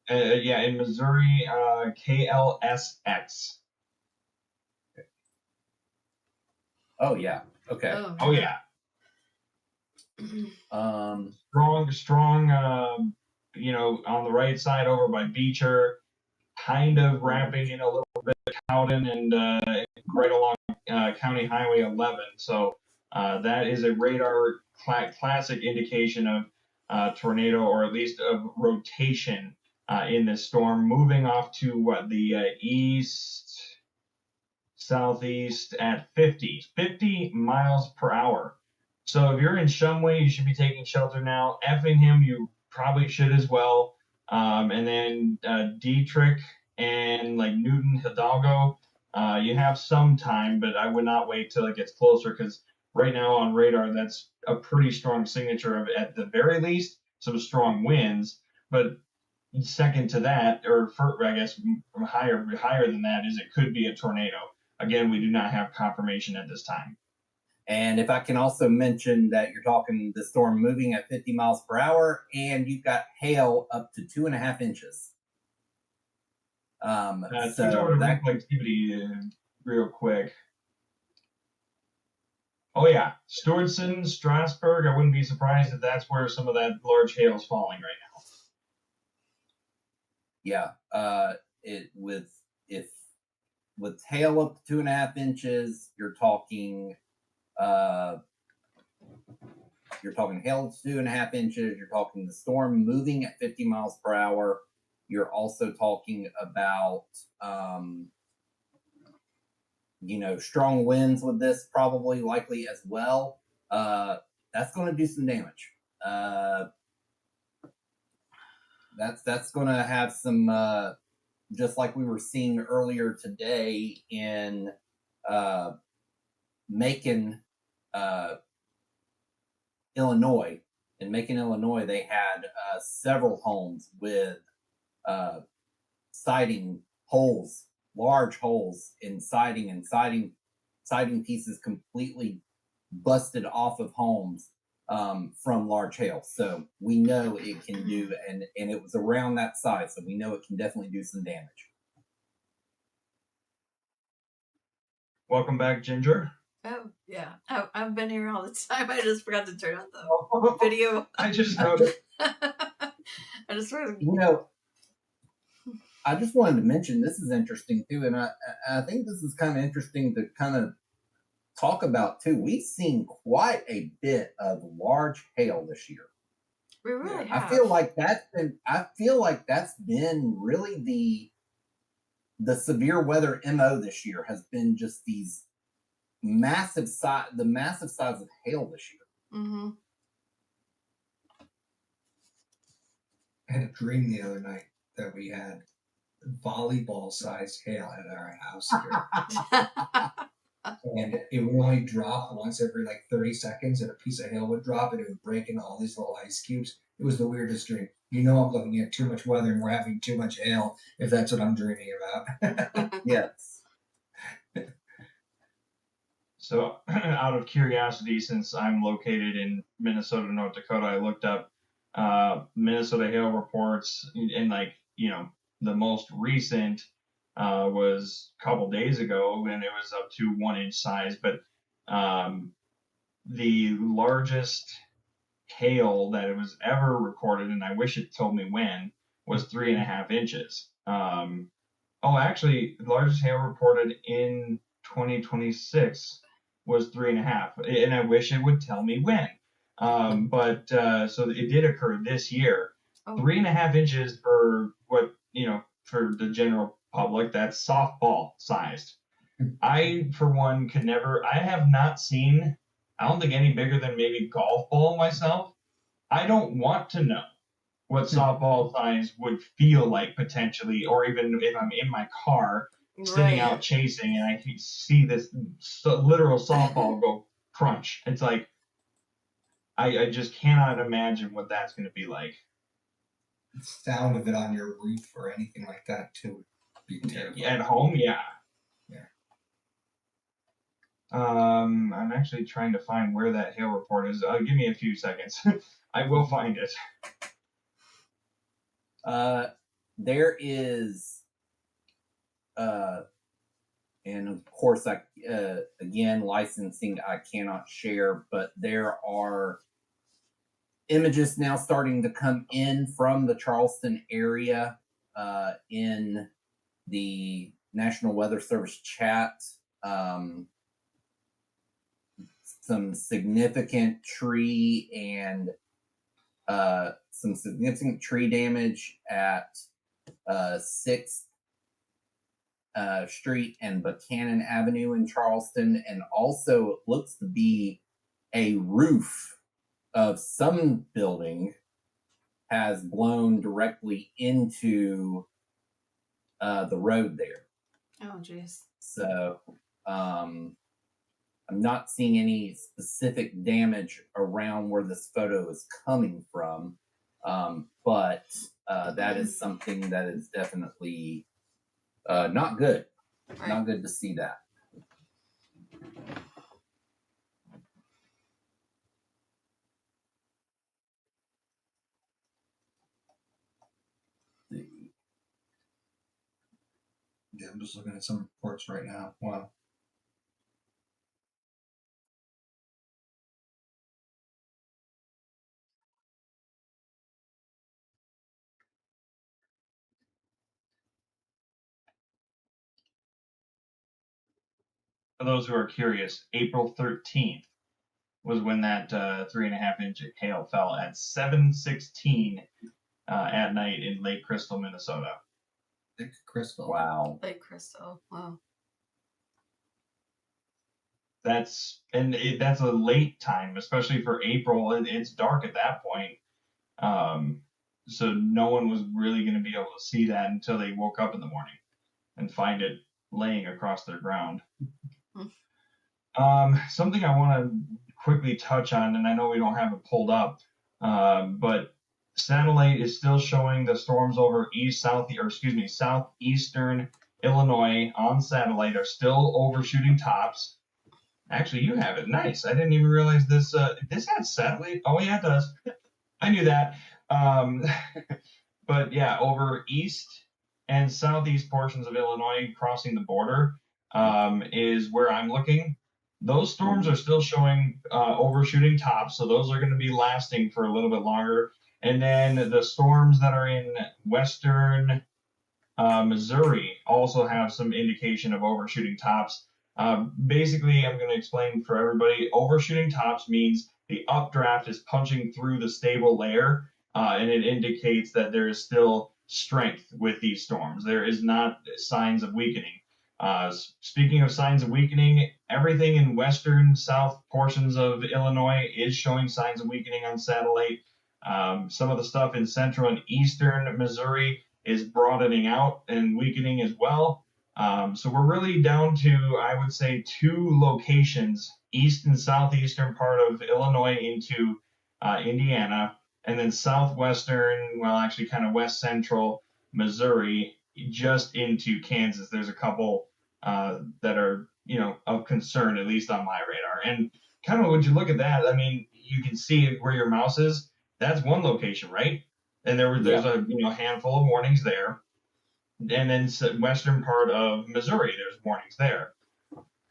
Yeah, in Missouri, KLSX. Okay. Oh yeah. Okay. Oh yeah. Strong, on the right side over by Beecher, kind of wrapping in a little bit of Cowden and right along County Highway 11. So that is a radar classic indication of tornado, or at least of rotation in this storm, moving off to the east, southeast at 50 miles per hour. So if you're in Shumway, you should be taking shelter now. Effingham, you probably should as well. And then Dietrich and like Newton Hidalgo, you have some time, but I would not wait till it gets closer because right now on radar, that's a pretty strong signature of, at the very least, some strong winds. But second to that, or I guess higher than that, is it could be a tornado. Again, we do not have confirmation at this time. And if I can also mention that you're talking the storm moving at 50 miles per hour, and you've got hail up to 2.5 inches. Switch over to reflectivity real quick. Oh yeah, Stewardson, Strasburg. I wouldn't be surprised if that's where some of that large hail is falling right now. Yeah, with hail up to 2.5 inches, you're talking hail to 2.5 inches. You're talking the storm moving at 50 miles per hour. You're also talking about strong winds with this, probably likely as well. That's going to do some damage. That's going to have some, just like we were seeing earlier today in Macon, Illinois. In Macon, Illinois, they had several homes with siding holes, large holes in siding, and siding pieces completely busted off of homes from large hail. So we know it can do, and it was around that size, so we know it can definitely do some damage. Welcome back, Ginger. Oh, yeah. I've been here all the time. I just forgot to turn on the video. I just noticed. I just forgot. I just wanted to mention, this is interesting too, and I think this is kind of interesting to kind of talk about too. We've seen quite a bit of large hail this year. We really have. I feel like that's been really the severe weather MO this year has been just these massive size of hail this year. Mm-hmm. I had a dream the other night that we had volleyball-sized hail at our house here. And it would only drop once every like 30 seconds, and a piece of hail would drop, and it would break into all these little ice cubes. It was the weirdest dream. I'm looking at too much weather, and we're having too much hail, if that's what I'm dreaming about. Yes. So, out of curiosity, since I'm located in Minnesota, North Dakota, I looked up Minnesota hail reports, and the most recent was a couple days ago, and it was up to 1 inch size. But the largest hail that it was ever recorded, and I wish it told me when, was 3.5 inches. Actually, the largest hail reported in 2026 was 3.5, and I wish it would tell me when. So it did occur this year. 3.5 inches for what, for the general public, that's softball sized. I, for one, I have not seen, I don't think any bigger than maybe golf ball myself. I don't want to know what softball size would feel like potentially, or even if I'm in my car sitting out chasing and I see this literal softball go crunch. It's like, I just cannot imagine what that's going to be like. The sound of it on your roof or anything like that too would be terrible. At home, yeah. Yeah. I'm actually trying to find where that hail report is. Give me a few seconds. I will find it. There is, and of course, again, licensing I cannot share, but there are images now starting to come in from the Charleston area in the National Weather Service chat. Some significant tree and some significant tree damage at 6th Street and Buchanan Avenue in Charleston, and also it looks to be a roof of some building has blown directly into the road there. Oh, jeez. So I'm not seeing any specific damage around where this photo is coming from, but that is something that is definitely not good. Right. Not good to see that. Yeah, I'm just looking at some reports right now. Wow. For those who are curious, April 13th was when that 3.5 inch hail fell at 7:16 at night in Lake Crystal, Minnesota. Lake Crystal. Wow. Lake Crystal. Wow. That's a late time, especially for April. It's dark at that point, so no one was really going to be able to see that until they woke up in the morning and find it laying across their ground. Something I want to quickly touch on, and I know we don't have it pulled up, but satellite is still showing the storms over southeastern Illinois on satellite are still overshooting tops. Actually, you have it. Nice. I didn't even realize this. This has satellite. Oh yeah, it does. I knew that. But yeah, over east and southeast portions of Illinois, crossing the border, is where I'm looking. Those storms are still showing overshooting tops, so those are going to be lasting for a little bit longer. And then the storms that are in western Missouri also have some indication of overshooting tops. Basically, I'm going to explain for everybody. Overshooting tops means the updraft is punching through the stable layer, and it indicates that there is still strength with these storms. There is not signs of weakening. Speaking of signs of weakening, everything in western, south portions of Illinois is showing signs of weakening on satellite. Some of the stuff in central and eastern Missouri is broadening out and weakening as well. So we're really down to, I would say, 2 locations, east and southeastern part of Illinois into Indiana, and then southwestern, well, actually kind of west central Missouri, just into Kansas. There's a couple that are, of concern, at least on my radar. And kind of, would you look at that? I mean, you can see where your mouse is. That's one location, right? And there's a handful of warnings there. And then western part of Missouri, there's warnings there.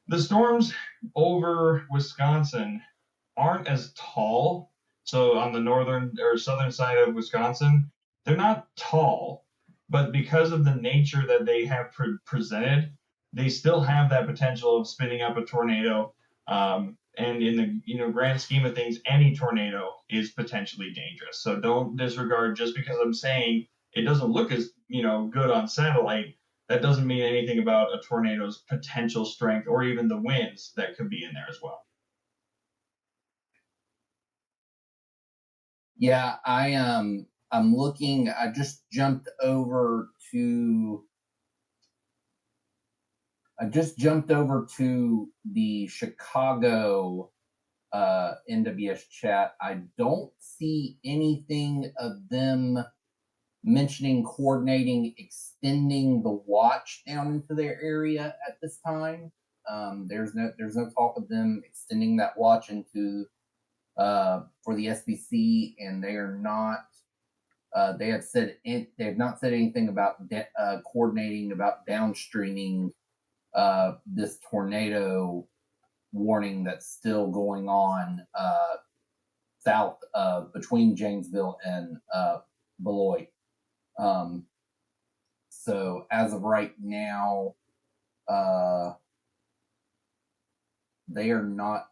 The storms over Wisconsin aren't as tall. So on the northern or southern side of Wisconsin, they're not tall, but because of the nature that they have presented, they still have that potential of spinning up a tornado. And in the grand scheme of things, any tornado is potentially dangerous. So don't disregard just because I'm saying it doesn't look as good on satellite. That doesn't mean anything about a tornado's potential strength or even the winds that could be in there as well. Yeah, I'm looking. I just jumped over to the Chicago NWS chat. I don't see anything of them mentioning coordinating extending the watch down into their area at this time. There's no talk of them extending that watch into for the SBC, and they are not. They have not said anything about coordinating about downstreaming this tornado warning that's still going on south between Janesville and Beloit. So as of right now, they are not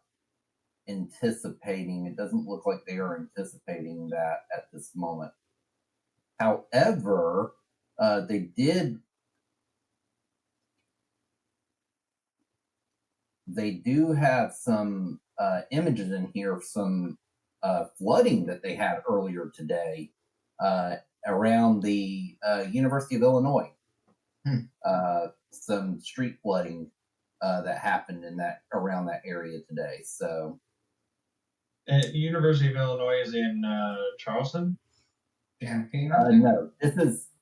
anticipating. It doesn't look like they are anticipating that at this moment. However, they do have some images in here of some flooding that they had earlier today around the University of Illinois. Some street flooding that happened around that area today. So, University of Illinois is in Charleston. Champaign. No,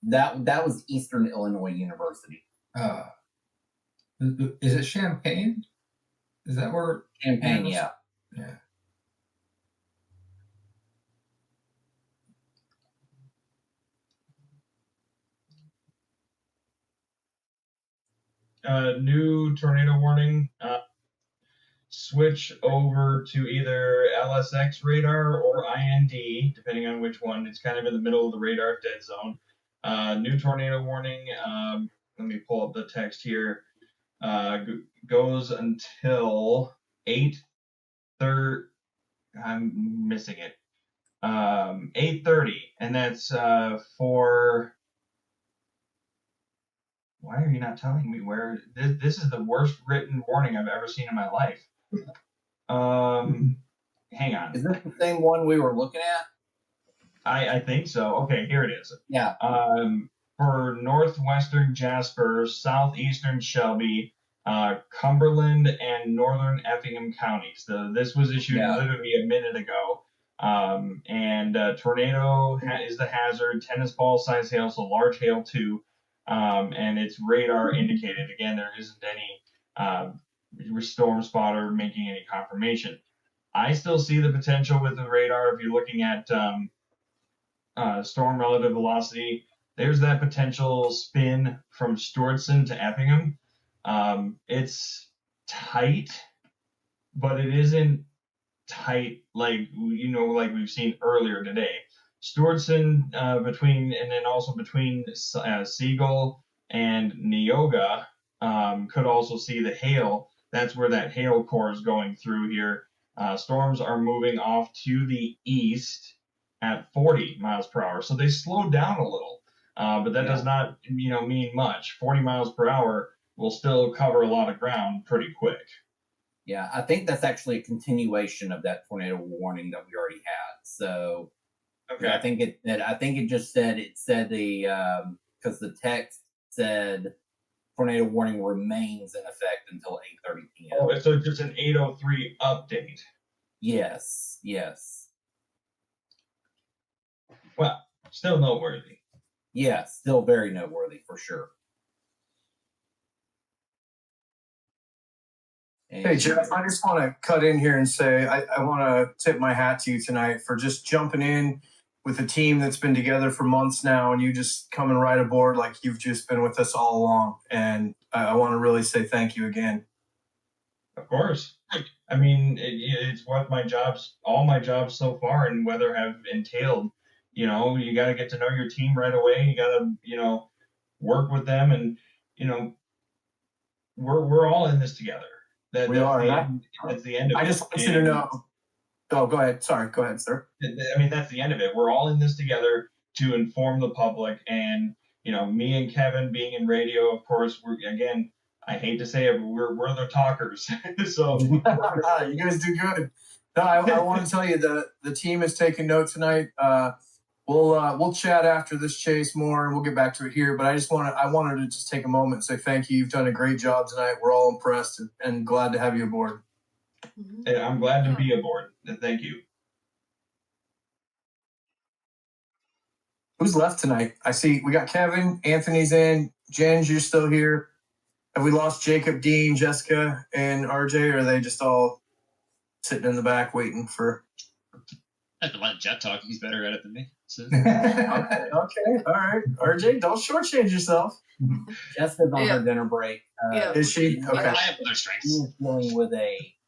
that was Eastern Illinois University. Is it Champaign? Is that where? Champaign, yeah. Yeah. New tornado warning. Switch over to either LSX radar or IND, depending on which one. It's kind of in the middle of the radar dead zone. New tornado warning. Let me pull up the text here. Goes until 8:30. I'm missing it. 8:30, and that's for. Why are you not telling me where? This is the worst written warning I've ever seen in my life. Hang on. Is this the same one we were looking at? I think so. Okay, here it is. Yeah. For northwestern Jasper, southeastern Shelby, Cumberland, and northern Effingham counties. This was issued literally a minute ago. And tornado is the hazard. Tennis ball size hail, so large hail too. And it's radar indicated. Again, there isn't any storm spotter making any confirmation. I still see the potential with the radar. If you're looking at storm relative velocity, there's that potential spin from Stewartson to Effingham. It's tight, but it isn't tight like we've seen earlier today. Stewartson between Siegel and Neoga could also see the hail. That's where that hail core is going through here. Storms are moving off to the east at 40 miles per hour, so they slowed down a little, but that does not mean much. 40 miles per hour will still cover a lot of ground pretty quick. Yeah, I think that's actually a continuation of that tornado warning that we already had. So, okay, I think it said because the text said tornado warning remains in effect until 8:30 p.m. Oh, so just an 8:03 update. Yes. Well, still noteworthy. Yeah, still very noteworthy for sure. Hey, Jeff, I just want to cut in here and say I want to tip my hat to you tonight for just jumping in with a team that's been together for months now, and you just coming right aboard like you've just been with us all along. And I want to really say thank you again. Of course. I mean, it's what all my jobs so far in weather have entailed. You got to get to know your team right away. You got to, work with them, and we're all in this together. That's the end of it. I just want you to know. Oh, go ahead. Sorry. Go ahead, sir. I mean, that's the end of it. We're all in this together to inform the public. And, me and Kevin being in radio, of course, I hate to say it, but we're the talkers. So you guys do good. No, I want to tell you the team is taking note tonight. We'll chat after this chase more, and we'll get back to it here. But I wanted to just take a moment and say thank you. You've done a great job tonight. We're all impressed and glad to have you aboard. I'm glad to be aboard. Thank you. Who's left tonight? I see we got Kevin, Anthony's in, Jens, you're still here. Have we lost Jacob, Dean, Jessica, and RJ, or are they just all sitting in the back waiting for? I have to let Jet talk. He's better at it than me. So. Okay, all right. RJ, don't shortchange yourself. Jessica's on her dinner break. Is she? Okay. I have other strengths.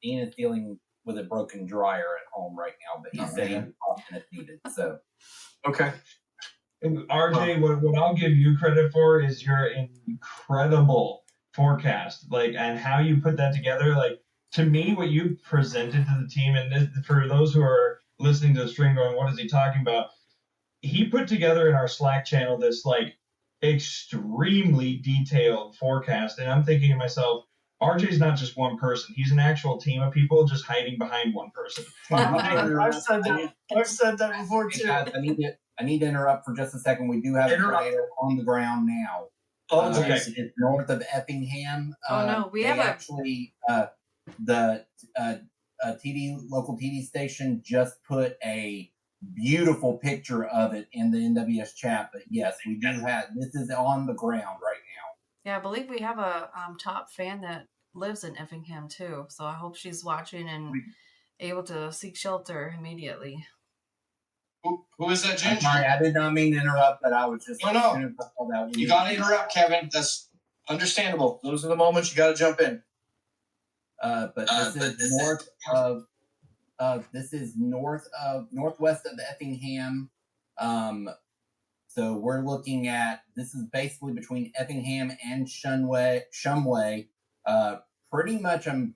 Dean is dealing with a broken dryer at home right now, but he said he'd pop in if needed. So. Okay. And RJ, what I'll give you credit for is your incredible forecast, and how you put that together. To me, what you presented to the team, and for those who are listening to the stream going, what is he talking about? He put together in our Slack channel this extremely detailed forecast, and I'm thinking to myself, RJ's not just one person. He's an actual team of people just hiding behind one person. I've said that before too. I need I need to interrupt for just a second. We do have a tornado on the ground now. Oh, okay. It's north of Effingham. Oh no, we have actually the local TV station just put a beautiful picture of it in the NWS chat. But yes, we do have. This is on the ground right now. Yeah, I believe we have a top fan that lives in Effingham too. So I hope she's watching and able to seek shelter immediately. Who is that, Jen? I'm sorry, I did not mean to interrupt, but I was just no. You got to interrupt, Kevin. That's understandable. Those are the moments you got to jump in. But this is northwest of Effingham. So we're looking at, this is basically between Effingham and Shumway. Pretty much I'm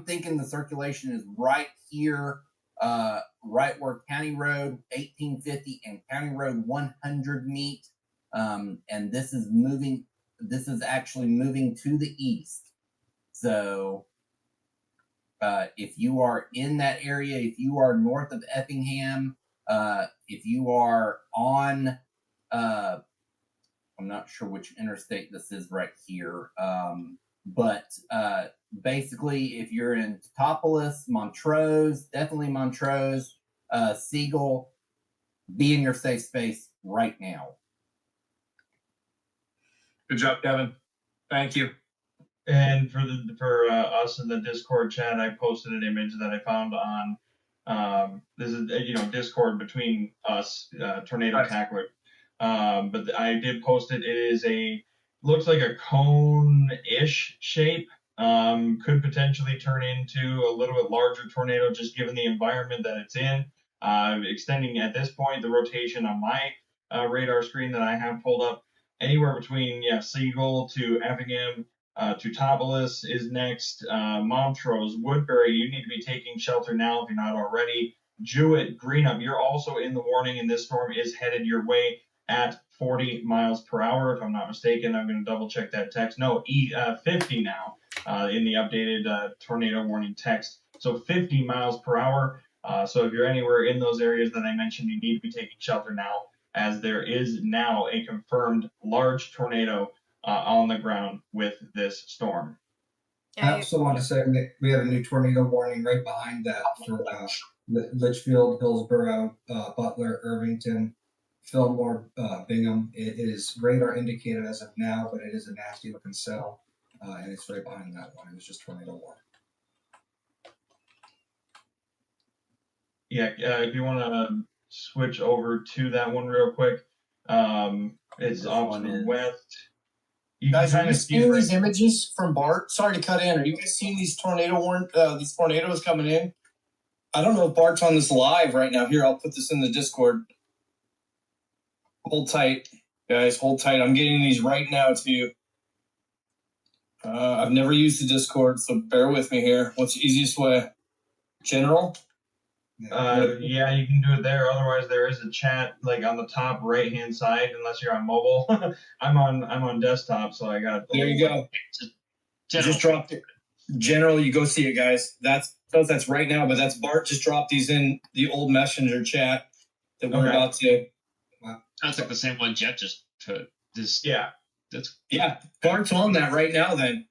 thinking the circulation is right here, right where County Road 1850 and County Road 100 meet. And this is actually moving to the east. So if you are in that area, if you are north of Effingham, if you are on, I'm not sure which interstate this is right here, but basically, if you're in Teutopolis, Montrose, definitely Montrose, Siegel, be in your safe space right now. Good job, Kevin. Thank you. And for us in the Discord chat, I posted an image that I found on this is Discord between us, Tornado Tackler. But I did post it. It is looks like a cone-ish shape. Could potentially turn into a little bit larger tornado just given the environment that it's in. Extending at this point the rotation on my radar screen that I have pulled up anywhere between Siegel to Effingham. Teutopolis is next. Montrose, Woodbury, you need to be taking shelter now if you're not already. Jewett, Greenup, you're also in the warning, and this storm is headed your way at 40 miles per hour, if I'm not mistaken. I'm going to double check that text. No, 50 now in the updated tornado warning text. So 50 miles per hour. So if you're anywhere in those areas that I mentioned, you need to be taking shelter now, as there is now a confirmed large tornado on the ground with this storm. I also want to say that we have a new tornado warning right behind that for Litchfield, Hillsborough, Butler, Irvington, Fillmore, Bingham. It is radar indicated as of now, but it is a nasty looking cell, and it's right behind that one. It was just tornado warning. Yeah, if you want to switch over to that one real quick, it's off to the west. You guys, are you seeing these images from Bart? Sorry to cut in. Are you guys seeing these these tornadoes coming in? I don't know if Bart's on this live right now. Here, I'll put this in the Discord. Hold tight, guys. Hold tight. I'm getting these right now to you. I've never used the Discord, so bear with me here. What's the easiest way? General? Yeah, you can do it there. Otherwise, there is a chat like on the top right hand side, unless you're on mobile. I'm on desktop, so I got. There you go. Just dropped it. General, you go see it, guys. That's right now, but that's Bart just dropped these in the old messenger chat that we're about to. Sounds like the same one Jet just put. Bart's on that right now. Then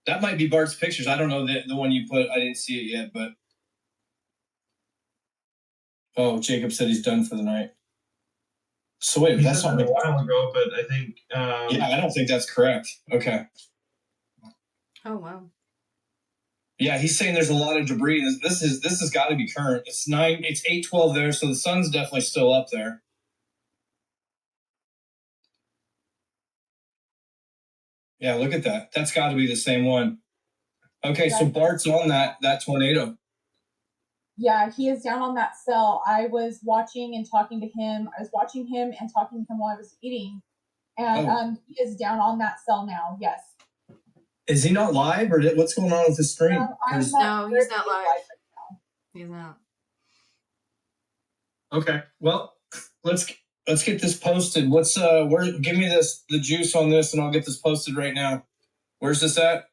that might be Bart's pictures. I don't know the one you put. I didn't see it yet, but. Oh, Jacob said he's done for the night. So wait, that's not a while ago, but I think. I don't think that's correct. Okay. Oh wow. Yeah, he's saying there's a lot of debris. This has got to be current. It's 8:12 there, so the sun's definitely still up there. Yeah, look at that. That's got to be the same one. Okay, so Bart's on that tornado. Yeah, he is down on that cell. I was watching and talking to him. I was watching him and talking to him while I was eating. And he is down on that cell now, yes. Is he not live, or what's going on with his stream? No, he's not live. Right now. He's not. Okay, well, let's get this posted. Give me the juice on this, and I'll get this posted right now. Where's this at?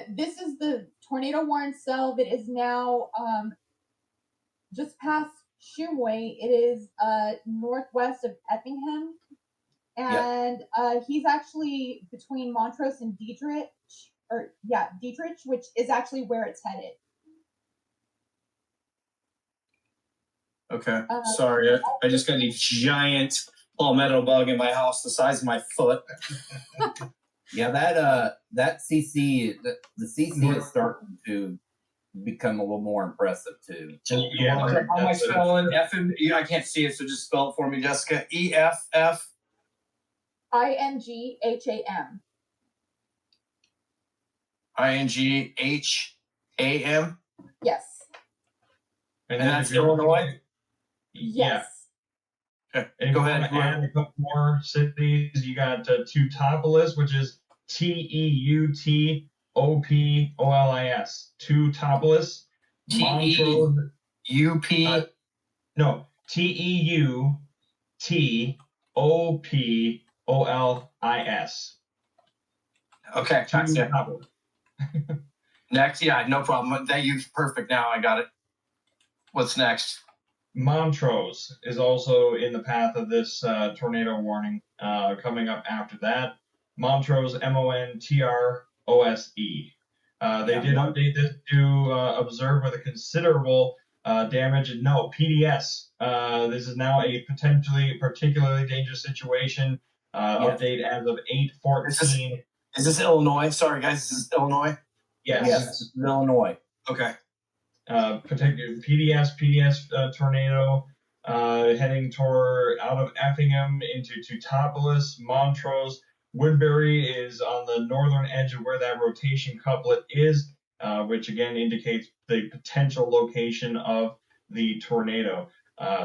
This is the tornado warning cell that is now just past Shumway. It is northwest of Effingham, and he's actually between Montrose and Dietrich, which is actually where it's headed. Okay, sorry, I just got a giant palmetto bug in my house the size of my foot. Yeah, that CC, the CC is starting to become a little more impressive too. Yeah, okay, how am I spelling I can't see it, so just spell it for me, Jessica. EFF. INGHAM. INGHAM. Yes. And that's Illinois? Yes. Okay. And go ahead. Add a couple more cities. You got Teutopolis, which is Teutopolis. Teutopolis. Montrose. UP. No. Teutopolis. Okay. Teutopolis. Next, yeah, no problem. Thank you. Perfect. Now I got it. What's next? Montrose is also in the path of this tornado warning. Coming up after that, Montrose, Montrose. They did update this to observe with a considerable damage. No, PDS. This is now a potentially particularly dangerous situation. Update as of 8/14. Is this Illinois? Sorry, guys. Is this Illinois? Yes. Yes, this is Illinois. Okay. Particular PDS tornado heading out of Effingham into Teutopolis. Montrose. Woodbury is on the northern edge of where that rotation couplet is, which again indicates the potential location of the tornado.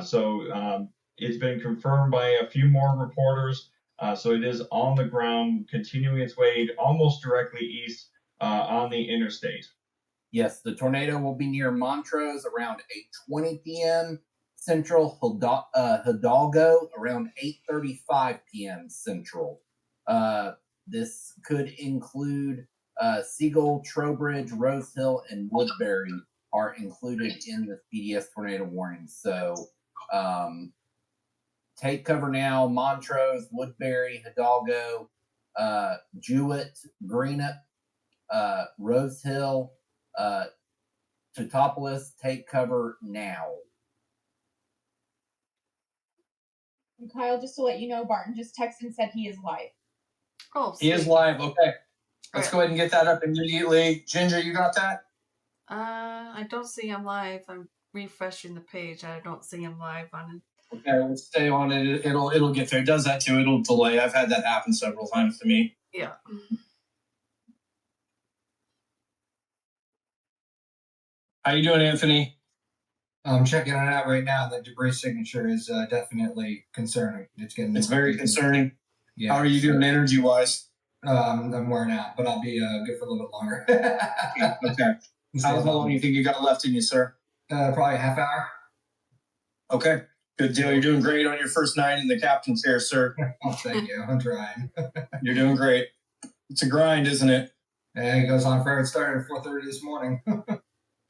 So it's been confirmed by a few more reporters. So it is on the ground, continuing its way almost directly east on the interstate. Yes, the tornado will be near Montrose around 8:20 p.m. Central, Hidalgo around 8:35 p.m. Central. This could include Siegel, Trowbridge, Rose Hill, and Woodbury are included in the PDS tornado warning. So take cover now. Montrose, Woodbury, Hidalgo, Jewett, Greenup, Rose Hill, Teutopolis, take cover now. And Kyle, just to let you know, Barton just texted and said he is live. Oh, he is live. Okay. Let's go ahead and get that up immediately. Ginger, you got that? I don't see him live. I'm refreshing the page. I don't see him live on it. Okay, let's stay on it. It'll get there. It does that too. It'll delay. I've had that happen several times to me. Yeah. How you doing, Anthony? I'm checking it out right now. The debris signature is definitely concerning. It's very concerning. Yeah. How are you doing energy-wise? I'm wearing out, but I'll be good for a little bit longer. Okay. How long do you think you got left in you, sir? Probably a half hour. Okay. Good deal. You're doing great on your first night in the captain's chair, sir. Oh, thank you. I'm trying. You're doing great. It's a grind, isn't it? Yeah, it goes on forever. It started at 4:30 this morning.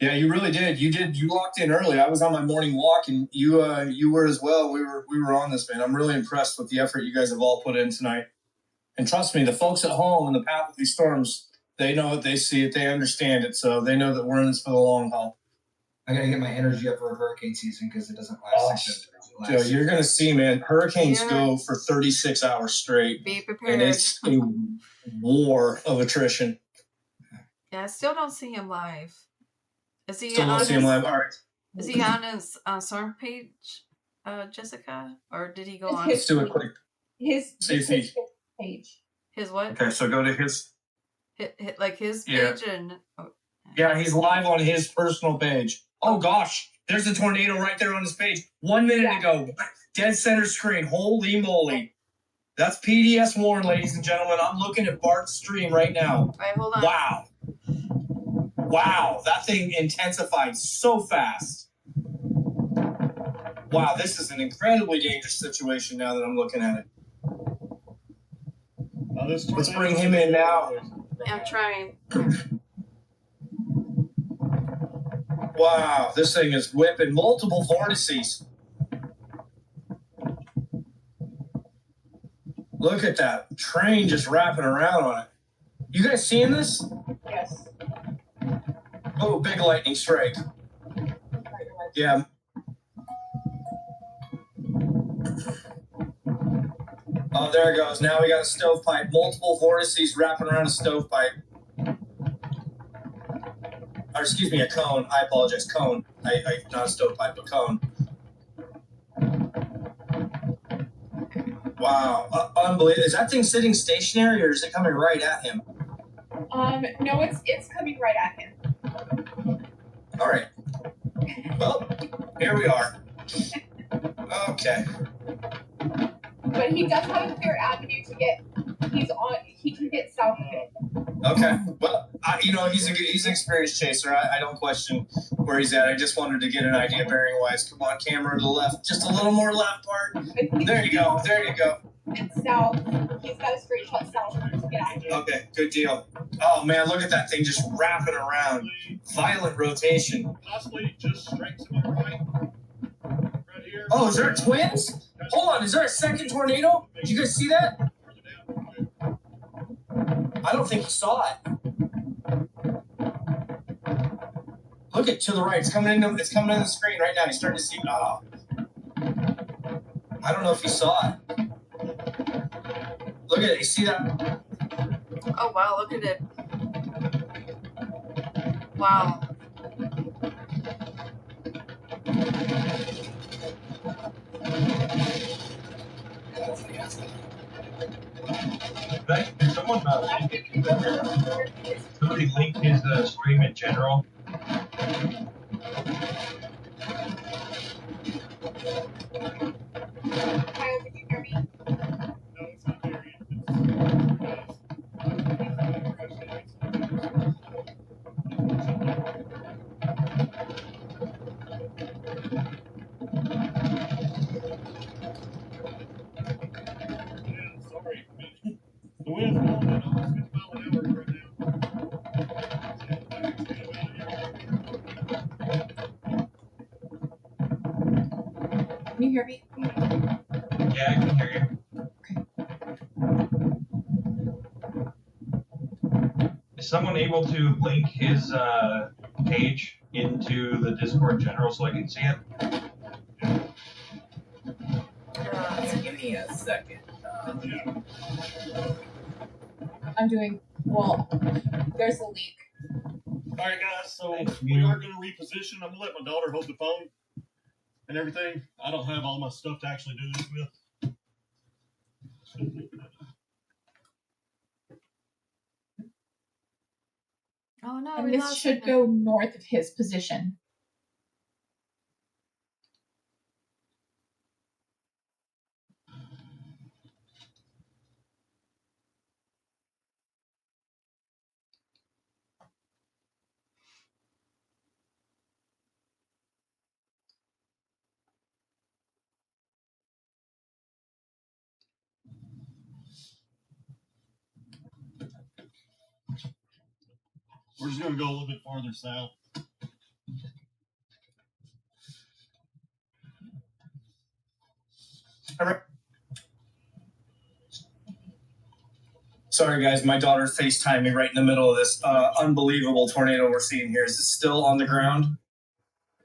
Yeah, you really did. You locked in early. I was on my morning walk, and you were as well. We were on this, man. I'm really impressed with the effort you guys have all put in tonight. And trust me, the folks at home in the path of these storms, they know it, they see it, they understand it, so they know that we're in this for the long haul. I gotta get my energy up for hurricane season because it doesn't last. Joe, you're gonna see, man. Hurricanes go for 36 hours straight. Be prepared. And it's a war of attrition. Yeah, I still don't see him live. Is he Still don't see him live. All right. Is he on his storm page, Jessica, or did he go on? Let's do it quick. His page. His what? Okay, so go to his. Like his page and. Oh. Yeah, he's live on his personal page. Oh gosh, there's a tornado right there on his page. 1 minute ago, dead center screen. Holy moly! That's PDS Warren, ladies and gentlemen. I'm looking at Bart's stream right now. All right, hold on. Wow. Wow, that thing intensified so fast. Wow, this is an incredibly dangerous situation now that I'm looking at it. Let's bring him in now. I'm trying. Wow, this thing is whipping multiple vortices. Look at that train just wrapping around on it. You guys seeing this? Yes. Oh, big lightning strike. Yeah. Oh, there it goes. Now we got a stovepipe. Multiple vortices wrapping around a stovepipe. Or excuse me, a cone. I apologize. Cone. Not a stovepipe, a cone. Wow. Unbelievable. Is that thing sitting stationary or is it coming right at him? No, it's coming right at him. All right. Well, here we are. Okay. But he does have a clear avenue to get. He can get south of it. Okay. Well, he's an experienced chaser. I don't question where he's at. I just wanted to get an idea bearing wise. Come on, camera to the left. Just a little more left part. There you go. There you go. And south. He's got a straight shot south to get at you. Okay, good deal. Oh man, look at that thing just wrapping around. Violent rotation. Possibly just straight to my right. Right here. Oh, is there twins? Hold on, is there a second tornado? Did you guys see that? I don't think he saw it. Look at to the right. It's coming in the screen right now. He's starting to see. Oh. I don't know if he saw it. Look at it. You see that? Oh wow, look at it. Wow. Somebody linked his stream in general. Kyle, did you hear me? No, it's not there yet. Yeah, sorry. The wind's blowing at almost 50 miles an hour right now. Can you hear me? Yeah, I can hear you. Is someone able to link his page into the Discord general so I can see it? Give me a second. I'm doing well. There's a leak. All right, guys. So we are going to reposition. I'm going to let my daughter hold the phone and everything. I don't have all my stuff to actually do this with. Oh no, And we this lost should signal. go north of his position. We're just going to go a little bit farther south. All right. Sorry, guys. My daughter FaceTimed me right in the middle of this unbelievable tornado we're seeing here. Is it still on the ground?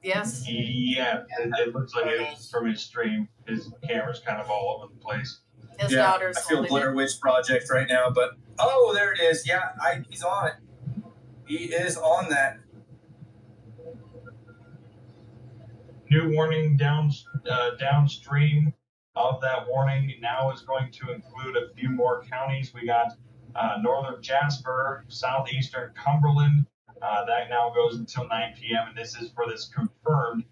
Yes. Yeah, it looks like it's from his stream. His camera's kind of all over the place. His Yeah, daughter's I feel holding Blair it. Witch Project right now, but oh, there it is. Yeah, he's on it. He is on that. New warning downstream of that warning now is going to include a few more counties. We got northern Jasper, southeastern Cumberland. That now goes until 9 p.m. and this is for this confirmed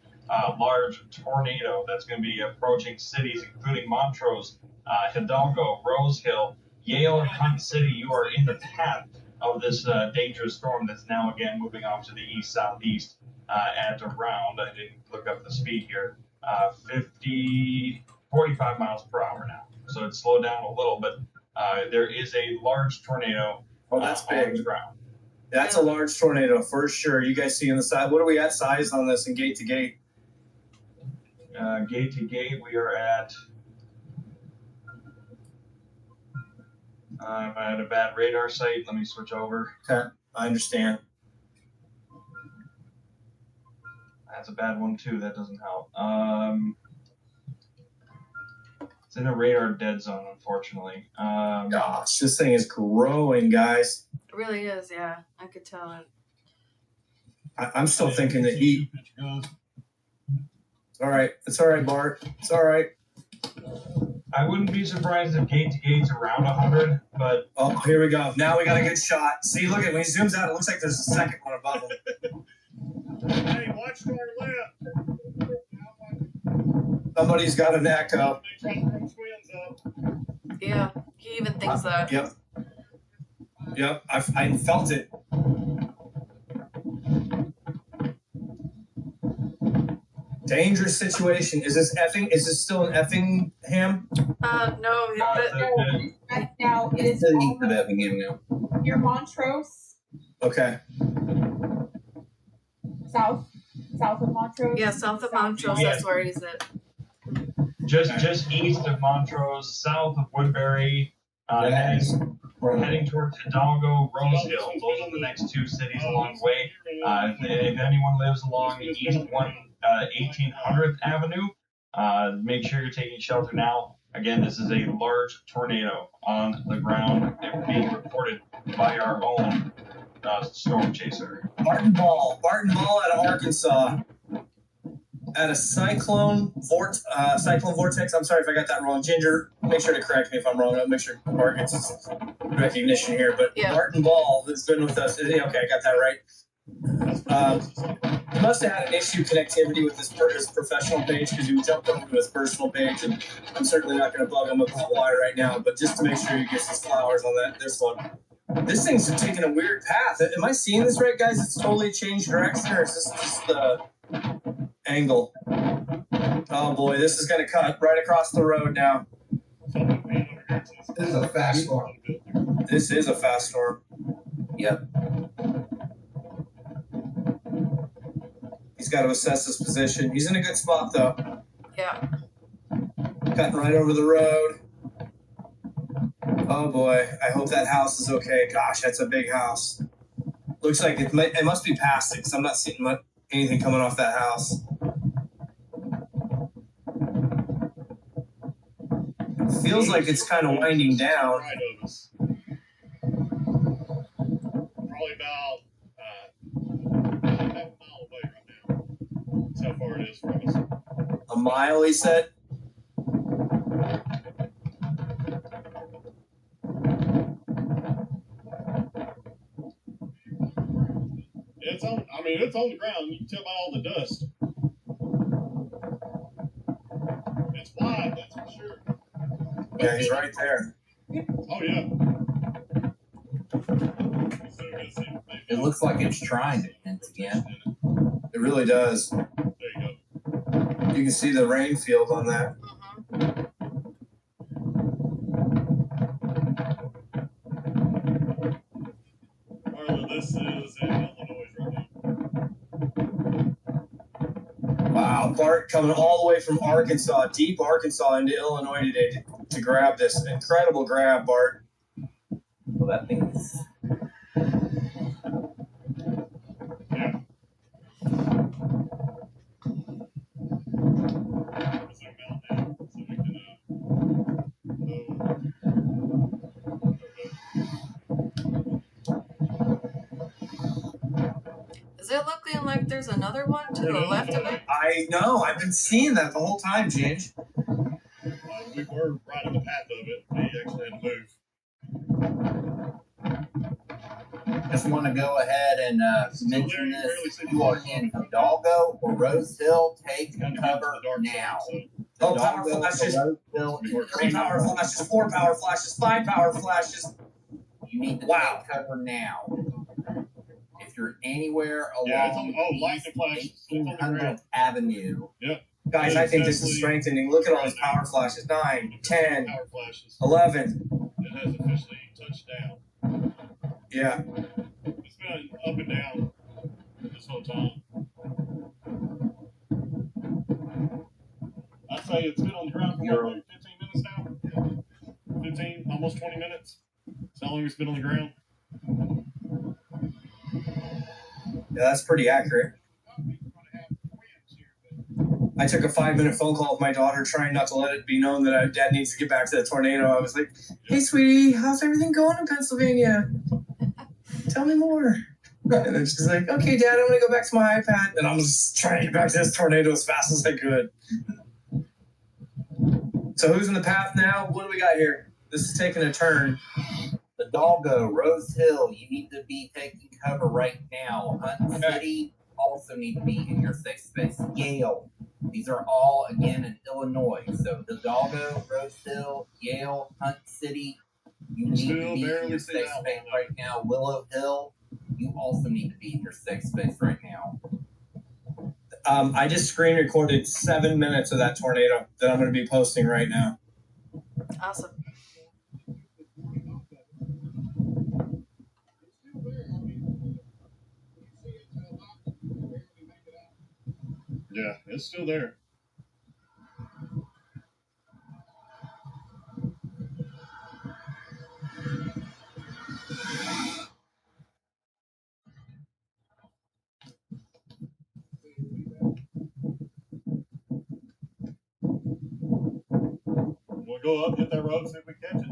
large tornado that's going to be approaching cities including Montrose, Hidalgo, Rose Hill, Yale, and Hunt City. You are in the path of this dangerous storm that's now again moving off to the east-southeast at around, I didn't look up the speed here, 45 miles per hour now. So it's slowed down a little, but there is a large tornado Oh, that's on big. the ground. That's a large tornado for sure. You guys see on the side. What are we at size on this and gate to gate? Gate to gate, we are at. I'm at a bad radar site. Let me switch over. Okay, I understand. That's a bad one too. That doesn't help. It's in a radar dead zone, unfortunately. Gosh, this thing is growing, guys. It really is, yeah. I could tell it. I'm still thinking that he. It's all right. It's all right, Bart. It's all right. I wouldn't be surprised if gate to gate's around 100, but oh, here we go. Now we got a good shot. See, look at when he zooms out, it looks like there's a second one above him. Hey, watch to our left. Somebody's got an echo. Yeah, he even thinks that. Yep. Yep, I felt it. Dangerous situation. Is this effing? Is this still an effing ham? No. Now it is Effingham now. near Montrose, Okay. south of Montrose. Yeah, south of Montrose. Yeah. That's where he's at. just east of Montrose, south of Woodbury, heading towards Hidalgo, Rose Hill. Those are the next two cities along the way. If anyone lives along East 1800th Avenue, make sure you're taking shelter now. Again, this is a large tornado on the ground and being reported by our own storm chaser. Barton Ball out of Arkansas. At a cyclone vortex. I'm sorry if I got that wrong. Ginger, make sure to correct me if I'm wrong. I'll make sure Bart gets his recognition here. But yeah. Barton Ball has been with us. Okay, I got that right. He must have had an issue connectivity with his professional page because he jumped over to his personal page, and I'm certainly not going to bug him with why right now. But just to make sure he gets his flowers on this one. This thing's taking a weird path. Am I seeing this right, guys? It's totally changed direction, or is this just the angle? Oh boy, this is going to cut right across the road now. This is a fast storm. This is a fast storm. Yep. He's got to assess his position. He's in a good spot, though. Yeah. Cutting right over the road. Oh boy, I hope that house is okay. Gosh, that's a big house. Looks like it must be past it because I'm not seeing anything coming off that house. It feels like it's kind of winding down. Right of us. Probably about half a mile away right now. That's how far it is from us. A mile, he said. It's on the ground. You can tell by all the dust. It's wide, that's for sure. Yeah, he's right there. Oh yeah. It looks like it's trying to hint again. It really does. There you go. You can see the rain field on that. This is in Illinois right now. Wow, Bart coming all the way from Arkansas, deep Arkansas into Illinois today to grab this. Incredible grab, Bart. Well, that thing's... Yeah. Is it looking like there's another one to the left of it? I know. I've been seeing that the whole time, Ginge. We were right on the path of it. We actually had to move. Just want to go ahead and mention this. If you are in Hidalgo or Rose Hill, take cover now. Oh, power flashes. 3 power flashes, 4 power flashes, 5 power flashes. You need to take cover now. If you're anywhere along 1800th Avenue. Yep. Guys, I think this is strengthening. Look at all these power flashes. 9, 10, 11. It has officially touched down. Yeah. It's been up and down this whole time. I'd say it's been on the ground for what, 15 minutes now? 15, almost 20 minutes. That's how long it's been on the ground. Yeah, that's pretty accurate. I took a 5-minute phone call with my daughter trying not to let it be known that Dad needs to get back to the tornado. I was like, hey, sweetie, how's everything going in Pennsylvania? Tell me more. And then she's like, okay, Dad, I'm going to go back to my iPad. And I'm just trying to get back to this tornado as fast as I could. So who's in the path now? What do we got here? This is taking a turn. Hidalgo, Rose Hill, you need to be taking cover right now. Hunt City also need to be in your safe space. Yale, these are all, again, in Illinois. So Hidalgo, Rose Hill, Yale, Hunt City, you need to be in your safe space right now. Willow Hill, you also need to be in your safe space right now. I just screen recorded 7 minutes of that tornado that I'm going to be posting right now. Awesome. Yeah, it's still there. We'll go up, hit that road, see if we catch it.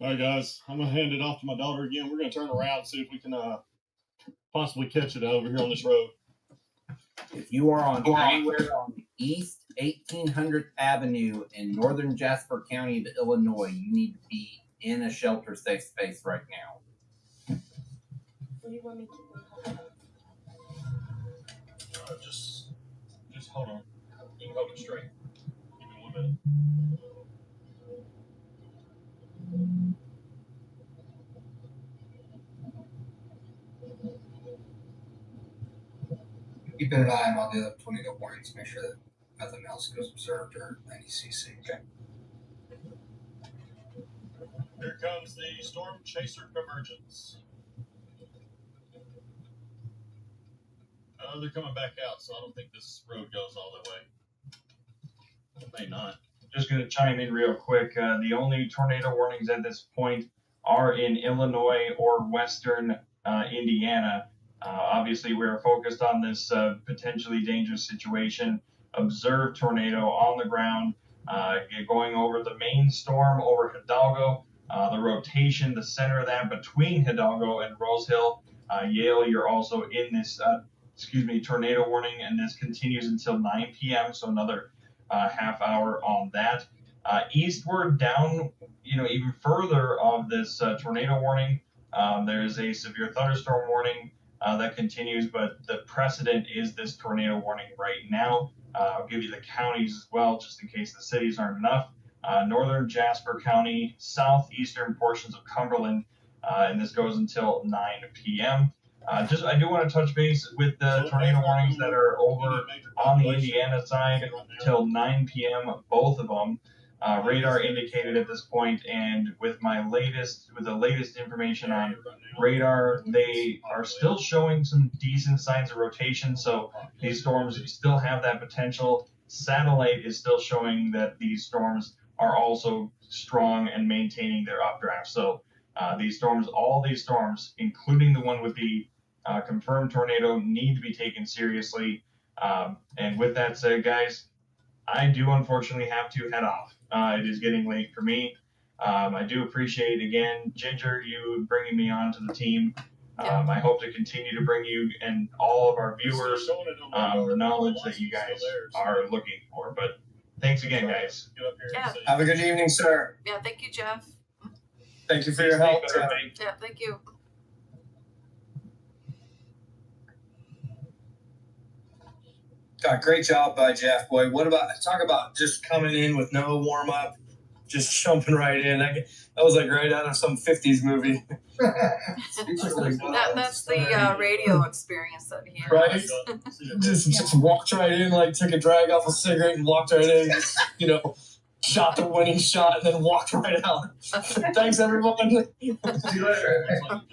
All right, guys, I'm going to hand it off to my daughter again. We're going to turn around and see if we can possibly catch it over here on this road. If you are on anywhere on East 1800th Avenue in northern Jasper County of Illinois, you need to be in a shelter safe space right now. What do you want me to keep on Just hold on. You can hold it straight. Give me 1 minute. Keeping an eye on all the other tornado warnings, make sure that nothing else goes observed or any CC. Okay. Here comes the storm chaser convergence. They're coming back out, so I don't think this road goes all the way. It may not. Just going to chime in real quick. The only tornado warnings at this point are in Illinois or western Indiana. Obviously, we're focused on this potentially dangerous situation. Observed tornado on the ground, going over the main storm over Hidalgo. The rotation, the center of that between Hidalgo and Rose Hill. Yale, you're also in this tornado warning, and this continues until 9 p.m., so another half hour on that. Eastward down, even further of this tornado warning, there's a severe thunderstorm warning that continues, but the precedent is this tornado warning right now. I'll give you the counties as well, just in case the cities aren't enough. Northern Jasper County, southeastern portions of Cumberland, and this goes until 9 p.m. I do want to touch base with the tornado warnings that are over on the Indiana side till 9 p.m. Both of them. Radar indicated at this point, and with the latest information on radar, they are still showing some decent signs of rotation. So these storms still have that potential. Satellite is still showing that these storms are also strong and maintaining their updraft. So all these storms, including the one with the confirmed tornado, need to be taken seriously. And with that said, guys, I do unfortunately have to head off. It is getting late for me. I do appreciate, again, Ginger, you bringing me on to the team. I hope to continue to bring you and all of our viewers the knowledge that you guys are looking for. But thanks again, guys. Yeah. Have a good evening, sir. Yeah, thank you, Jeff. Thank you for your help, Jeff. Yeah, thank you. God, great job by Jeff, boy. Talk about just coming in with no warm up, just jumping right in. That was like right out of some 50s movie. That's the radio experience that he has. Right? just walked right in, like took a drag off a cigarette and walked right in. shot the winning shot, and then walked right out. Thanks, everyone. See you later.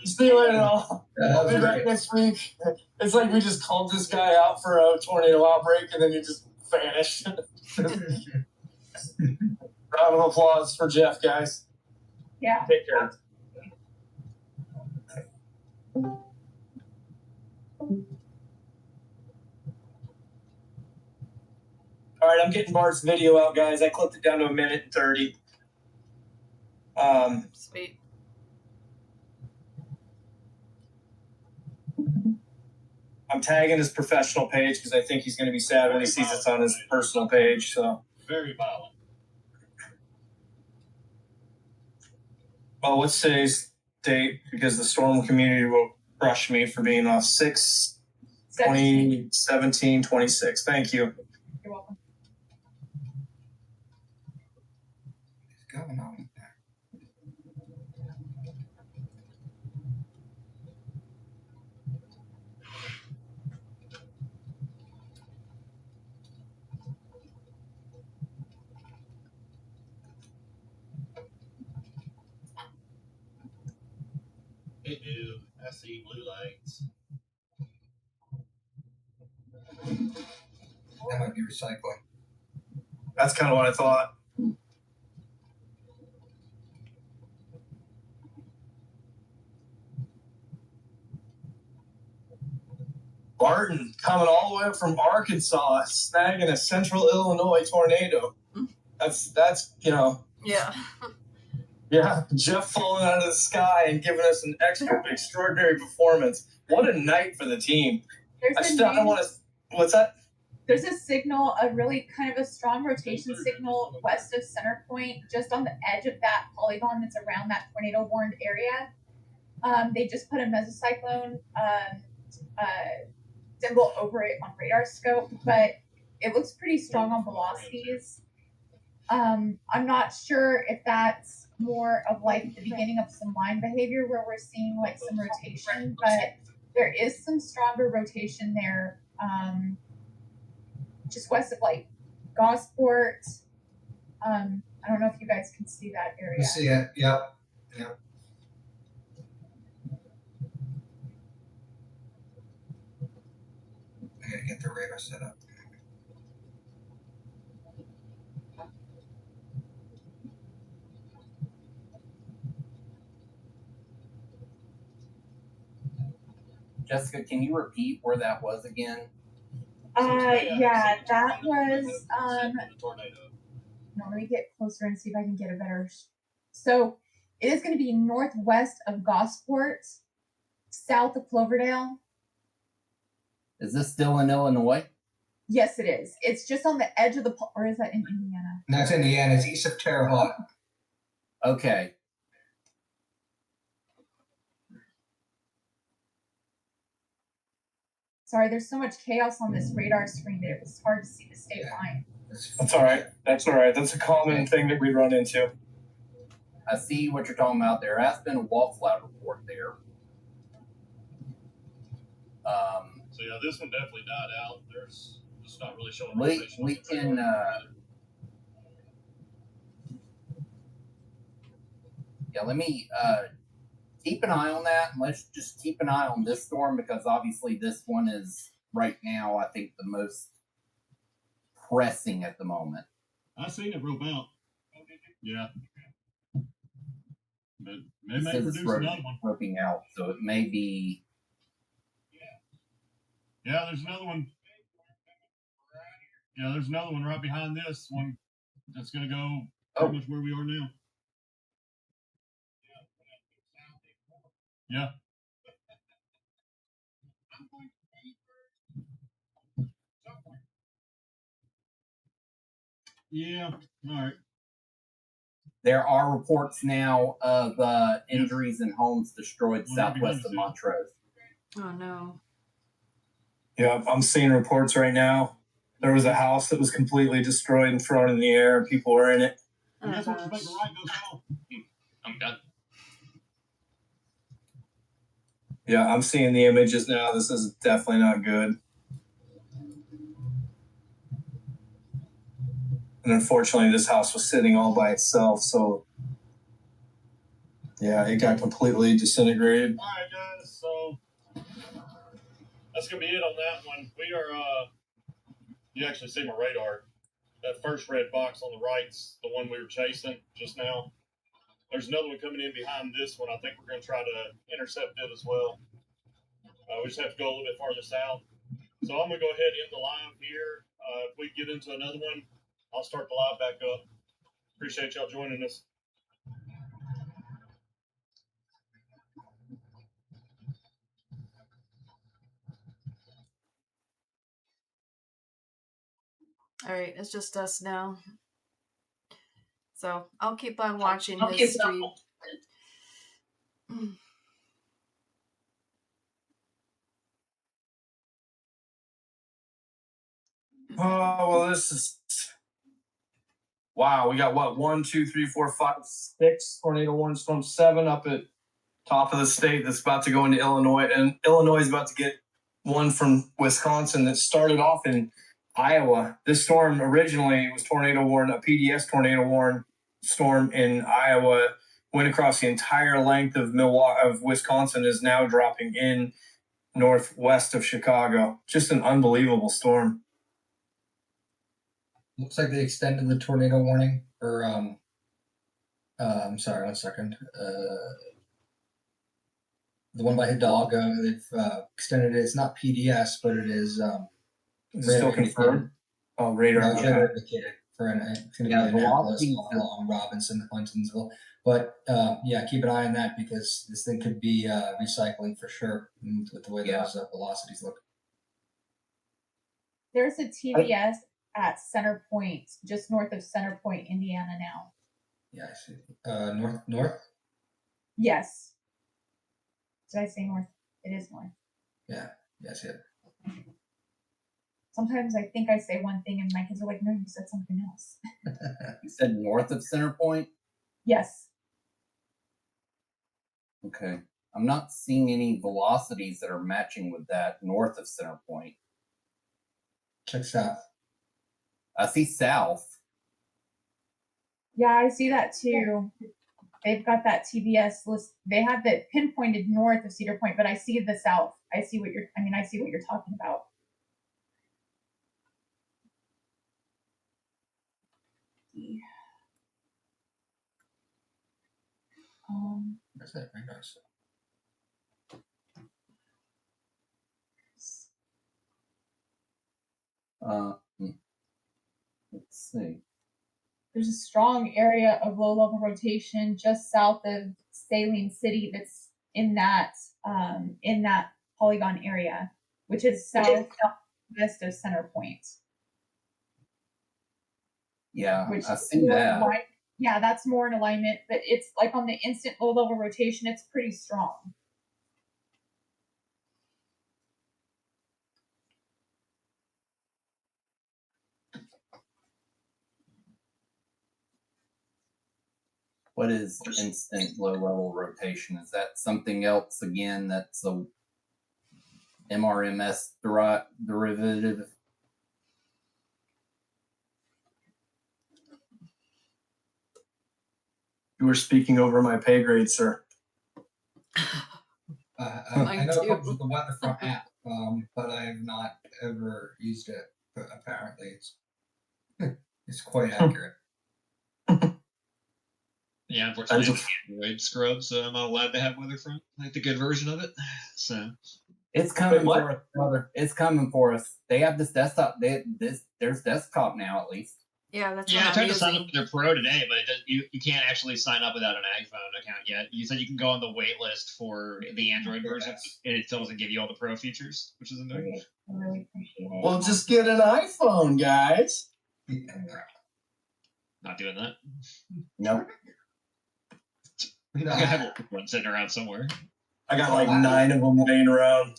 See you later. I'll be back next week. It's like we just called this guy out for a tornado outbreak, and then he just vanished. Round of applause for Jeff, guys. Yeah. Take care. All right, I'm getting Bart's video out, guys. I clipped it down to 1:30. Sweet. I'm tagging his professional page because I think he's going to be sad when he sees it's on his personal page. So Very violent. Well, what's today's date? Because the storm community will crush me for being off 6/20/17/26. Thank you. You're welcome. What's going on with that? It do. I see blue lights. That might be recycling. That's kind of what I thought. Barton coming all the way up from Arkansas, snagging a Central Illinois tornado. That's Yeah. Yeah, Jeff falling out of the sky and giving us an extraordinary performance. What a night for the team. I want to. What's that? There's a signal, a really kind of a strong rotation signal west of center point, just on the edge of that polygon that's around that tornado warned area. They just put a mesocyclone symbol over it on radar scope, but it looks pretty strong on velocities. I'm not sure if that's more of like the beginning of some line behavior where we're seeing like some rotation, but there is some stronger rotation there, just west of like Gosport. I don't know if you guys can see that area. You see it? Yep. Yep. I gotta get the radar set up. Jessica, can you repeat where that was again? Yeah, that was no, let me get closer and see if I can get a better. So it is going to be northwest of Gosport, south of Cloverdale. Is this still in Illinois? Yes, it is. It's just on the edge of the, or is that in Indiana? That's Indiana. It's east of Terre Haute. Okay. Sorry, there's so much chaos on this radar screen that it was hard to see the state line. That's all right. That's all right. That's a common thing that we run into. I see what you're talking about. There has been a wall flood report there. So yeah, this one definitely died out. There's it's not really showing. We can. Yeah, let me keep an eye on that. And let's just keep an eye on this storm because obviously this one is right now, I think, the most pressing at the moment. I seen it rope out. Yeah. But it may produce another one. Roping out, so it may be. Yeah, there's another one. Yeah, there's another one right behind this one that's going to go pretty much where we are now. Yeah. Yeah. All right. There are reports now of injuries and homes destroyed southwest of Montrose. Oh no. Yeah, I'm seeing reports right now. There was a house that was completely destroyed and thrown in the air, and people were in it. And that's what's making right go south. I'm done. Yeah, I'm seeing the images now. This is definitely not good. And And unfortunately, this house was sitting all by itself. So, yeah, it got completely disintegrated. All right, guys. So that's gonna be it on that one. We are. You actually see my radar. That first red box on the right's the one we were chasing just now. There's another one coming in behind this one. I think we're going to try to intercept it as well. We just have to go a little bit farther south. So I'm going to go ahead and end the live here. If we get into another one, I'll start the live back up. Appreciate y'all joining us. All right, it's just us now. So I'll keep on watching his stream. Oh, well, this is. Wow, we got what? 1, 2, 3, 4, 5, 6 tornado warning storm 7 up at top of the state that's about to go into Illinois. And Illinois is about to get one from Wisconsin that started off in Iowa. This storm originally was tornado warned, a PDS tornado warned storm in Iowa, went across the entire length of Wisconsin, is now dropping in northwest of Chicago. Just an unbelievable storm. Looks like they extended the tornado warning, or I'm sorry, 1 second. The one by Hidalgo, they've extended it. It's not PDS, but it is Still confirmed. Oh, radar. Radar indicated for it's going to be Annapolis, along Robinson, Huntsville. But yeah, keep an eye on that because this thing could be recycling for sure with the way those velocities look. There's a TBS at Center Point, just north of Center Point, Indiana now. Yeah, I see. North? Yes. Did I say north? It is north. Yeah, I see it. Sometimes I think I say one thing and my kids are like, no, you said something else. You said north of Center Point? Yes. Okay. I'm not seeing any velocities that are matching with that north of Center Point. Check south. I see south. Yeah, I see that too. They've got that TBS list. They have that pinpointed north of Cedar Point, but I see the south. I see what you're talking about. Where's that radar? Let's see. There's a strong area of low level rotation just south of Saline City that's in that polygon area, which is southwest of Center Point. Yeah, I see that. Yeah, that's more in alignment, but it's like on the instant low level rotation, it's pretty strong. What is instant low level rotation? Is that something else again that's a MRMS derivative? You were speaking over my pay grade, sir. I know it comes with the Weatherfront app, but I have not ever used it. But apparently, it's quite accurate. Yeah, unfortunately, Android scrub, so I'm not allowed to have Weatherfront, like the good version of it. So it's coming for us, brother. It's coming for us. They have this desktop. There's desktop now at least. Yeah, that's I tried to sign up for their Pro today, but you can't actually sign up without an iPhone account yet. You said you can go on the wait list for the Android version, and it still doesn't give you all the Pro features, which is annoying. I really appreciate it. Well, just get an iPhone, guys. Not doing that. Nope. I have one sitting around somewhere. I got like 9 of them laying around.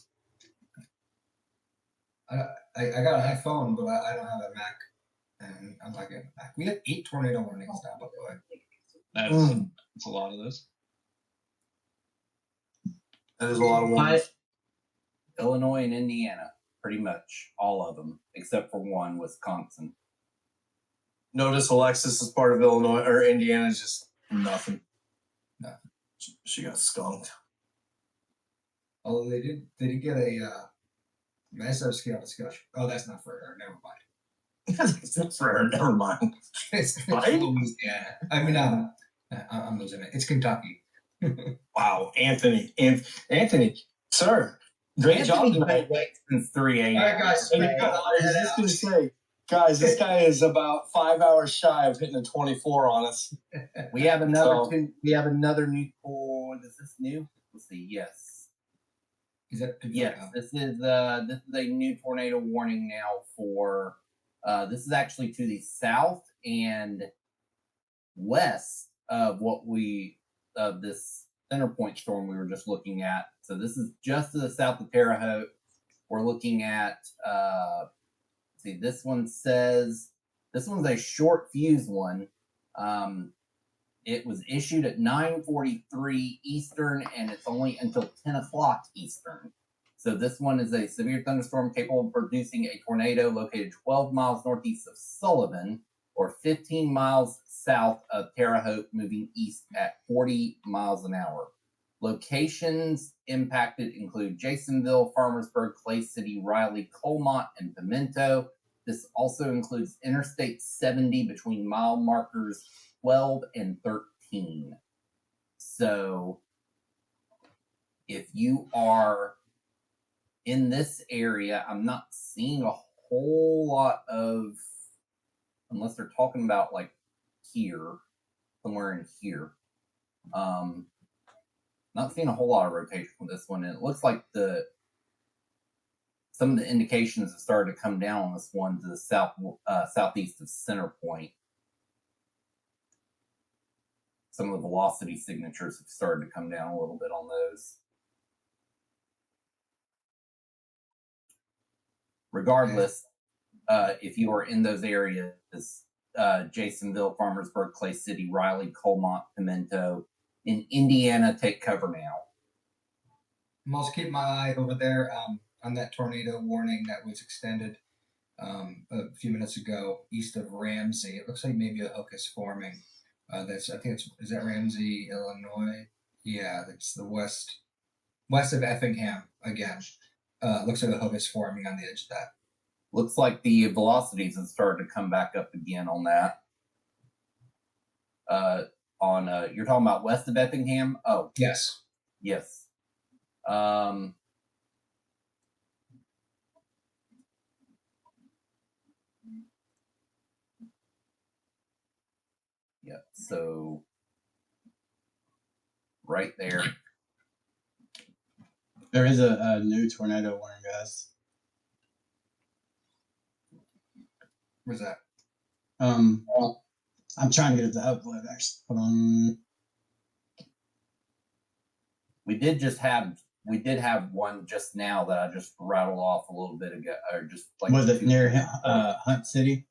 I got an iPhone, but I don't have a Mac. And I'm not getting back. We had 8 tornado warnings now, by the way. That's a lot of those. That is a lot of warnings. Illinois and Indiana, pretty much all of them, except for one, Wisconsin. Notice Alexis is part of Illinois or Indiana is just nothing. Nothing. She got skunked. Although they did get a mesoscale discussion. Oh, that's not for her. Never mind. It's not for her. Never mind. It's Right? Louisiana. I mean, I'm losing it. It's Kentucky. Wow, Anthony, sir, great job Anthony's tonight. been awake since 3 a.m. All right, guys. And I was just gonna say, guys, this guy is about 5 hours shy of hitting a 24 on us. We have another. So- We have another new. Oh, is this new? Let's see. Yes. Is that Yes. This is a new tornado warning now for. This is actually to the south and west of this center point storm we were just looking at. So this is just to the south of Terre Haute. We're looking at. See, this one says this one's a short fuse one. It was issued at 9:43 Eastern, and it's only until 10 o'clock Eastern. So this one is a severe thunderstorm capable of producing a tornado located 12 miles northeast of Sullivan, or 15 miles south of Terre Haute, moving east at 40 miles an hour. Locations impacted include Jasonville, Farmersburg, Clay City, Riley, Colmont, and Pimento. This also includes Interstate 70 between mile markers 12 and 13. So if you are in this area, I'm not seeing a whole lot of, unless they're talking about like here, somewhere in here. Not seeing a whole lot of rotation with this one, and it looks like some of the indications have started to come down on this one to the southeast of Center Point. Some of the velocity signatures have started to come down a little bit on those. Regardless, if you are in those areas, Jasonville, Farmersburg, Clay City, Riley, Colmont, Pimento, in Indiana, take cover now. I'm also keeping my eye over there on that tornado warning that was extended a few minutes ago east of Ramsey. It looks like maybe a hook is forming. I think is that Ramsey, Illinois? Yeah, that's the west of Effingham again. Looks like a hook is forming on the edge of that. Looks like the velocities have started to come back up again on that. You're talking about west of Effingham? Oh, yes. Yeah, so right there. There is a new tornado warning, guys. Where's that? I'm trying to get it to upload. Actually, hold on. We did have one just now that I just rattled off a little bit ago, or just like. Was it near Hunt City?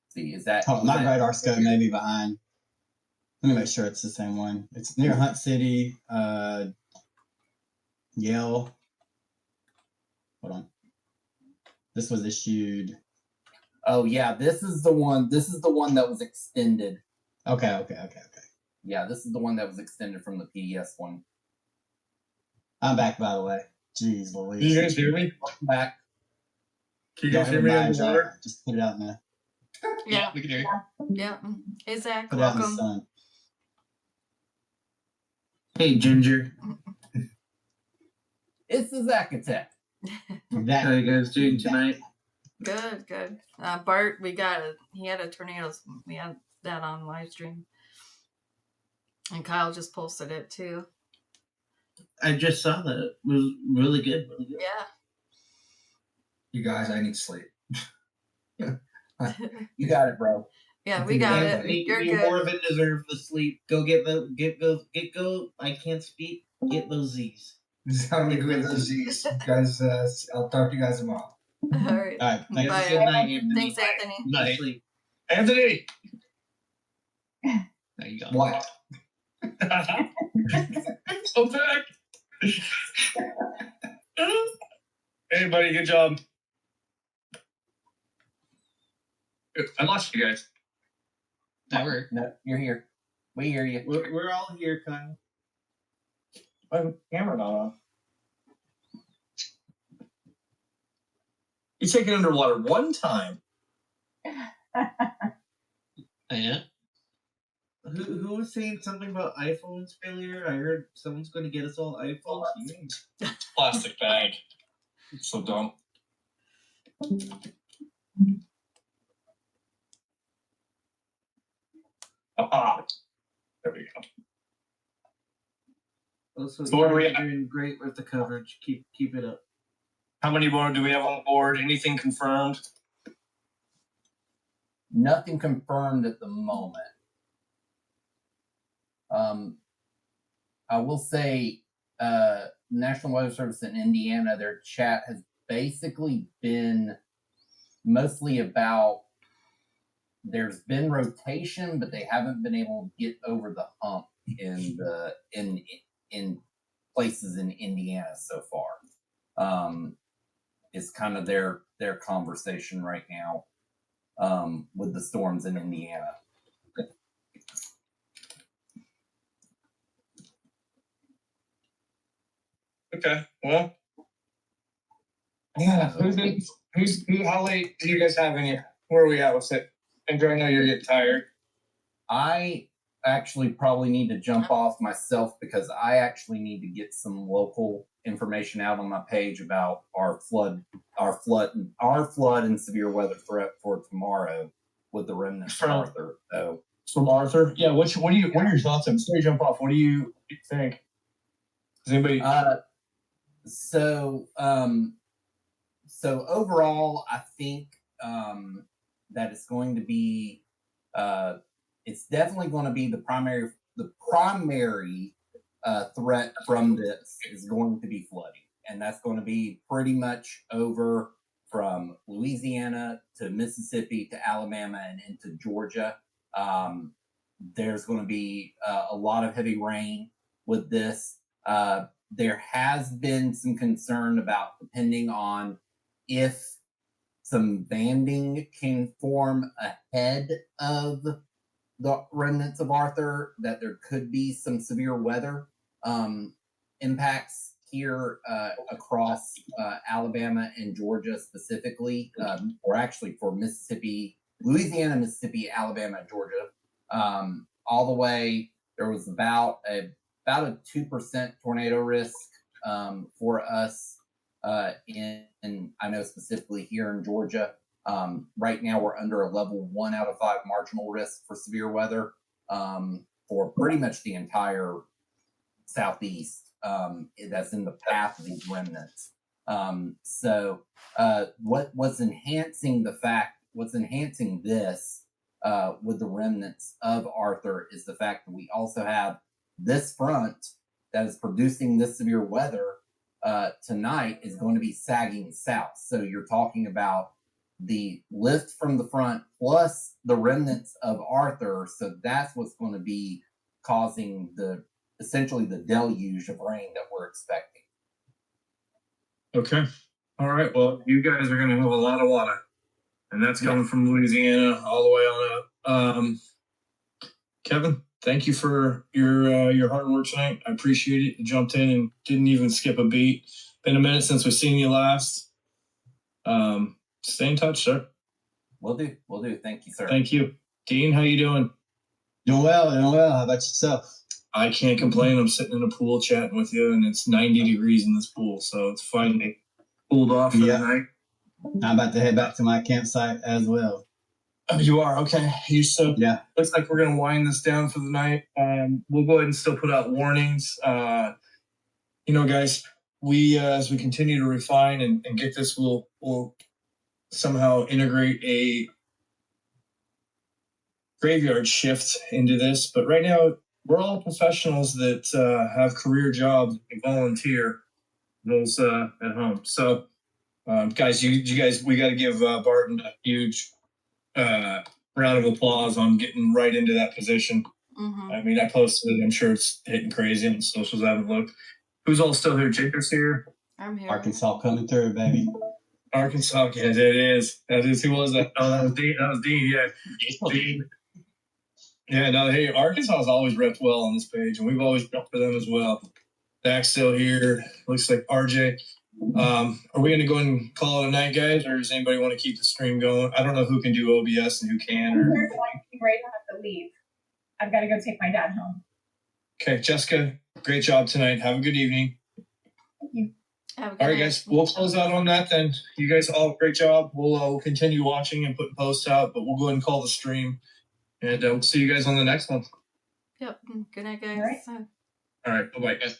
See, is that? Oh, my radar scope may be behind. Let me make sure it's the same one. It's near Hunt City, Yale. Hold on. This was issued. Oh yeah, this is the one. This is the one that was extended. Okay. Yeah, this is the one that was extended from the PDS one. I'm back, by the way. Jeez Louise. Can you guys hear me? Welcome back. Can you guys hear me on the water? Just put it out in the. Yeah, we can hear you. yeah. Hey Zach, Put it out in the welcome. sun. Hey, Ginger. It's the Zach Attack. How you guys doing tonight? Good. Bart, we got it. He had a tornado. We had that on live stream, and Kyle just posted it too. I just saw that. It was really good. Yeah. You guys, I need sleep. You got it, bro. Yeah, we got it. Anthony, You're you good. more than deserve the sleep. Go get go. I can't speak. Get those Z's. Sound like with those Z's. Guys, I'll talk to you guys tomorrow. All right. All right. Thanks. Bye. Good night, Anthony. Thanks, Anthony. Night. Sleep. Anthony! There you go. What? Come back! Hey, buddy, good job. I lost you guys. No, you're here. We hear you. We're all here, Kyle. My camera not on. You take it underwater one time. Yeah. Who was saying something about iPhones failure? I heard someone's going to get us all iPhones. Plastic bag. It's so dumb. Ah, there we go. Also, So where are we at? doing great with the coverage. Keep it up. How many more do we have on board? Anything confirmed? Nothing confirmed at the moment. I will say, National Weather Service in Indiana, their chat has basically been mostly about there's been rotation, but they haven't been able to get over the hump in places in Indiana so far. It's kind of their conversation right now with the storms in Indiana. Okay, well, yeah. How late do you guys have in you? Where are we at with it? Andrew, I know you're getting tired. I actually probably need to jump off myself because I actually need to get some local information out on my page about our flood and severe weather threat for tomorrow with the remnants from Arthur. So from Arthur, yeah. What are your thoughts on? Before you jump off, what do you think? Does anybody? So overall, I think that it's going to be it's definitely going to be the primary threat from this is going to be flooding, and that's going to be pretty much over from Louisiana to Mississippi to Alabama and into Georgia. There's going to be a lot of heavy rain with this. There has been some concern about, depending on if some banding can form ahead of the remnants of Arthur, that there could be some severe weather impacts here across Alabama and Georgia specifically, or actually for Mississippi, Louisiana, Mississippi, Alabama, Georgia, all the way. There was about a 2% tornado risk for us in I know specifically here in Georgia. Right now we're under a level 1 out of 5 marginal risk for severe weather for pretty much the entire southeast that's in the path of these remnants. What's enhancing this with the remnants of Arthur is the fact that we also have this front that is producing this severe weather tonight is going to be sagging south. So you're talking about the lift from the front plus the remnants of Arthur. So that's what's going to be causing essentially the deluge of rain that we're expecting. Okay. All right. Well, you guys are going to have a lot of water, and that's coming from Louisiana all the way on up. Kevin, thank you for your hard work tonight. I appreciate it. You jumped in and didn't even skip a beat. Been a minute since we've seen you last. Stay in touch, sir. Will do. Thank you, sir. Thank you. Dean, how you doing? Doing well. How about yourself? I can't complain. I'm sitting in a pool chatting with you, and it's 90 degrees in this pool, so it's finally cooled off for the night. I'm about to head back to my campsite as well. Oh, you are? Okay. Yeah. Looks like we're going to wind this down for the night. We'll go ahead and still put out warnings. Guys, as we continue to refine and get this, we'll somehow integrate a graveyard shift into this. But right now, we're all professionals that have career jobs and volunteer those at home. So, guys, you guys, we got to give Barton a huge round of applause on getting right into that position. Mm-hmm. I mean, I posted it. I'm sure it's hitting crazy and socials haven't looked. Who's all still here? Jacob's here. I'm here. Arkansas coming through, baby. Arkansas, yeah, that is. Who was that? Oh, that was Dean. Yeah. Dean. Yeah, no, hey, Arkansas has always repped well on this page, and we've always repped for them as well. Dak's still here. Looks like RJ. Are we going to go ahead and call it a night, guys, or does anybody want to keep the stream going? I don't know who can do OBS and who can. I'm ready to have to leave. I've got to go take my dad home. Okay, Jessica, great job tonight. Have a good evening. Thank you. All right, guys, we'll close out on that then. You guys all great job. We'll continue watching and putting posts out, but we'll go ahead and call the stream. And we'll see you guys on the next one. Yep. Good night, guys. All right. All right, bye-bye, guys.